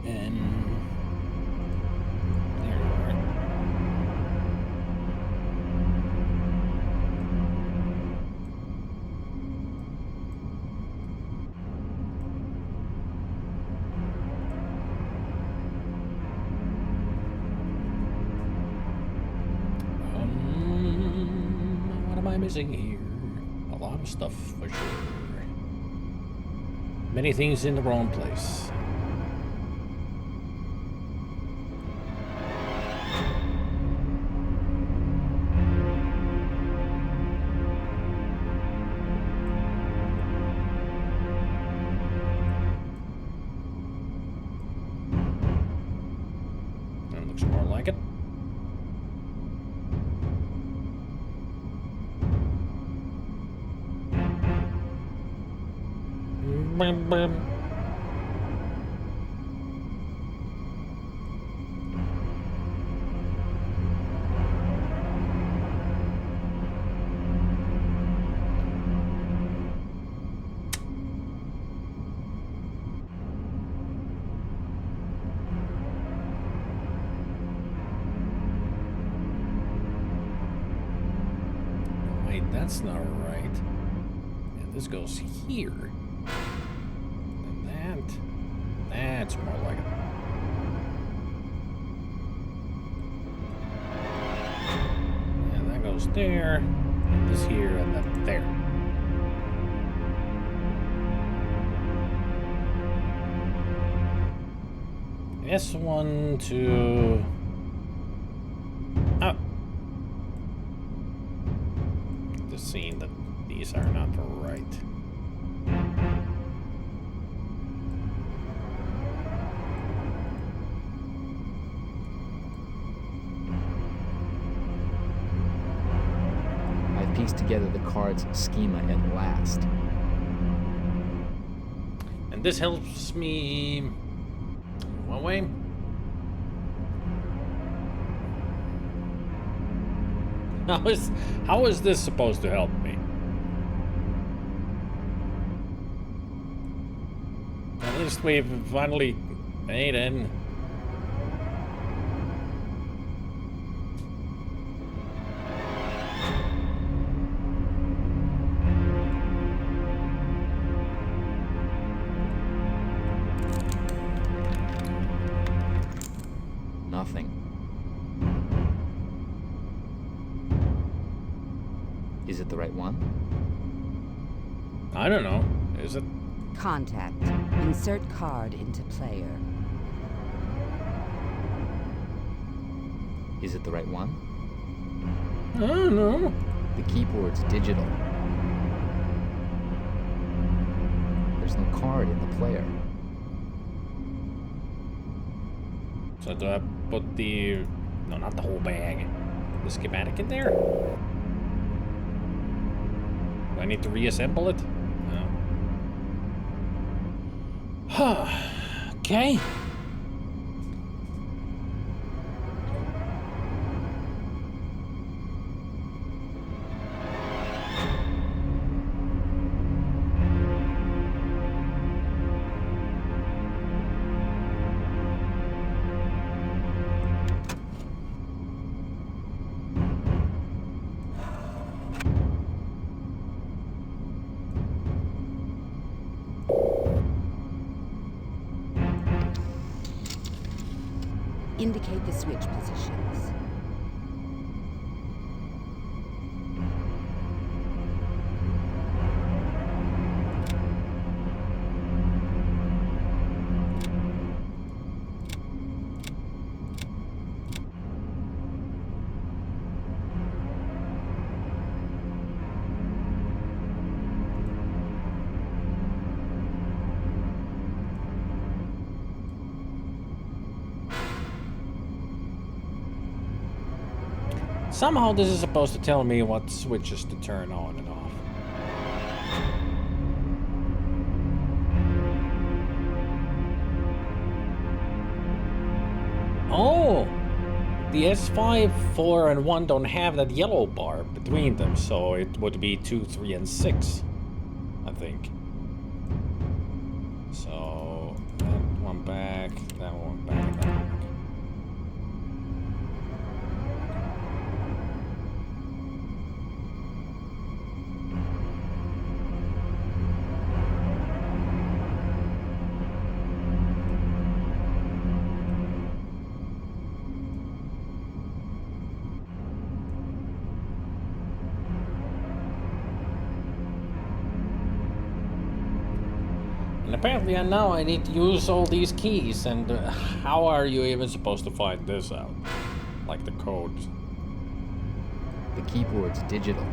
And there you are. What am I missing here? A lot of stuff for sure. Many things in the wrong place. That looks more like it. Bum, bum. Wait, that's not right. And this goes here. And that's more like it. And that goes there, and this here, and then there. S1 to... Oh. Just seeing that these are not right. I've pieced together the card's schema at last. And this helps me... One way? How is this supposed to help me? At least we've finally made it. Nothing. Is it the right one? I don't know. Is it? Contact. Insert card into player. Is it the right one? I don't know. The keyboard's digital. There's no card in the player. So do I put the... No, not the whole bag. The schematic in there? Do I need to reassemble it? No. Okay. Indicate the switch positions. Somehow this is supposed to tell me what switches to turn on and off. Oh! The S5, 4, and 1 don't have that yellow bar between them, so it would be 2, 3, and 6, I think. So, that one back, that one back, that one back. And apparently now I need to use all these keys, and how are you even supposed to find this out? Like the codes. The keyboard's digital.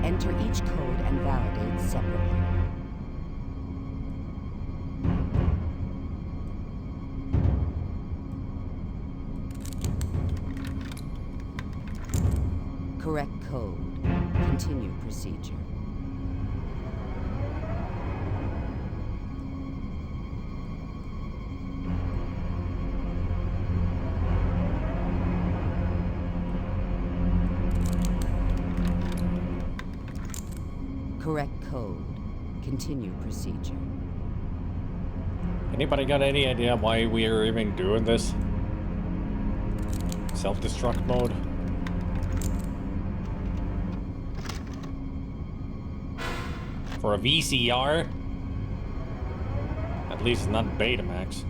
Enter each code and validate separately. Correct code. Continue procedure. Correct code. Continue procedure. Anybody got any idea why we are even doing this? Self-destruct mode? For a VCR? At least not Betamax.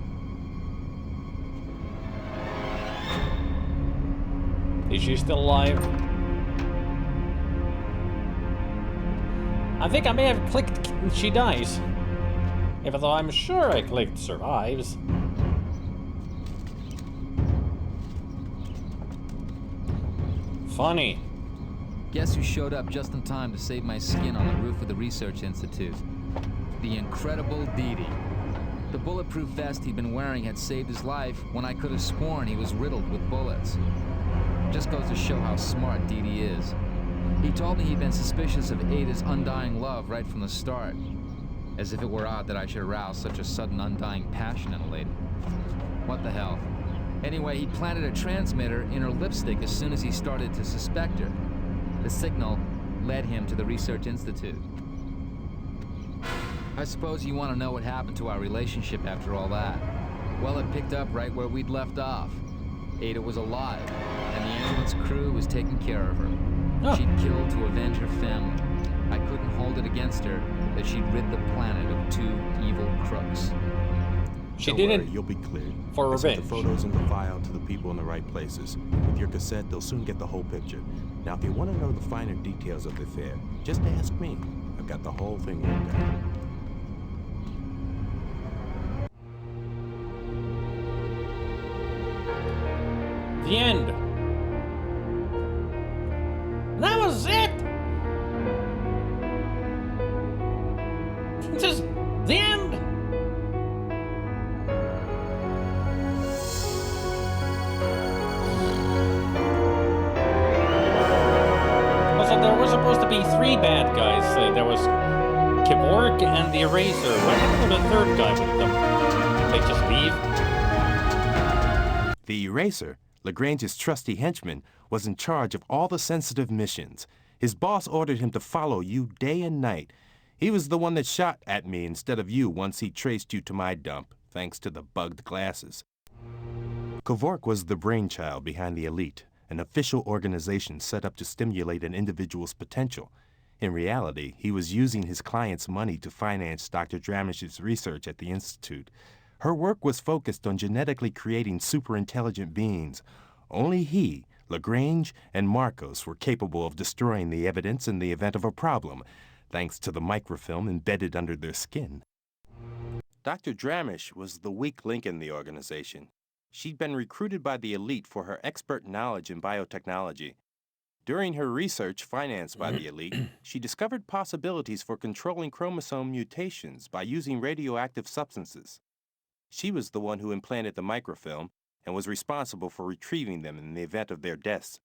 Is she still alive? I think I may have clicked she dies. Even though I'm sure I clicked survives. Funny. Guess who showed up just in time to save my skin on the roof of the research institute? The incredible Dee Dee. The bulletproof vest he'd been wearing had saved his life when I could have sworn he was riddled with bullets. Just goes to show how smart Dee Dee is. He told me he'd been suspicious of Ada's undying love right from the start. As if it were odd that I should arouse such a sudden undying passion in a lady. What the hell? Anyway, he planted a transmitter in her lipstick as soon as he started to suspect her. The signal led him to the research institute. I suppose you want to know what happened to our relationship after all that. Well, it picked up right where we'd left off. Ada was alive, and the ambulance crew was taking care of her. Oh. She'd killed to avenge her family. I couldn't hold it against her that she'd rid the planet of two evil crooks. She Don't did worry, it you'll be cleared. for I sent revenge. the photos in the file to the people in the right places. With your cassette, they'll soon get the whole picture. Now, if you want to know the finer details of the affair, just ask me. I've got the whole thing worked out. The end. That was it. Just the end. Also, there were supposed to be 3 bad guys. There was Kevork and the Eraser. What happened to the third guy with them? Did they just leave? The Eraser, Lagrange's trusty henchman, was in charge of all the sensitive missions. His boss ordered him to follow you day and night. He was the one that shot at me instead of you once he traced you to my dump, thanks to the bugged glasses. Kevork was the brainchild behind the Elite, an official organization set up to stimulate an individual's potential. In reality, he was using his client's money to finance Dr. Dramish's research at the Institute. Her work was focused on genetically creating superintelligent beings. Only he, Lagrange, and Marcos were capable of destroying the evidence in the event of a problem, thanks to the microfilm embedded under their skin. Dr. Dramish was the weak link in the organization. She'd been recruited by the Elite for her expert knowledge in biotechnology. During her research financed by the elite, she discovered possibilities for controlling chromosome mutations by using radioactive substances. She was the one who implanted the microfilm and was responsible for retrieving them in the event of their deaths.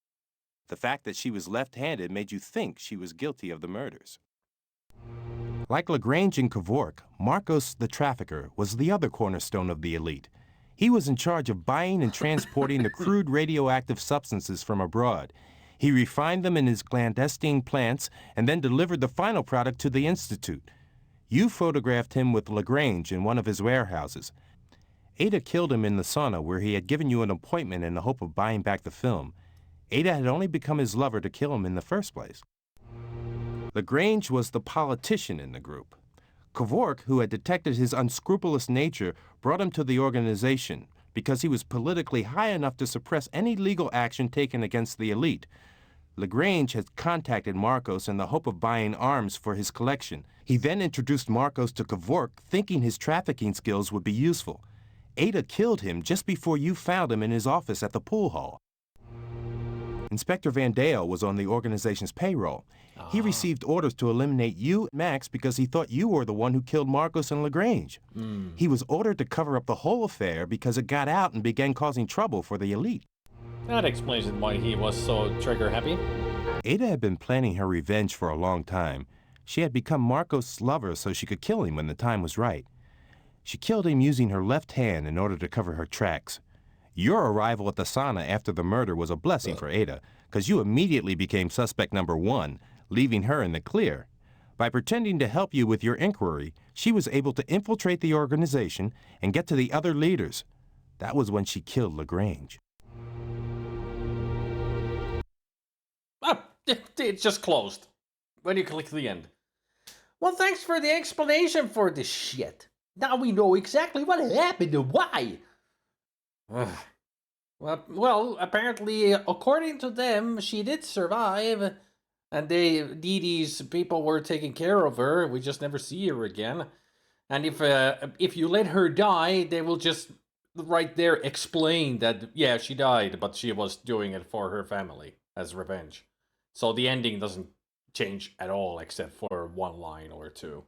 The fact that she was left-handed made you think she was guilty of the murders. Like Lagrange and Kevork, Marcos the trafficker was the other cornerstone of the elite. He was in charge of buying and transporting the crude radioactive substances from abroad. He refined them in his clandestine plants and then delivered the final product to the Institute. You photographed him with Lagrange in one of his warehouses. Ada killed him in the sauna where he had given you an appointment in the hope of buying back the film. Ada had only become his lover to kill him in the first place. Lagrange was the politician in the group. Kevork, who had detected his unscrupulous nature, brought him to the organization because he was politically high enough to suppress any legal action taken against the elite. Lagrange had contacted Marcos in the hope of buying arms for his collection. He then introduced Marcos to Kevork, thinking his trafficking skills would be useful. Ada killed him just before you found him in his office at the pool hall. Inspector Van Dale was on the organization's payroll. He received orders to eliminate you, Max, because he thought you were the one who killed Marcos and Lagrange. He was ordered to cover up the whole affair because it got out and began causing trouble for the elite. That explains why he was so trigger-happy. Ada had been planning her revenge for a long time. She had become Marcos' lover so she could kill him when the time was right. She killed him using her left hand in order to cover her tracks. Your arrival at the sauna after the murder was a blessing for Ada, because you immediately became suspect number 1, leaving her in the clear. By pretending to help you with your inquiry, she was able to infiltrate the organization and get to the other leaders. That was when she killed Lagrange. It's just closed. When you click the end. Well, thanks for the explanation for this shit. Now we know exactly what happened and why. Well, apparently, according to them, she did survive. And Dee Dee's people were taking care of her. We just never see her again. And if you let her die, they will just right there explain that, yeah, she died, but she was doing it for her family as revenge. So the ending doesn't change at all except for one line or two.